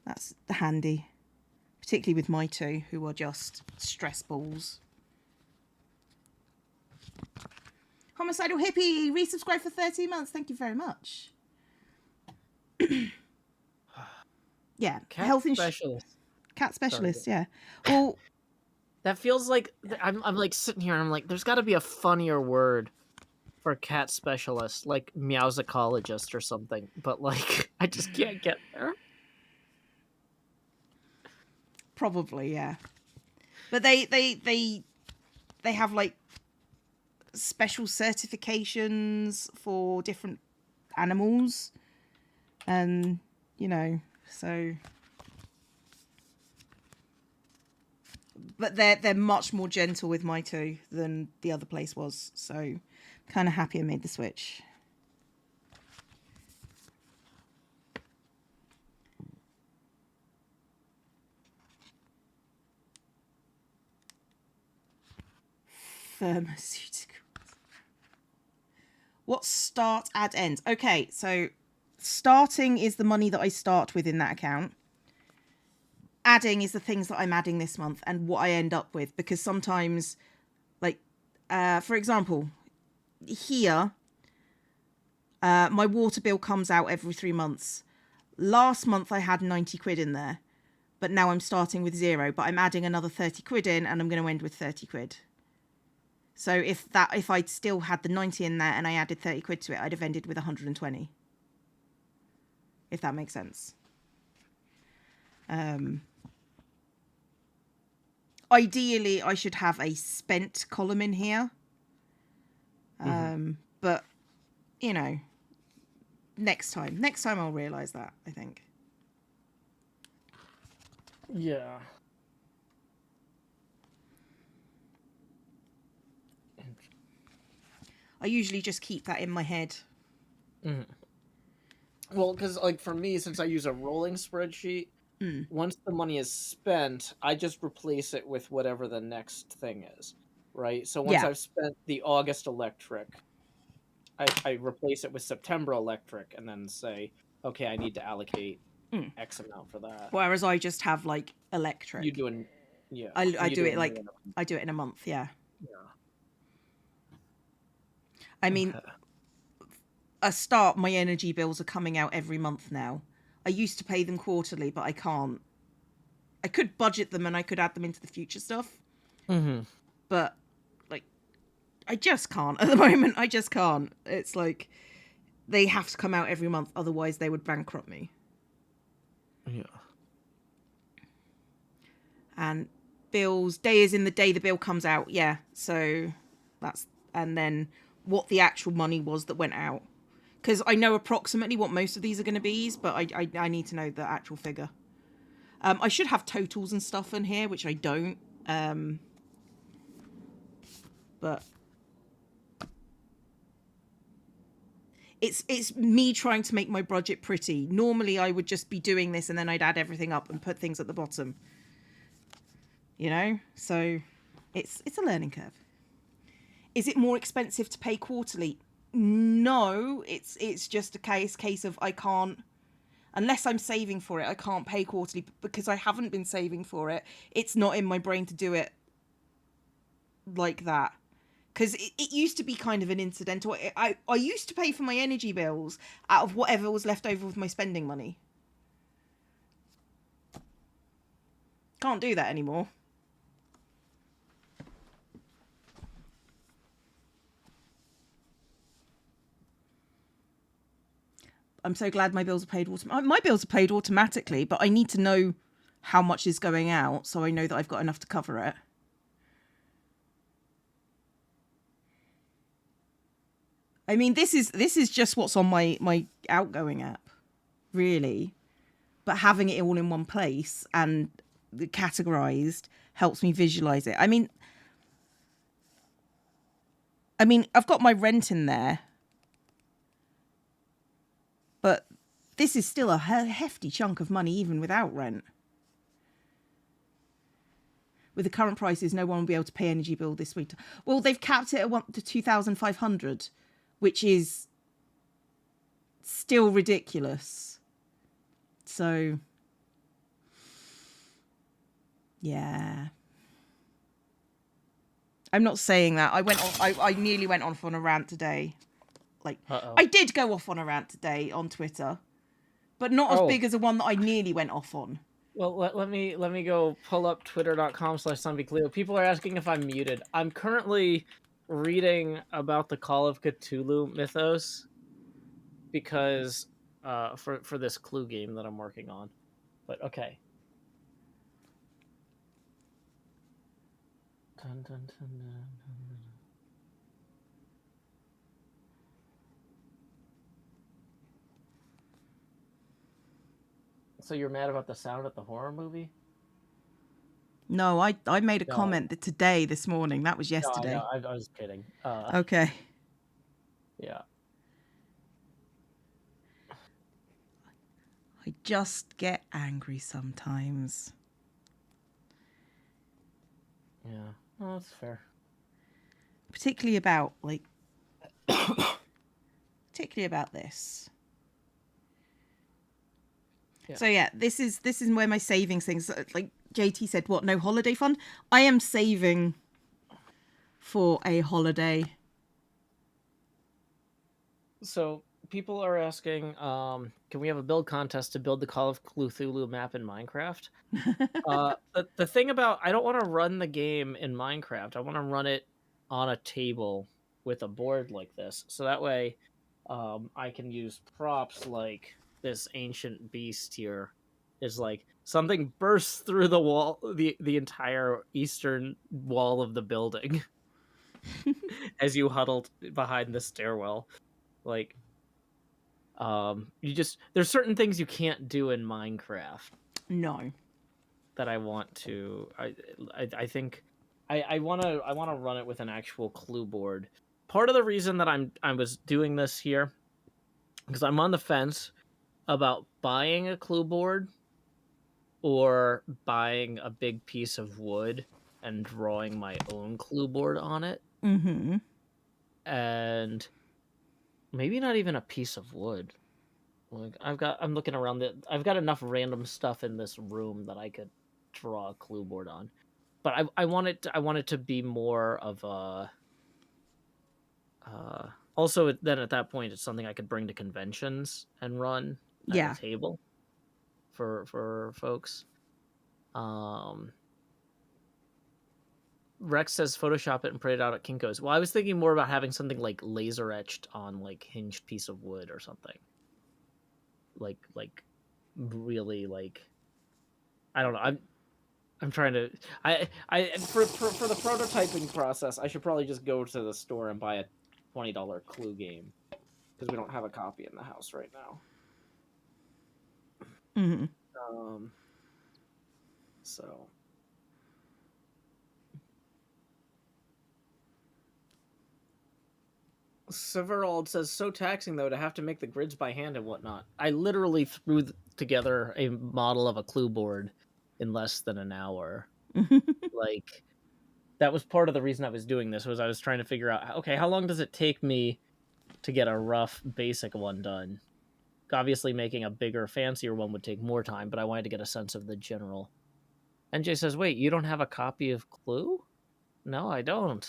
that's handy. Particularly with my two, who are just stress balls. Homicidal Hippie, resubscribe for 13 months. Thank you very much. Yeah, Cat specialist. Cat specialist, sorry. Yeah. Well, that feels like I'm like sitting here and I'm like, there's got to be a funnier word for cat specialist, like meowsicologist or something. But like, I just can't get there. Probably, yeah. But they have like special certifications for different animals, and you know, so. But they're much more gentle with my two than the other place was, so kind of happy I made the switch. Pharmaceuticals. What start, add, end? Okay, so starting is the money that I start with in that account. Adding is the things that I'm adding this month and what I end up with, because sometimes, like, for example, here, my water bill comes out every 3 months. Last month I had 90 quid in there, but now I'm starting with 0, but I'm adding another 30 quid in and I'm going to end with 30 quid. So if I'd still had the 90 in there and I added 30 quid to it, I'd have ended with 120. If that makes sense. Ideally, I should have a spent column in here. But, you know, next time I'll realise that, I think. Yeah. I usually just keep that in my head. Well, because like for me, since I use a rolling spreadsheet, once the money is spent, I just replace it with whatever the next thing is, right? So once I've spent the August electric, I replace it with September electric, and then say, okay, I need to allocate X amount for that. Whereas I just have like electric. You do it, yeah. I do it like I do it in a month, yeah. I mean, a start, my energy bills are coming out every month now. I used to pay them quarterly, but I can't. I could budget them and I could add them into the future stuff. But, like, I just can't at the moment. I just can't. It's like, they have to come out every month, otherwise they would bankrupt me. Yeah. And bills, day is in the day the bill comes out, yeah. So, that's, and then what the actual money was that went out. Because I know approximately what most of these are going to be, but I need to know the actual figure. I should have totals and stuff in here, which I don't. But it's me trying to make my budget pretty. Normally, I would just be doing this and then I'd add everything up and put things at the bottom. You know? So it's a learning curve. Is it more expensive to pay quarterly? No, it's just a case of I can't, unless I'm saving for it, I can't pay quarterly because I haven't been saving for it. It's not in my brain to do it like that. Because it used to be kind of an incidental. I used to pay for my energy bills out of whatever was left over with my spending money. Can't do that anymore. I'm so glad my bills are paid. My bills are paid automatically, but I need to know how much is going out so I know that I've got enough to cover it. I mean, this is just what's on my outgoing app, really. But having it all in one place and categorized helps me visualize it. I mean, I've got my rent in there. But this is still a hefty chunk of money even without rent. With the current prices, no one will be able to pay energy bill this week. Well, they've capped it at to 2,500, which is still ridiculous. So, yeah. I'm not saying that. I nearly went off on a rant today. Like, I did go off on a rant today on Twitter, but not as big as the one that I nearly went off on. Well, let me go pull up twitter.com/ZombieCleo. People are asking if I'm muted. I'm currently reading about the Call of Cthulhu mythos because for this clue game that I'm working on. But okay. Dun, dun, dun, dun, dun. So you're mad about the sound at the horror movie? No, I made a comment that today, this morning. That was yesterday. No, I was kidding. Okay. Yeah. I just get angry sometimes. Yeah, well, that's fair. Particularly about this. Yeah. So yeah, this is where my savings things, like JT said, what, no holiday fund? I am saving for a holiday. So people are asking, can we have a build contest to build the Call of Cthulhu map in Minecraft? The thing about, I don't want to run the game in Minecraft. I want to run it on a table with a board like this. So that way I can use props like this ancient beast here. Is like something bursts through the wall, the entire eastern wall of the building as you huddled behind the stairwell. Like, there's certain things you can't do in Minecraft. No. That I want to. I think I want to run it with an actual clue board. Part of the reason that I was doing this here because I'm on the fence about buying a clue board or buying a big piece of wood and drawing my own clue board on it. Mm-hmm. And maybe not even a piece of wood. Like I'm looking around I've got enough random stuff in this room that I could draw a clue board on. But I want it to be more of a also then at that point it's something I could bring to conventions and run at a table for folks. Rex says Photoshop it and print it out at Kinko's. Well, I was thinking more about having something like laser etched on like hinged piece of wood or something. Like really like I don't know. I'm trying to for the prototyping process, I should probably just go to the store and buy a $20 clue game because we don't have a copy in the house right now. Mm-hmm. So Severald says, so taxing, though, to have to make the grids by hand and whatnot. I literally threw together a model of a clue board in less than an hour. Like, that was part of the reason I was doing this, was I was trying to figure out, okay, how long does it take me to get a rough, basic one done? Obviously, making a bigger, fancier one would take more time, but I wanted to get a sense of the general. NJ says, wait, you don't have a copy of Clue? No, I don't.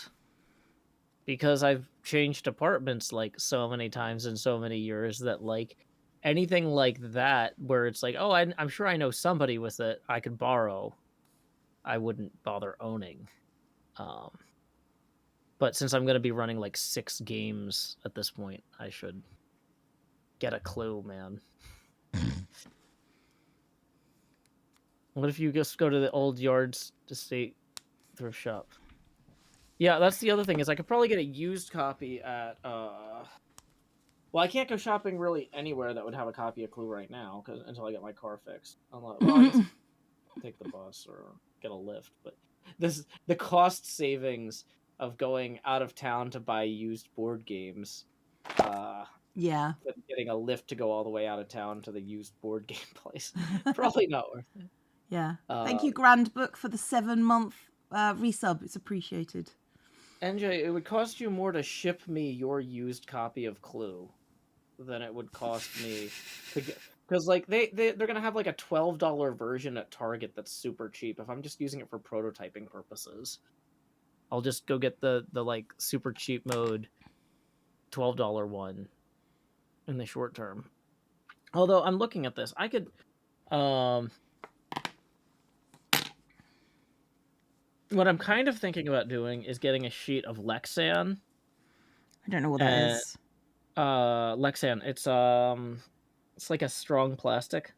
Because I've changed apartments like so many times in so many years that like anything like that where it's like, oh, I'm sure I know somebody with it I could borrow, I wouldn't bother owning. But since I'm going to be running like 6 games at this point, I should get a clue, man. What if you just go to the old yards to state thrift shop? Yeah, that's the other thing is I could probably get a used copy at well, I can't go shopping really anywhere that would have a copy of Clue right now until I get my car fixed. Well, I guess take the bus or get a lift, but the cost savings of going out of town to buy used board games Yeah. Getting a lift to go all the way out of town to the used board game place. Probably not worth it. Yeah. Thank you, Grand Book, for the 7-month resub. It's appreciated. NJ, it would cost you more to ship me your used copy of Clue than it would cost me to get, because like they're gonna have like a $12 version at Target that's super cheap. If I'm just using it for prototyping purposes, I'll just go get the like super cheap mode $12 one in the short term. Although I'm looking at this, I could what I'm kind of thinking about doing is getting a sheet of Lexan. I don't know what that is. Lexan, it's like a strong plastic.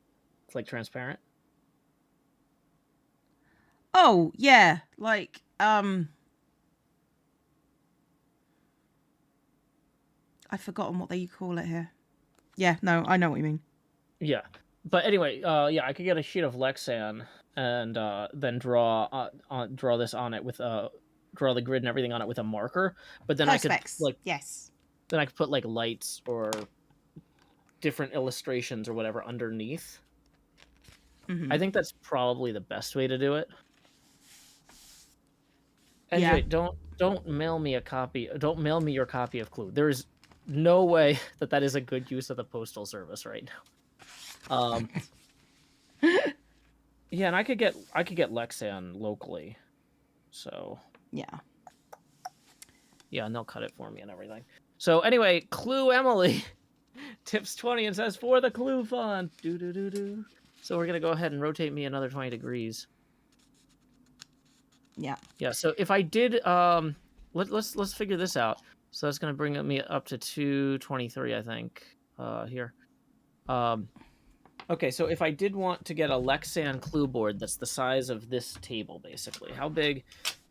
It's like transparent. Oh, yeah. Like, I've forgotten what they call it here. Yeah, no, I know what you mean. Yeah. But anyway, yeah, I could get a sheet of Lexan and then draw this on it with draw the grid and everything on it with a marker. But then Perspex. I could like yes. Then I could put like lights or different illustrations or whatever underneath. Mm-hmm. I think that's probably the best way to do it. NJ, Yeah. don't mail me a copy. Don't mail me your copy of Clue. There is no way that is a good use of the postal service right now. Yeah, and I could get Lexan locally. So yeah, and they'll cut it for me and everything. So anyway, Clue Emily tips 20 and says for the Clue fund. Do. So we're gonna go ahead and rotate me another 20 degrees. Yeah. Yeah. So if I did, let's figure this out. So that's gonna bring me up to 223, I think. Here. Okay, so if I did want to get a Lexan Clue board that's the size of this table, basically, how big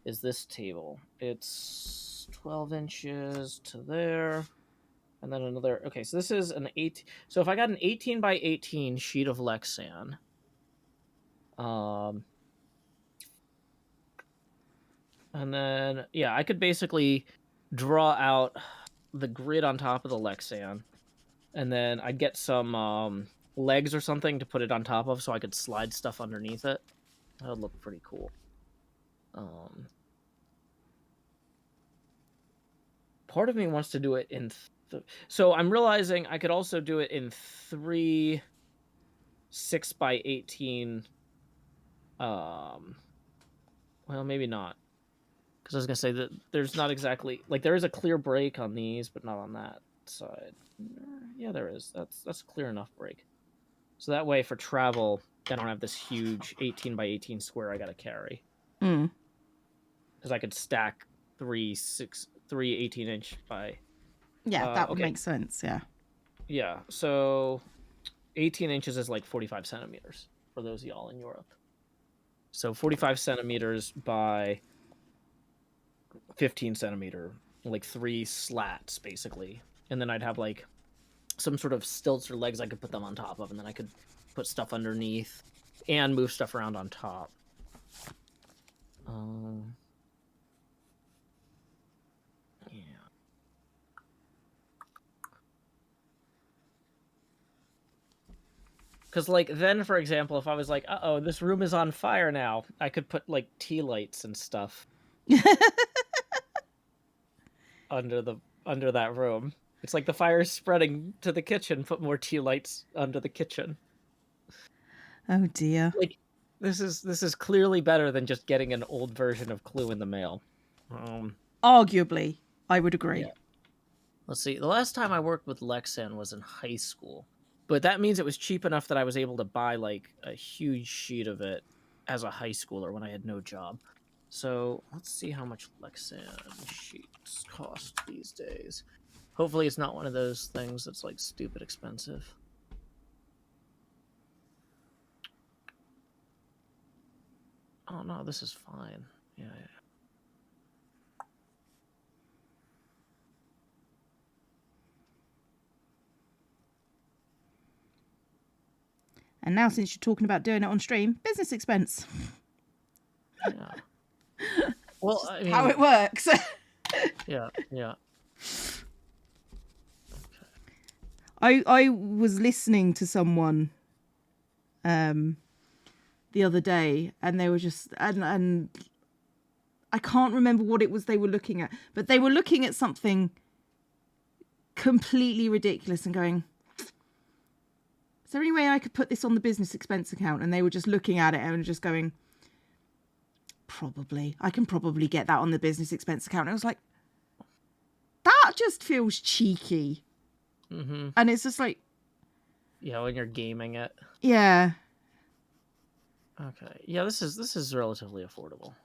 is this table? It's 12 inches to there, and then another. Okay, so this is an 8. So if I got an 18 by 18 sheet of Lexan, and then yeah, I could basically draw out the grid on top of the Lexan, and then I'd get some legs or something to put it on top of so I could slide stuff underneath it. That would look pretty cool. Part of me wants to do it in so I'm realizing I could also do it in 3 6 by 18 well, maybe not, because I was gonna say that there's not exactly like there is a clear break on these but not on that side. Yeah, there is. That's a clear enough break. So that way, for travel, I don't have this huge 18 by 18 square I gotta carry. Because I could stack 3 18-inch by. Yeah, that would make sense. Yeah. Yeah. So 18 inches is like 45 centimeters for those of y'all in Europe. So 45 centimeters by 15 centimeter, like 3 slats basically, and then I'd have like some sort of stilts or legs I could put them on top of, and then I could put stuff underneath and move stuff around on top. Yeah. Because, like, then, for example, if I was like, uh-oh, this room is on fire now, I could put, like, tea lights and stuff under that room. It's like the fire is spreading to the kitchen, put more tea lights under the kitchen. Oh, dear. Like, this is clearly better than just getting an old version of Clue in the mail. Arguably, I would agree. Yeah. Let's see. The last time I worked with Lexan was in high school. But that means it was cheap enough that I was able to buy, like, a huge sheet of it as a high schooler when I had no job. So, let's see how much Lexan sheets cost these days. Hopefully it's not one of those things that's, like, stupid expensive. Oh, no, this is fine. Yeah. And now, since you're talking about doing it on stream, business expense. Yeah. Well, I mean, how it works. yeah. Okay. I was listening to someone the other day, and they were just and I can't remember what it was they were looking at, but they were looking at something completely ridiculous and going, is there any way I could put this on the business expense account? And they were just looking at it and just going, probably. I can probably get that on the business expense account. And I was like, that just feels cheeky. Mm-hmm. And it's just like... Yeah, when you're gaming it. Yeah. Okay. Yeah, this is relatively affordable.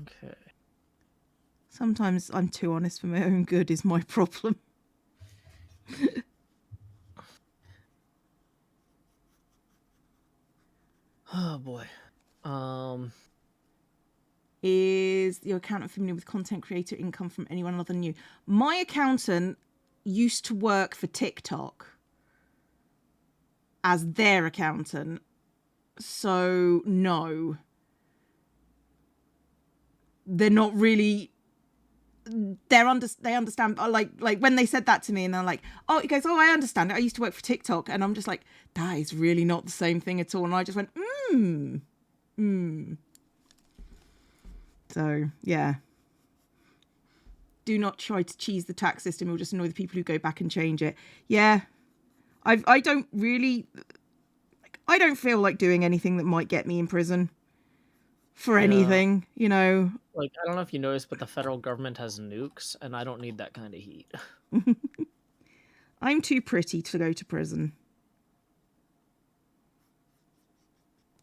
Okay. Sometimes I'm too honest for my own good is my problem. Oh boy. Is your accountant familiar with content creator income from anyone other than you? My accountant used to work for TikTok as their accountant. So no. They're not really... they understand, like when they said that to me, and they're like, oh, he goes, oh, I understand it, I used to work for TikTok. And I'm just like, that is really not the same thing at all. And I just went, So yeah, do not try to cheese the tax system. It'll just annoy the people who go back and change it. Yeah, I don't feel like doing anything that might get me in prison for anything, you know. Like, I don't know if you noticed, but the federal government has nukes, and I don't need that kind of heat. I'm too pretty to go to prison.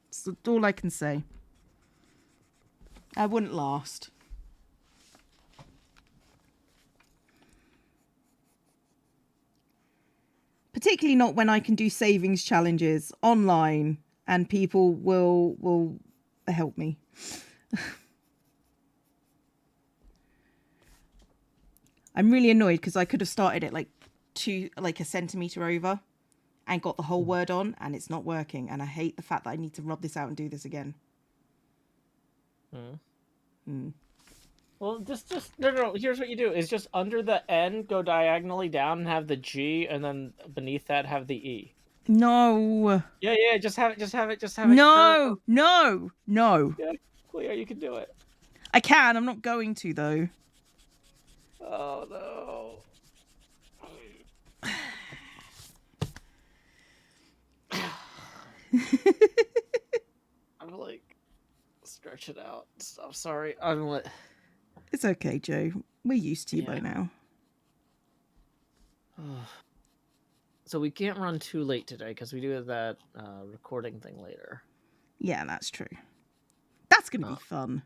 That's all I can say. I wouldn't last. Particularly not when I can do savings challenges online and people will help me. I'm really annoyed because I could have started it like a centimetre over and got the whole word on, and it's not working. And I hate the fact that I need to rub this out and do this again. Well, just no. Here's what you do: is just under the N, go diagonally down and have the G, and then beneath that have the E. No. Yeah. Just have it. No. Yeah, clear. You can do it. I can. I'm not going to though. Oh no. I'm like, stretch it out. I'm sorry. I'm like... It's okay, Joe. We're used to you by now. So we can't run too late today because we do have that recording thing later. Yeah, that's true. That's going to be fun.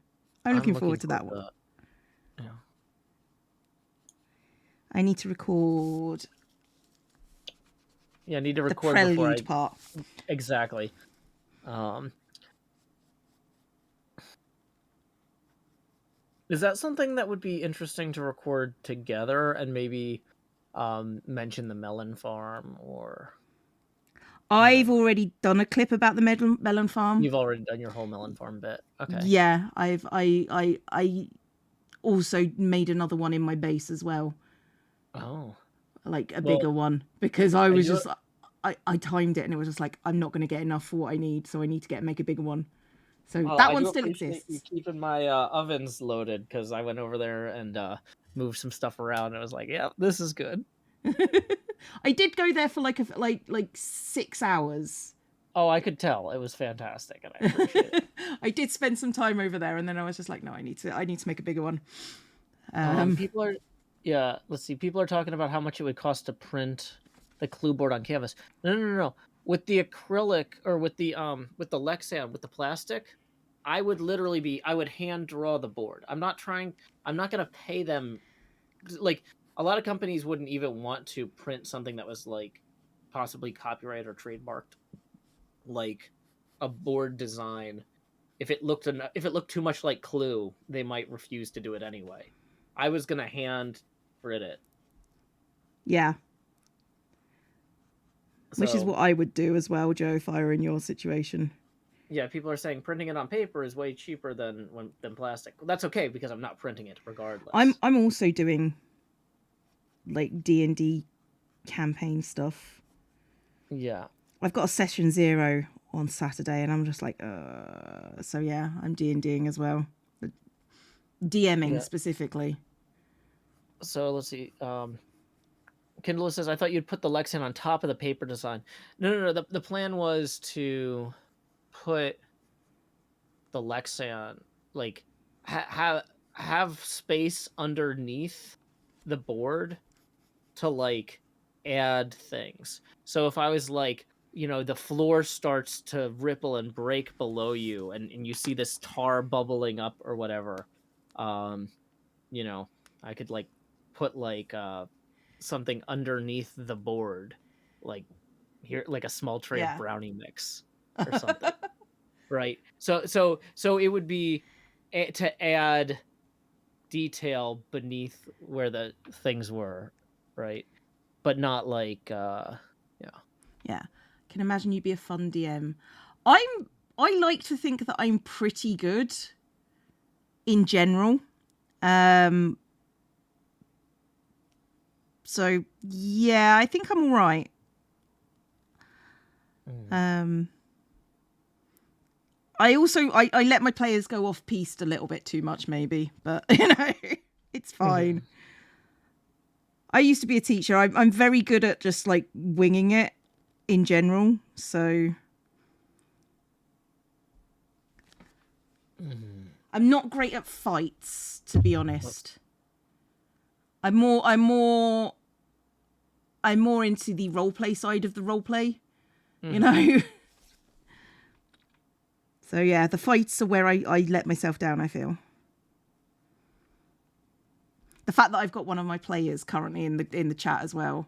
I'm looking forward to that one. Yeah. I need to record. Yeah, I need to record the prelude part. Exactly. Is that something that would be interesting to record together and maybe mention the melon farm or... I've already done a clip about the melon farm. You've already done your whole melon farm bit. Okay. Yeah, I also made another one in my base as well. Oh. Like a bigger one, because I was just I timed it and it was just like, I'm not going to get enough for what I need, so I need to make a bigger one. So that one still exists. You keeping my ovens loaded because I went over there and moved some stuff around. And I was like, yeah, this is good. I did go there for like 6 hours. Oh, I could tell. It was fantastic, and I appreciate it. I did spend some time over there, and then I was just like, no, I need to make a bigger one. People are talking about how much it would cost to print the clue board on canvas. No. With the acrylic or with the Lexan, with the plastic, I would hand draw the board. I'm not going to pay them. Like, a lot of companies wouldn't even want to print something that was like possibly copyrighted or trademarked, like a board design. If it looked too much like Clue, they might refuse to do it anyway. I was going to hand print it. Yeah. Which is what I would do as well, Joe, if I were in your situation. Yeah, people are saying printing it on paper is way cheaper than plastic. Well, that's okay because I'm not printing it regardless. I'm also doing like D&D campaign stuff. Yeah. I've got a session 0 on Saturday, and I'm just like, so yeah, I'm D&Ding as well, DMing specifically. So let's see. Kindle says, I thought you'd put the Lexan on top of the paper design. No. The plan was to put the Lexan, like, have space underneath the board to, like, add things. So if I was like, the floor starts to ripple and break below you, and you see this tar bubbling up or whatever, I could, like, put, like, something underneath the board, like here, like a small tray of brownie mix or something. Right. So it would be to add detail beneath where the things were, right? But not like Yeah. Can imagine you'd be a fun DM. I like to think that I'm pretty good in general. So yeah, I think I'm all right. I also I let my players go off piste a little bit too much, maybe, but it's fine. I used to be a teacher. I'm very good at just like winging it in general. So I'm not great at fights, to be honest. I'm more into the roleplay side of the roleplay, you know. So yeah, the fights are where I let myself down, I feel. The fact that I've got one of my players currently in the chat as well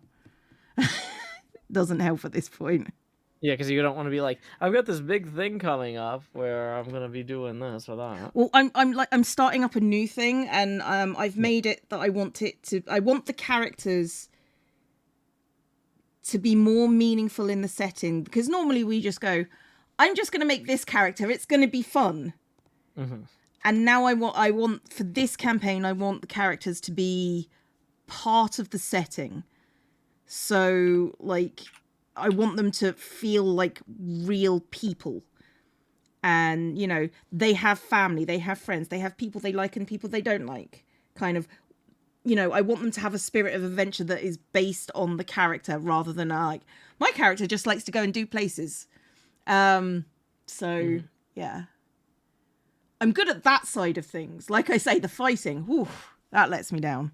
doesn't help at this point. Yeah, because you don't want to be like, I've got this big thing coming up where I'm gonna be doing this or that. Well, I'm starting up a new thing, and I've made it that I want the characters to be more meaningful in the setting, because normally we just go, I'm just going to make this character, it's going to be fun. And now I want for this campaign, I want the characters to be part of the setting. So like, I want them to feel like real people. And, they have family, they have friends, they have people they like and people they don't like. Kind of, I want them to have a spirit of adventure that is based on the character rather than like, my character just likes to go and do places. Yeah. I'm good at that side of things. Like I say, the fighting, whew, that lets me down.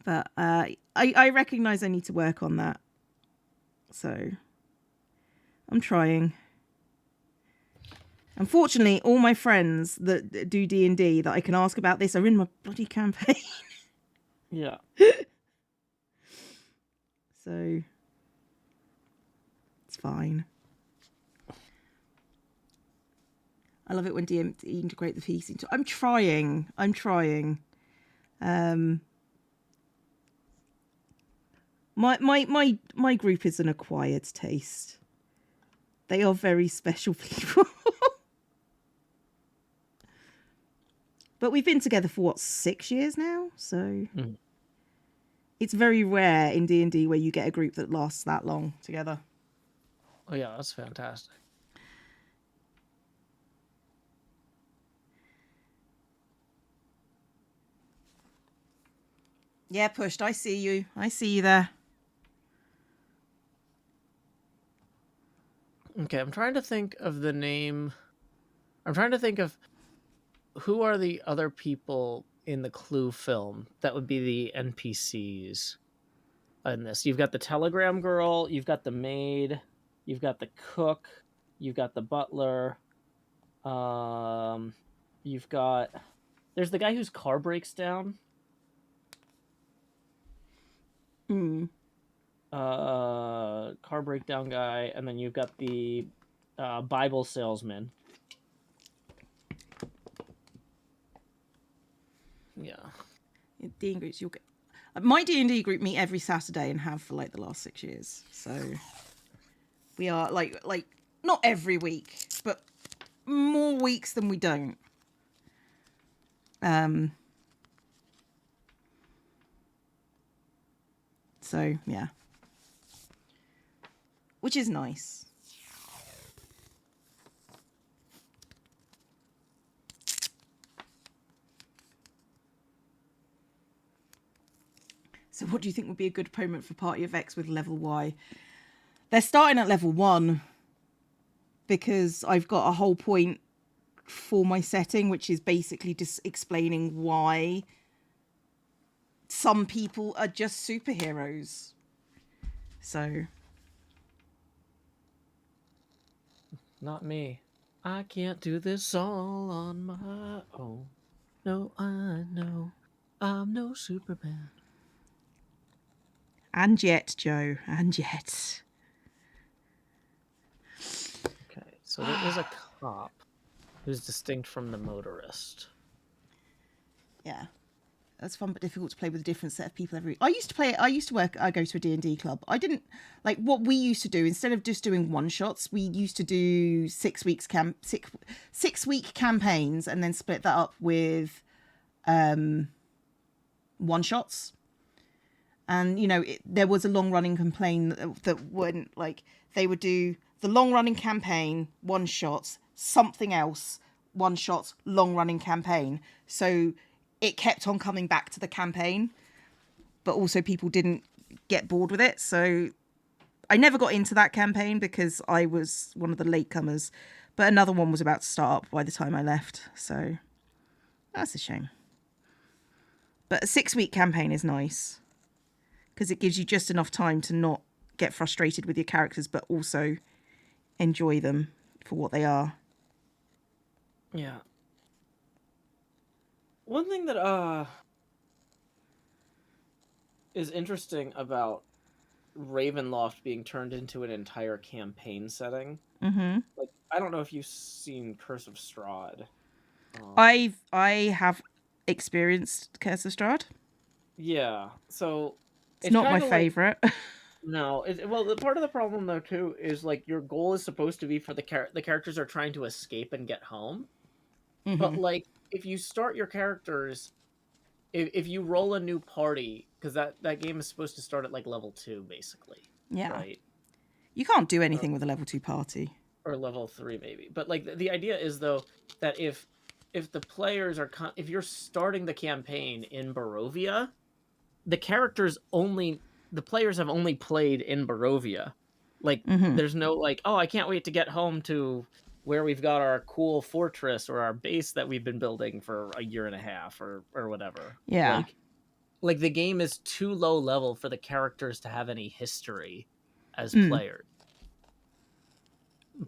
But I recognize I need to work on that. So I'm trying. Unfortunately, all my friends that do D&D that I can ask about this are in my bloody campaign. Yeah. So it's fine. I love it when DM integrate the piece into. I'm trying. My group is an acquired taste. They are very special people. But we've been together for 6 years now, so it's very rare in D&D where you get a group that lasts that long together. Oh yeah, that's fantastic. Yeah, Pushed, I see you there. Okay, I'm trying to think of the name. I'm trying to think of who are the other people in the Clue film that would be the NPCs in this. You've got the telegram girl, you've got the maid, you've got the cook, you've got the butler, you've got, there's the guy whose car breaks down. Car breakdown guy, and then you've got the Bible salesman. Yeah. D&D groups, you'll get. My D&D group meet every Saturday and have for like the last 6 years. So we are like not every week, but more weeks than we don't. So, yeah. Which is nice. So what do you think would be a good opponent for Party of X with level Y? They're starting at level 1 because I've got a whole point for my setting, which is basically just explaining why some people are just superheroes. So... Not me. I can't do this all on my own. No, I know I'm no Superman. And yet, Joe, and yet. Okay, so there is a cop who's distinct from the motorist. Yeah. That's fun but difficult to play with a different set of people every... I used to go to a D&D club. I didn't... Like, what we used to do, instead of just doing one-shots, we used to do 6 week campaigns and then split that up with one-shots. And, you know, there was a long-running campaign that wouldn't... Like, they would do the long-running campaign, one-shots, something else, one-shots, long-running campaign. So... it kept on coming back to the campaign, but also people didn't get bored with it. So I never got into that campaign because I was one of the latecomers, but another one was about to start up by the time I left. So that's a shame. But a 6 week campaign is nice because it gives you just enough time to not get frustrated with your characters, but also enjoy them for what they are. Yeah. One thing that is interesting about Ravenloft being turned into an entire campaign setting. Mm-hmm. Like, I don't know if you've seen Curse of Strahd. I have experienced Curse of Strahd. Yeah, so it's not my favorite. No, well, the part of the problem though too is like your goal is supposed to be for the characters are trying to escape and get home, Mm-hmm. but like if you start your characters, if you roll a new party, because that game is supposed to start at like level 2 basically. Yeah. Right. You can't do anything with a level 2 party. Or level 3 maybe, but like the idea is though that if the players are if you're starting the campaign in Barovia, the players have only played in Barovia. Like, there's no like, oh, I can't wait to get home to where we've got our cool fortress or our base that we've been building for a year and a half or whatever. Yeah. Like the game is too low level for the characters to have any history as players.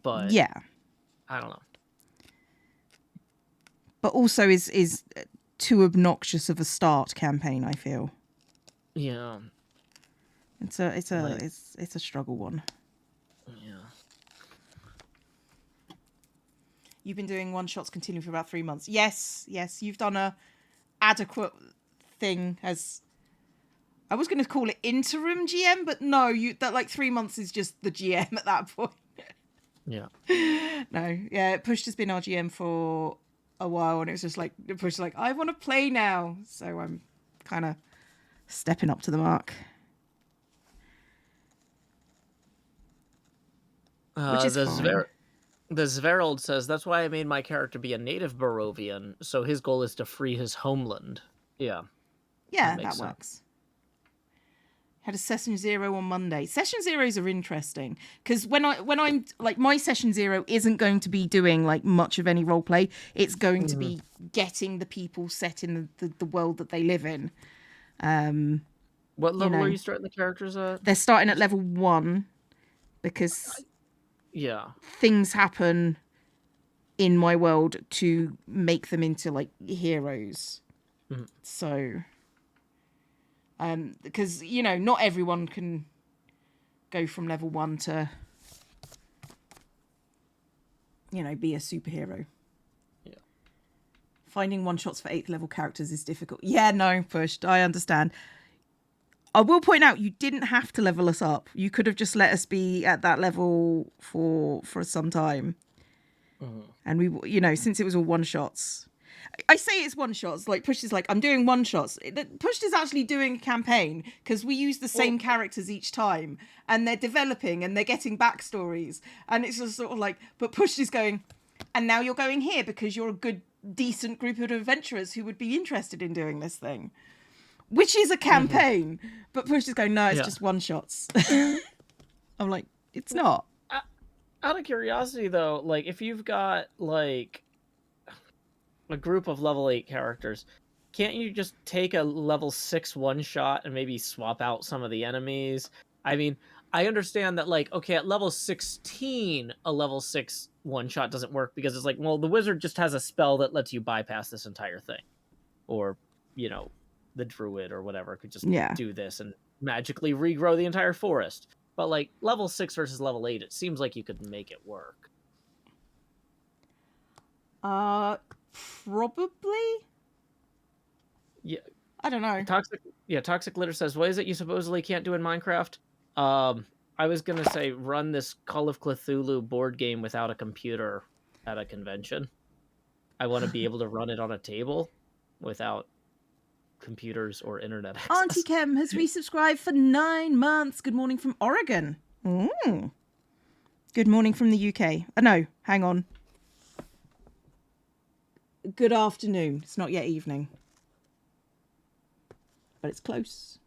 But yeah, I don't know. But also is too obnoxious of a start campaign, I feel. Yeah. It's a struggle one. Yeah. You've been doing one shots continuing for about 3 months. Yes, you've done a adequate thing as I was going to call it interim GM, but no, that like 3 months is just the GM at that point. Yeah. No, yeah, Push has been our GM for a while, and it was just like Push like I want to play now, so I'm kind of stepping up to the mark. Which is fine. The Zverold says, that's why I made my character be a native Barovian, so his goal is to free his homeland. Yeah. Yeah, that works. Had a session 0 on Monday. Session 0s are interesting because when I'm like my session 0 isn't going to be doing like much of any role play. It's going to be getting the people set in the world that they live in. What level are you starting the characters at? They're starting at level 1 because things happen in my world to make them into like heroes. So because not everyone can go from level 1 to be a superhero. Finding one shots for 8th level characters is difficult. Yeah, no, Pushed, I understand. I will point out you didn't have to level us up. You could have just let us be at that level for some time. And we, since it was all one shots. I say it's one shots. Like Push is like, I'm doing one shots. Push is actually doing a campaign because we use the same characters each time, and they're developing and they're getting backstories, and it's just sort of like, but Push is going, and now you're going here because you're a good, decent group of adventurers who would be interested in doing this thing, which is a campaign. But Push is going, no, it's just one shots. I'm like, it's not. Out of curiosity, though, like if you've got like a group of level 8 characters, can't you just take a level 6 one shot and maybe swap out some of the enemies? I mean, I understand that, like, okay, at level 16, a level 6 one shot doesn't work because it's like, well, the wizard just has a spell that lets you bypass this entire thing. Or, you know, the druid or whatever could just do this and magically regrow the entire forest. But, like, level 6 versus level 8, it seems like you could make it work. Probably. Yeah. I don't know. Toxic Glitter says, what is it you supposedly can't do in Minecraft? I was going to say run this Call of Cthulhu board game without a computer at a convention. I want to be able to run it on a table without computers or internet access. Auntie Kem has resubscribed for 9 months. Good morning from Oregon. Good morning from the UK. No, hang on. Good afternoon. It's not yet evening. But it's close.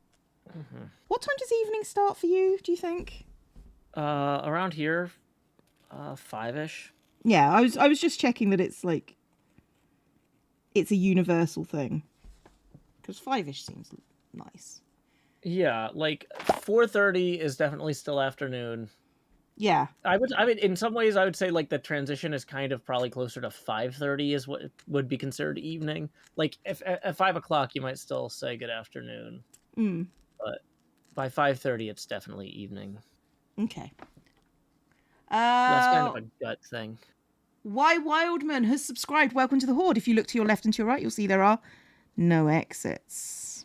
Mm-hmm. What time does evening start for you, do you think? Around here, 5-ish. Yeah, I was just checking that it's like, it's a universal thing. Because 5-ish seems nice. Yeah, like 4:30 is definitely still afternoon. Yeah. I mean, in some ways, I would say like the transition is kind of probably closer to 5:30 is what would be considered evening. Like if at 5 o'clock, you might still say good afternoon. But by 5:30, it's definitely evening. Okay. That's kind of a gut thing. Why Wildman has subscribed. Welcome to the Horde. If you look to your left and to your right, you'll see there are no exits.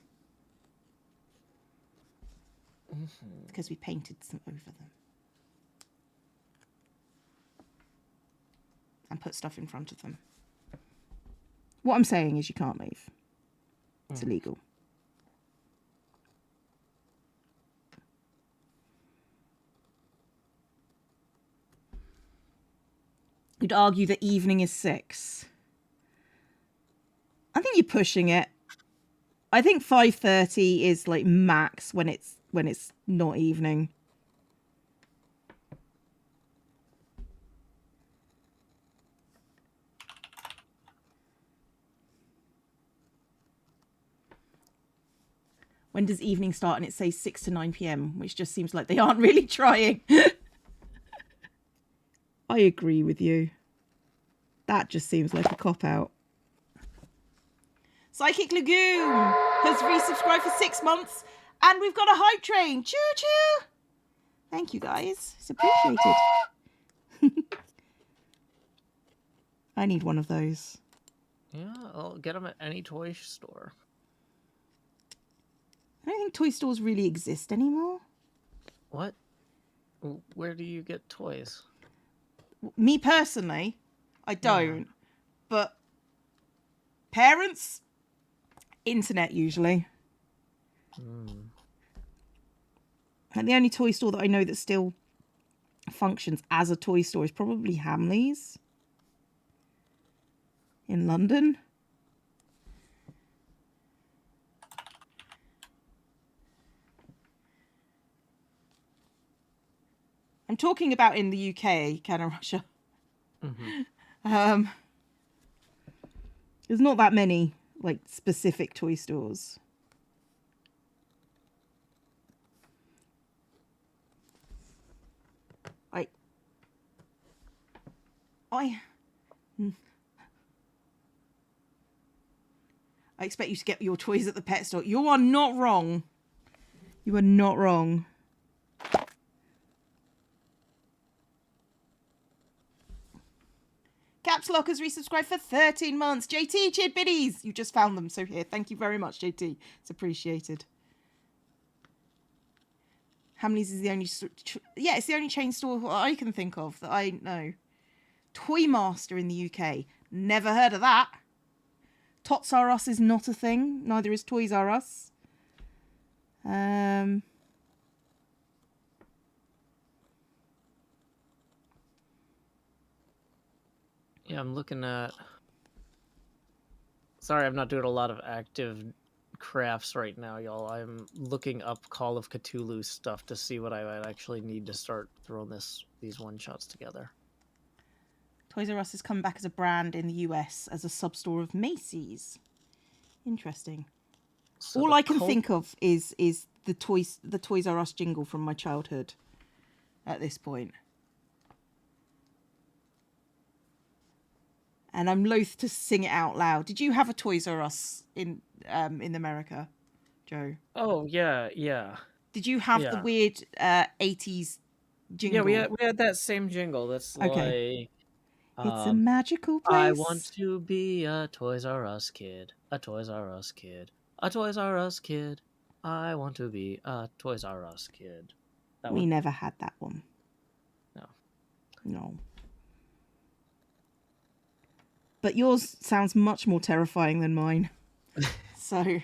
Because we painted some over them. And put stuff in front of them. What I'm saying is you can't move. It's illegal. You'd argue that evening is 6. I think you're pushing it. I think 5:30 is like max when it's not evening. When does evening start? And it says 6 to 9 p.m, which just seems like they aren't really trying. I agree with you. That just seems like a cop-out. Psychic Lagoon has resubscribed for 6 months. And we've got a hype train. Choo-choo. Thank you, guys. It's appreciated. I need one of those. Yeah, I'll get them at any toy store. I don't think toy stores really exist anymore. What? Where do you get toys? Me personally, I don't. But parents, internet usually. And the only toy store that I know that still functions as a toy store is probably Hamleys in London. I'm talking about in the UK, Canada, Russia. There's not that many like specific toy stores. I expect you to get your toys at the pet store. You are not wrong. You are not wrong. Caps Lock has resubscribed for 13 months. JT, cheered biddies. You just found them, so here. Thank you very much, JT. It's appreciated. Hamleys is the only... Yeah, it's the only chain store I can think of that I know. Toy Master in the UK. Never heard of that. Tots R Us is not a thing. Neither is Toys R Us. Yeah, I'm looking at... Sorry, I'm not doing a lot of active crafts right now, y'all. I'm looking up Call of Cthulhu stuff to see what I might actually need to start throwing these one-shots together. Toys R Us has come back as a brand in the US as a sub-store of Macy's. Interesting. So all I can think of is the Toys R Us jingle from my childhood at this point. And I'm loath to sing it out loud. Did you have a Toys R Us in America, Joe? Oh, yeah. Did you have the weird 80s jingle? Yeah, we had that same jingle. That's okay. Like... It's a magical place. I want to be a Toys R Us kid. A Toys R Us kid. A Toys R Us kid. I want to be a Toys R Us kid. We never had that one. No. But yours sounds much more terrifying than mine. So...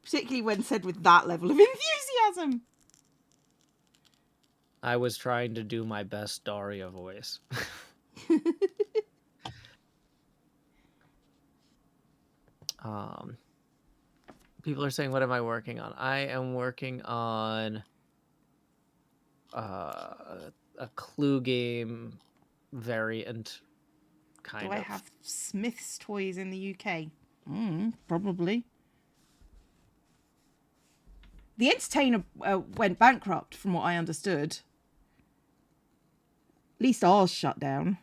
particularly when said with that level of enthusiasm. I was trying to do my best Daria voice. People are saying, what am I working on? I am working on a Clue game variant, kind of. Do I have Smith's Toys in the UK? Probably. The Entertainer went bankrupt, from what I understood. At least ours shut down.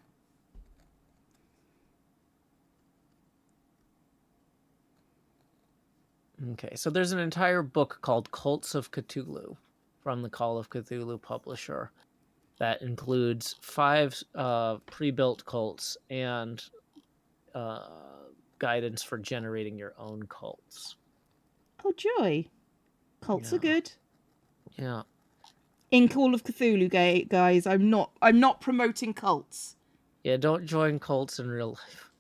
Okay, so there's an entire book called Cults of Cthulhu from the Call of Cthulhu publisher that includes 5 pre-built cults and guidance for generating your own cults. Oh, joy. Cults are good. Yeah. In Call of Cthulhu, guys, I'm not promoting cults. Yeah, don't join cults in real life.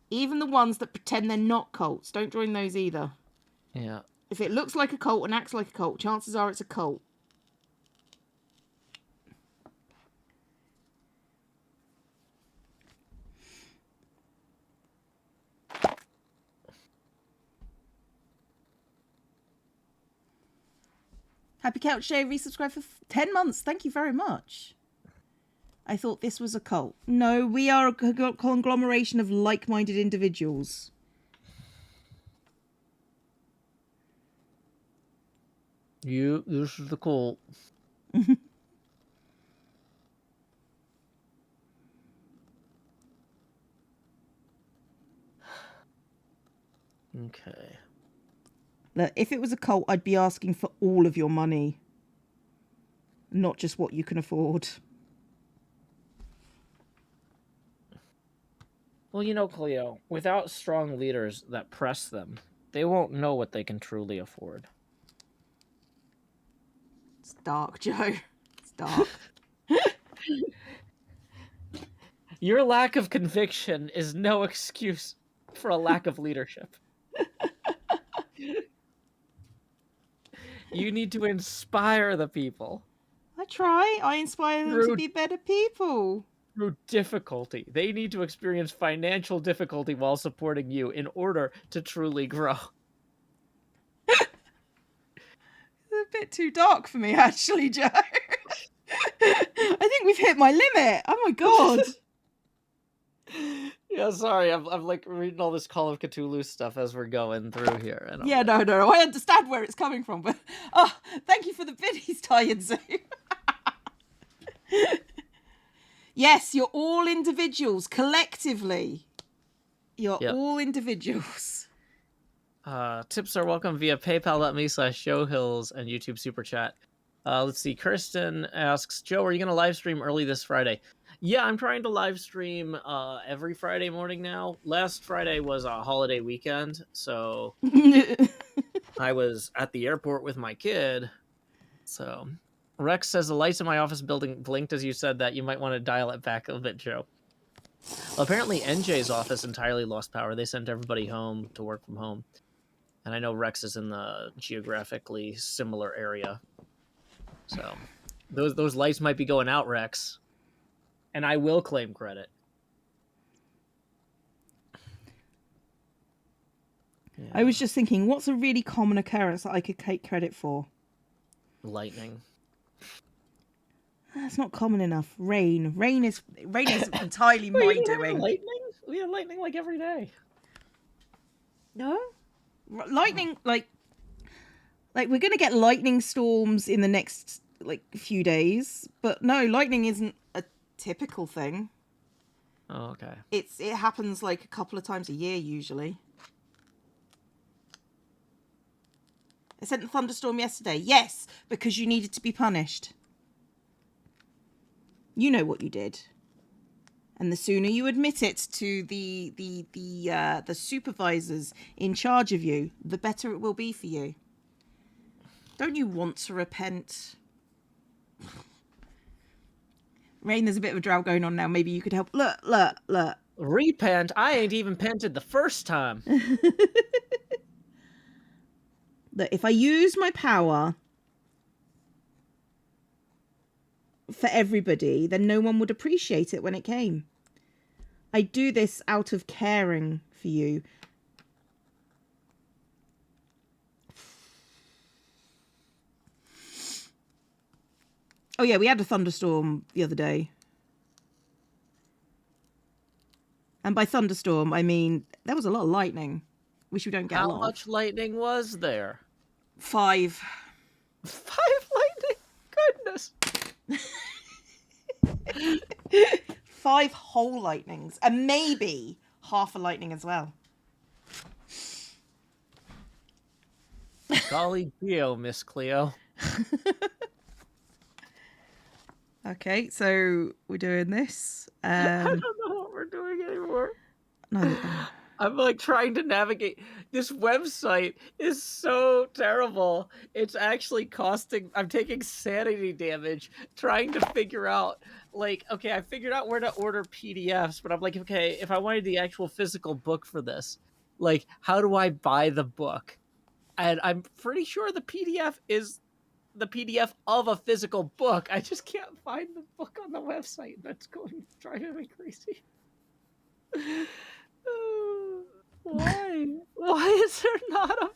Even the ones that pretend they're not cults, don't join those either. Yeah. If it looks like a cult and acts like a cult, chances are it's a cult. Happy Couch Day, resubscribe for 10 months. Thank you very much. I thought this was a cult. No, we are a conglomeration of like-minded individuals. This is the cult. Okay. Look, if it was a cult, I'd be asking for all of your money. Not just what you can afford. Well, you know, Cleo, without strong leaders that press them, they won't know what they can truly afford. It's dark, Joe. It's dark. Your lack of conviction is no excuse for a lack of leadership. You need to inspire the people. I try. I inspire them to be better people. Through difficulty. They need to experience financial difficulty while supporting you in order to truly grow. It's a bit too dark for me, actually, Joe. I think we've hit my limit. Oh my god. Yeah, sorry. I'm like reading all this Call of Cthulhu stuff as we're going through here. And yeah, no. I understand where it's coming from, but thank you for the biddies, Ty and Zoo. Yes, you're all individuals collectively. You're all individuals. Tips are welcome via paypal.me/showhills and YouTube Super Chat. Let's see. Kirsten asks, Joe, are you going to live stream early this Friday? Yeah, I'm trying to live stream every Friday morning now. Last Friday was a holiday weekend, so I was at the airport with my kid. So Rex says the lights in my office building blinked as you said that. You might want to dial it back a bit, Joe. Well, apparently NJ's office entirely lost power. They sent everybody home to work from home. And I know Rex is in the geographically similar area. So those lights might be going out, Rex. And I will claim credit. Yeah. I was just thinking, what's a really common occurrence that I could take credit for? Lightning. That's not common enough. Rain. Rain is entirely my doing. Lightning? We have lightning like every day. No? Lightning, like we're going to get lightning storms in the next, few days. But no, lightning isn't a typical thing. Oh, okay. It happens, a couple of times a year, usually. I sent the thunderstorm yesterday. Yes, because you needed to be punished. You know what you did. And the sooner you admit it to the supervisors in charge of you, the better it will be for you. Don't you want to repent? Rain, there's a bit of a drought going on now. Maybe you could help. Look. Repent? I ain't even pented the first time. Look, if I use my power for everybody, then no one would appreciate it when it came. I do this out of caring for you. Oh yeah, we had a thunderstorm the other day. And by thunderstorm, I mean there was a lot of lightning. Wish we don't get a lot. How much lightning was there? 5. 5 lightning? Goodness. 5 whole lightnings. And maybe half a lightning as well. Golly Cleo, Miss Cleo. Okay, so we're doing this. I don't know what we're doing anymore. No, I'm trying to navigate. This website is so terrible. It's actually I'm taking sanity damage trying to figure out, okay, I figured out where to order PDFs, but I'm like, okay, if I wanted the actual physical book for this, how do I buy the book? And I'm pretty sure the PDF is the PDF of a physical book. I just can't find the book on the website. That's driving me crazy. Why? Why is there not a...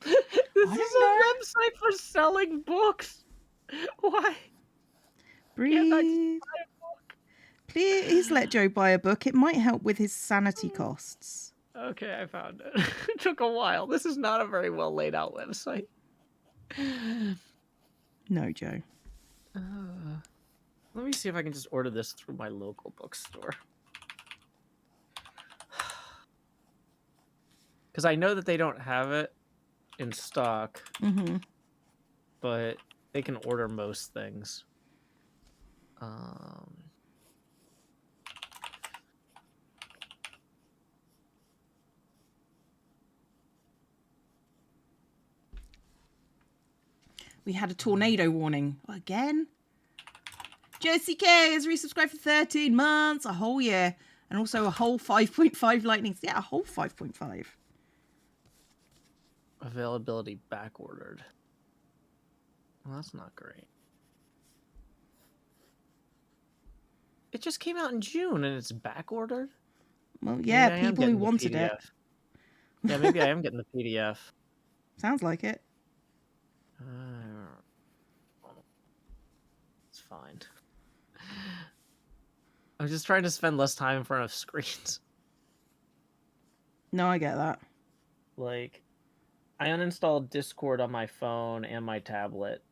This is a website for selling books. Why? breathe. Can't I just buy a book? Please let Joe buy a book. It might help with his sanity costs. Okay, I found it. It took a while. This is not a very well laid out website. No, Joe. Let me see if I can just order this through my local bookstore. Because I know that they don't have it in stock, but they can order most things. We had a tornado warning. Again? Josie K has resubscribed for 13 months, a whole year, and also a whole 5.5 lightnings. Yeah, a whole 5.5. Availability back ordered. Well, that's not great. It just came out in June and it's back ordered? Well, yeah, people who wanted it. Yeah, maybe I am getting the PDF. Sounds like it. It's fine. I'm just trying to spend less time in front of screens. No, I get that. I uninstalled Discord on my phone and my tablet,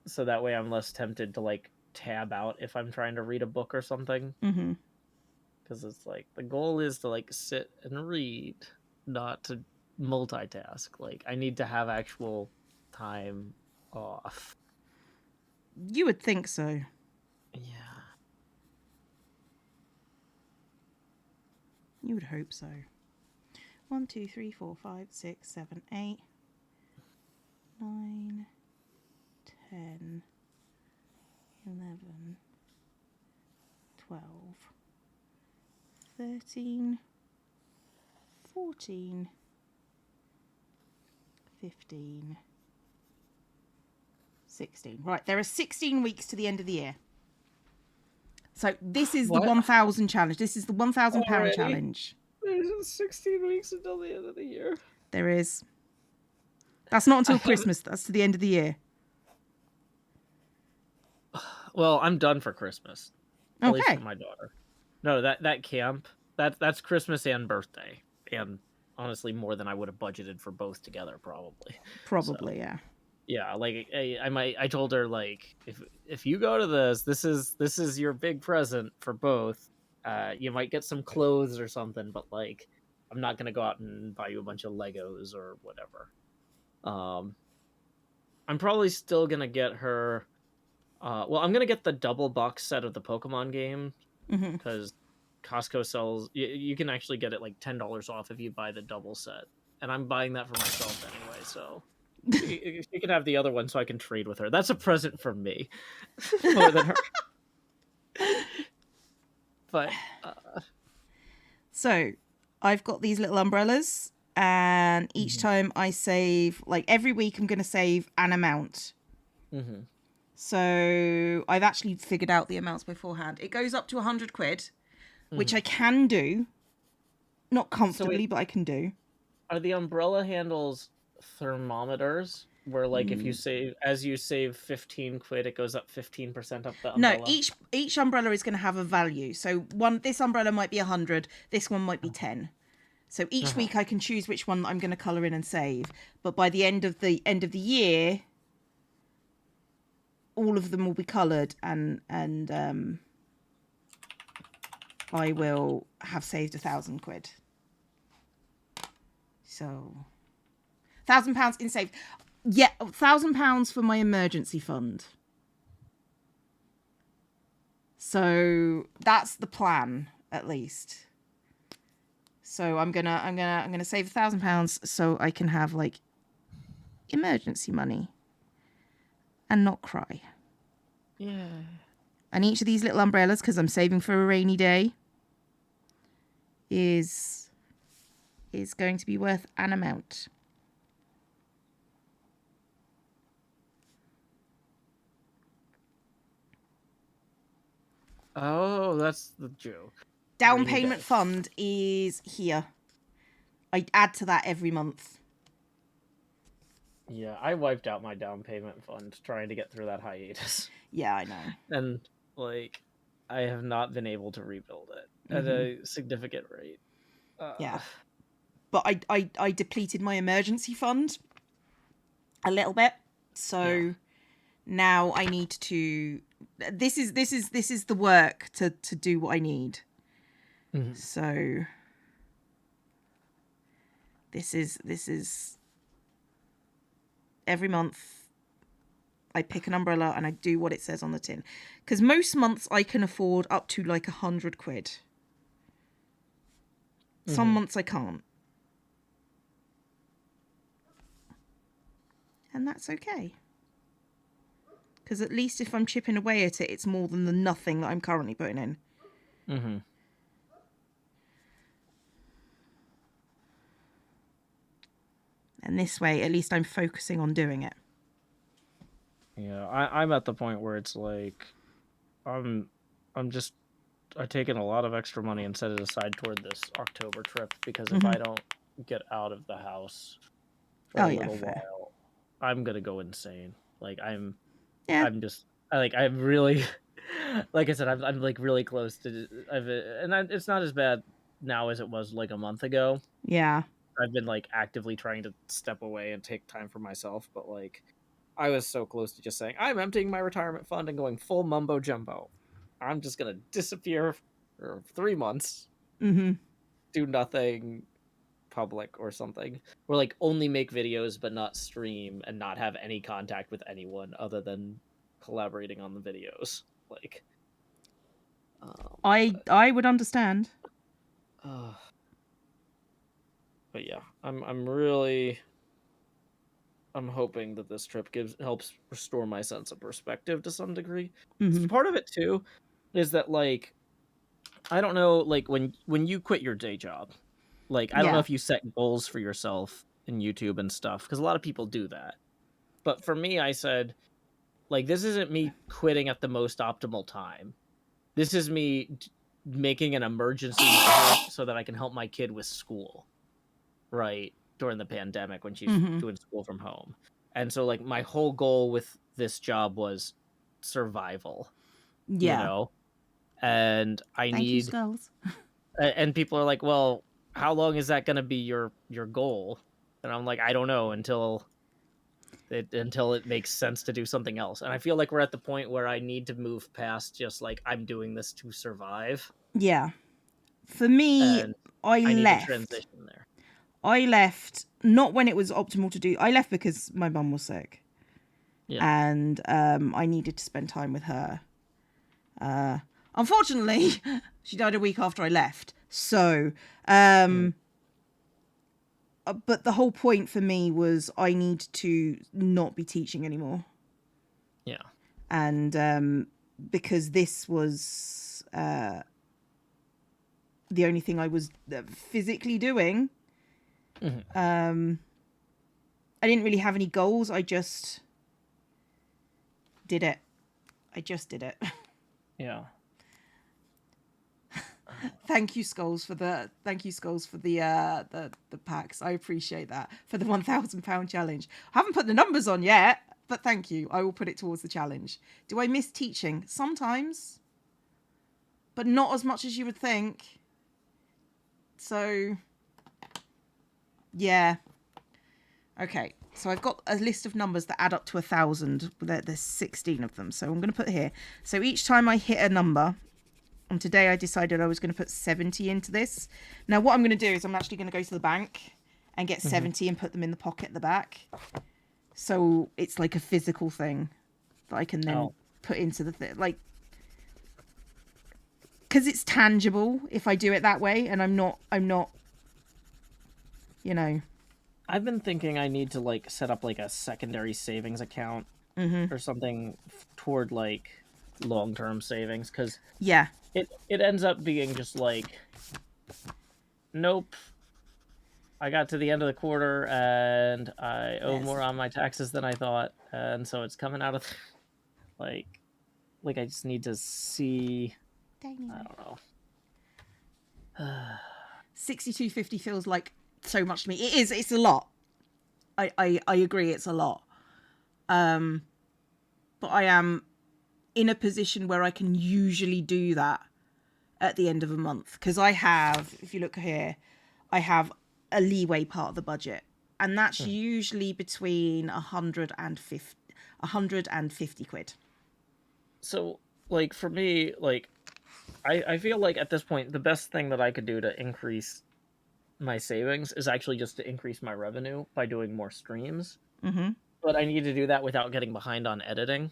so that way I'm less tempted to tab out if I'm trying to read a book or something. Because it's the goal is to sit and read, not to multitask. I need to have actual time off. You would think so. Yeah. You would hope so. 1, 2, 3, 4, 5, 6, 7, 8, 9, 10, 13, 14, 15, 16. Right, there are 16 weeks to the end of the year. So this is the What? 1,000 challenge. This is the £1,000 Already? challenge. There's 16 weeks until the end of the year. There is. That's not until Christmas. That's to the end of the year. Well, I'm done for Christmas. At least Okay. for my daughter. No, that camp, that's Christmas and birthday. And honestly, more than I would have budgeted for both together, probably. Probably, So, yeah. yeah, like I told her, like, if you go to this is your big present for both. You might get some clothes or something, but like I'm not gonna go out and buy you a bunch of Legos or whatever. I'm probably still gonna get her. Well, I'm gonna get the double box set of the Pokemon game Mm-hmm. because Costco sells. You can actually get it like $10 off if you buy the double set, and I'm buying that for myself anyway. So you can have the other one, so I can trade with her. That's a present from me, more than her. But So I've got these little umbrellas, and each time I save, like every week, I'm going to save an amount. mm-hmm. So I've actually figured out the amounts beforehand. It goes up to 100 quid, which I can do. Not comfortably, but I can do. Are the umbrella handles thermometers? Where like if you save 15 quid, it goes up 15% up the umbrella. No, each umbrella is going to have a value. So this umbrella might be 100, this one might be 10. So each week I can choose which one I'm going to colour in and save. But by the end of the year, all of them will be coloured, and I will have saved 1,000 quid. So £1,000 in save. Yeah, £1,000 for my emergency fund. So that's the plan, at least. So I'm gonna save £1,000 so I can have like emergency money and not cry. Yeah. And each of these little umbrellas, because I'm saving for a rainy day, is going to be worth an amount. Oh, that's the joke. Down Rainy payment day. fund is here. I add to that every month. Yeah, I wiped out my down payment fund trying to get through that hiatus. Yeah, I know. And like I have not been able to rebuild it at a significant rate. Yeah. But I depleted my emergency fund a little bit. So now I need to this is the work to do what I need. Mm-hmm. So this is every month I pick an umbrella and I do what it says on the tin. Because most months I can afford up to like 100 quid. Some months I can't. And that's okay. Because at least if I'm chipping away at it, it's more than the nothing that I'm currently putting in. Mm-hmm. And this way, at least I'm focusing on doing it. Yeah, I'm at the point where it's like I'm taking a lot of extra money and set it aside toward this October trip, because if I don't get out of the house for a little while, I'm gonna go insane. Like I'm just I'm really like I said, I'm like really close to it's not as bad now as it was like a month ago. Yeah. I've been like actively trying to step away and take time for myself, but like I was so close to just saying I'm emptying my retirement fund and going full mumbo jumbo. I'm just gonna disappear for 3 months, do nothing public or something, or like only make videos but not stream and not have any contact with anyone other than collaborating on the videos. Like, I would understand. But yeah, I'm hoping that this trip helps restore my sense of perspective to some degree. Part of it too is that like I don't know, like when you quit your day job, like I don't know Yeah. if you set goals for yourself in YouTube and stuff, because a lot of people do that. But for me, I said, like, this isn't me quitting at the most optimal time. This is me making an emergency measure so that I can help my kid with school, right? During the pandemic when she's Mm-hmm. doing school from home. And so, like, my whole goal with this job was survival, you Yeah. know? And I Thank you, need, Skulls. and people are like, well, how long is that going to be your goal? And I'm like, I don't know until it makes sense to do something else. And I feel like we're at the point where I need to move past just like I'm doing this to survive, Yeah. For me, and I I need to left. transition there. I left not when it was optimal to do. I left because my mum was sick, Yeah. and I needed to spend time with her. Unfortunately, she died a week after I left. So, Mm. but the whole point for me was I need to not be teaching anymore, Yeah. and because this was the only thing I was physically doing. Mhm. I didn't really have any goals. I just did it. I just did it. Yeah. Thank you, Skulls, for the the packs. I appreciate that for the £1,000 challenge. I haven't put the numbers on yet, but thank you. I will put it towards the challenge. Do I miss teaching? Sometimes, but not as much as you would think. So, yeah. Okay. So I've got a list of numbers that add up to 1,000. There's 16 of them. So I'm going to put here. So each time I hit a number, and today I decided I was going to put 70 into this. Now what I'm going to do is I'm actually going to go to the bank and get 70 and put them in the pocket at the back. So it's like a physical thing that I can then put into the thing. Like, because it's tangible if I do it that way, and I'm not, you know. I've been thinking I need to like set up like a secondary savings account or something toward like long-term savings, because Yeah. it ends up being just like, nope, I got to the end of the quarter and I owe more on my taxes than I thought, and so it's coming out of like I just need to see. I don't know. 62.50 feels like so much to me. It is. It's a lot. I agree. It's a lot. But I am in a position where I can usually do that at the end of a month, because I have, if you look here, I have a leeway part of the budget, and that's usually between 150 quid. So like for me, like I feel like at this point the best thing that I could do to increase my savings is actually just to increase my revenue by doing more streams. But I need to do that without getting behind on editing.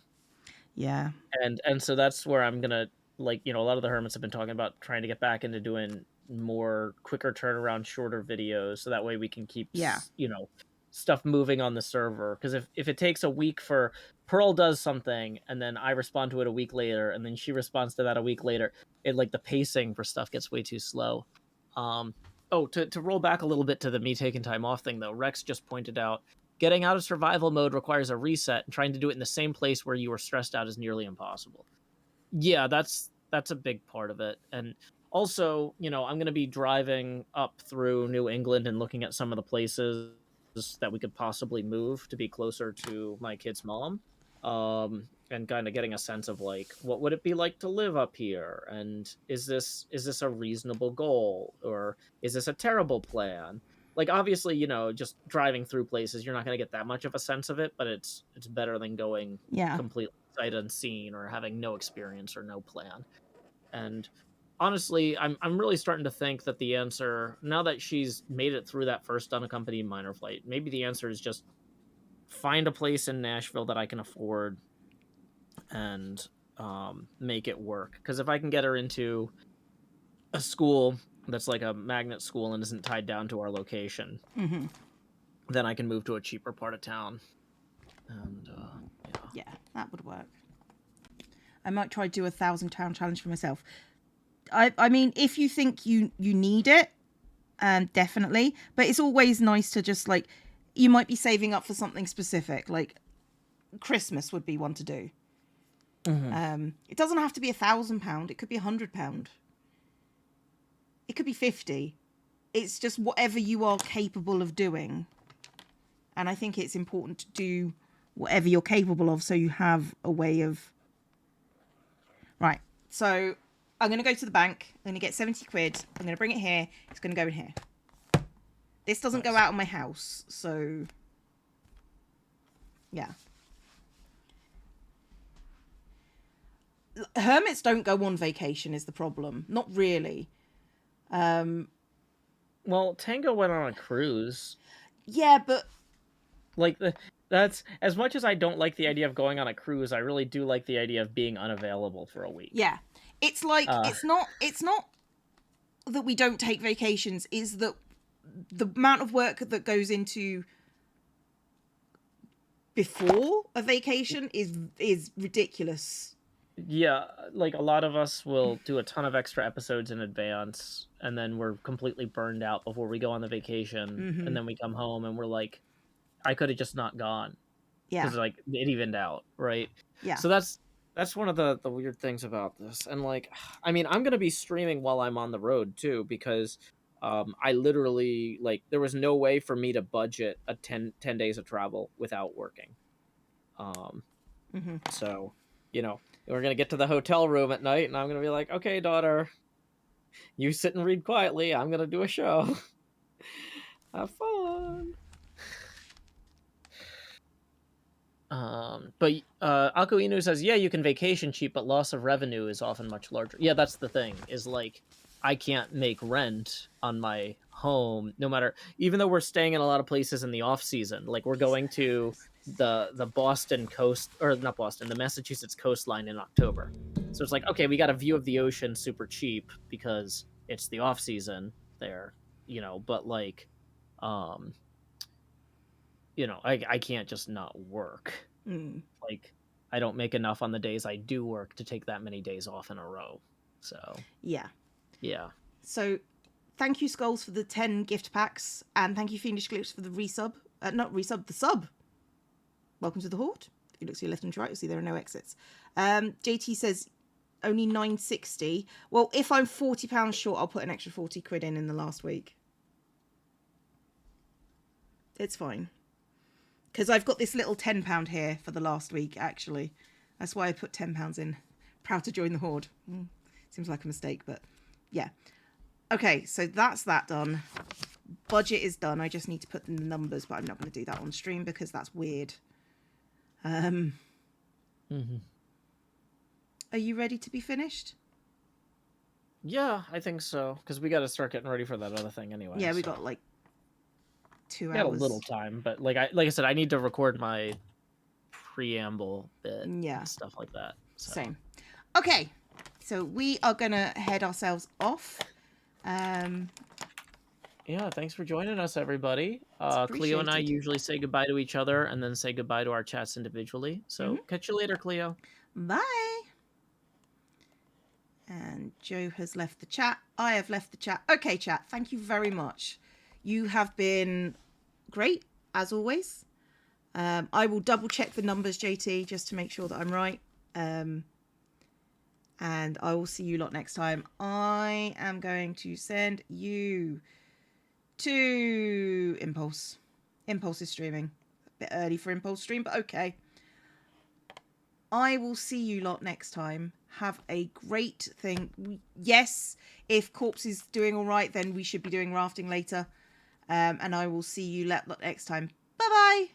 Yeah. And so that's where I'm gonna, like, a lot of the hermits have been talking about trying to get back into doing more quicker turnaround, shorter videos, so that way we can keep Yeah. stuff moving on the server. Because if it takes a week for Pearl does something and then I respond to it a week later and then she responds to that a week later, it like the pacing for stuff gets way too slow. To roll back a little bit to the me taking time off thing though, Rex just pointed out getting out of survival mode requires a reset, and trying to do it in the same place where you were stressed out is nearly impossible. Yeah, that's a big part of it. And also, I'm going to be driving up through New England and looking at some of the places that we could possibly move to be closer to my kid's mom. And kind of getting a sense of like, what would it be like to live up here, and is this a reasonable goal, or is this a terrible plan? Like, obviously, just driving through places, you're not going to get that much of a sense of it, but it's better than going Yeah. completely sight unseen or having no experience or no plan. And honestly, I'm really starting to think that the answer, now that she's made it through that first unaccompanied minor flight, maybe the answer is just find a place in Nashville that I can afford and make it work. Because if I can get her into a school that's like a magnet school and isn't tied down to our location, then I can move to a cheaper part of town. And Yeah, that would work. I might try to do £1,000 challenge for myself. I mean, if you think you need it, definitely. But it's always nice to just like, you might be saving up for something specific, like Christmas would be one to do. It doesn't have to be £1,000. It could be £100. It could be 50. It's just whatever you are capable of doing. And I think it's important to do whatever you're capable of so you have a way of... Right. So I'm going to go to the bank. I'm going to get 70 quid. I'm going to bring it here. It's going to go in here. This doesn't go out of my house. So, yeah. Hermits don't go on vacation is the problem. Not really. Well, Tango went on a cruise. Yeah, but... Like, that's... As much as I don't like the idea of going on a cruise, I really do like the idea of being unavailable for a week. Yeah. It's like, it's not that we don't take vacations, is that the amount of work that goes into before a vacation is ridiculous. Yeah, like a lot of us will do a ton of extra episodes in advance, and then we're completely burned out before we go on the vacation, and then we come home and we're like, I could have just not gone. Yeah. Because like it evened out, right? Yeah. So that's one of the weird things about this. And like, I mean, I'm gonna be streaming while I'm on the road too, because I literally, like, there was no way for me to budget a 10 days of travel without working. So, you know, we're gonna get to the hotel room at night and I'm gonna be like, okay, daughter, you sit and read quietly, I'm gonna do a show. Have fun. But Ako Inu says, yeah, you can vacation cheap, but loss of revenue is often much larger. Yeah, that's the thing, is like, I can't make rent on my home, no matter, even though we're staying in a lot of places in the off season. Like, we're going to the Boston coast, or not Boston, the Massachusetts coastline in October. So it's like, okay, we got a view of the ocean super cheap because it's the off season there, you know, but like, you know, I can't just not work. Like, I don't make enough on the days I do work to take that many days off in a row. So yeah. So thank you, Skulls, for the 10 gift packs, and thank you, Fiendish Clips, for the resub. Not resub, the sub. Welcome to the Horde. If you look to your left and right, you'll see there are no exits. JT says only 960. Well, if I'm £40 short, I'll put an extra 40 quid in the last week. It's fine. Because I've got this little £10 here for the last week, actually. That's why I put £10 in. Proud to join the Horde. Seems like a mistake, but yeah. Okay, so that's that done. Budget is done. I just need to put in the numbers, but I'm not going to do that on stream because that's weird. Are you ready to be finished? Yeah, I think so. Because we got to start getting ready for that other thing anyway. Yeah, we got like 2 hours. Got a little time, but like I said, I need to record my preamble bit and stuff like that. So. Same. Okay, so we are going to head ourselves off. Yeah, thanks for joining us, everybody. Cleo and I usually say goodbye to each other and then say goodbye to our chats individually. So catch you later, Cleo. Bye. And Joe has left the chat. I have left the chat. Okay, chat. Thank you very much. You have been great, as always. I will double check the numbers, JT, just to make sure that I'm right. And I will see you lot next time. I am going to send you to Impulse. Impulse is streaming. A bit early for Impulse stream, but okay. I will see you lot next time. Have a great thing. Yes, if Corpse is doing all right, then we should be doing rafting later. And I will see you lot next time. Bye-bye.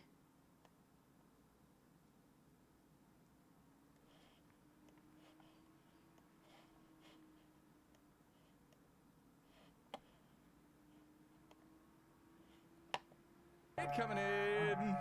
Coming in.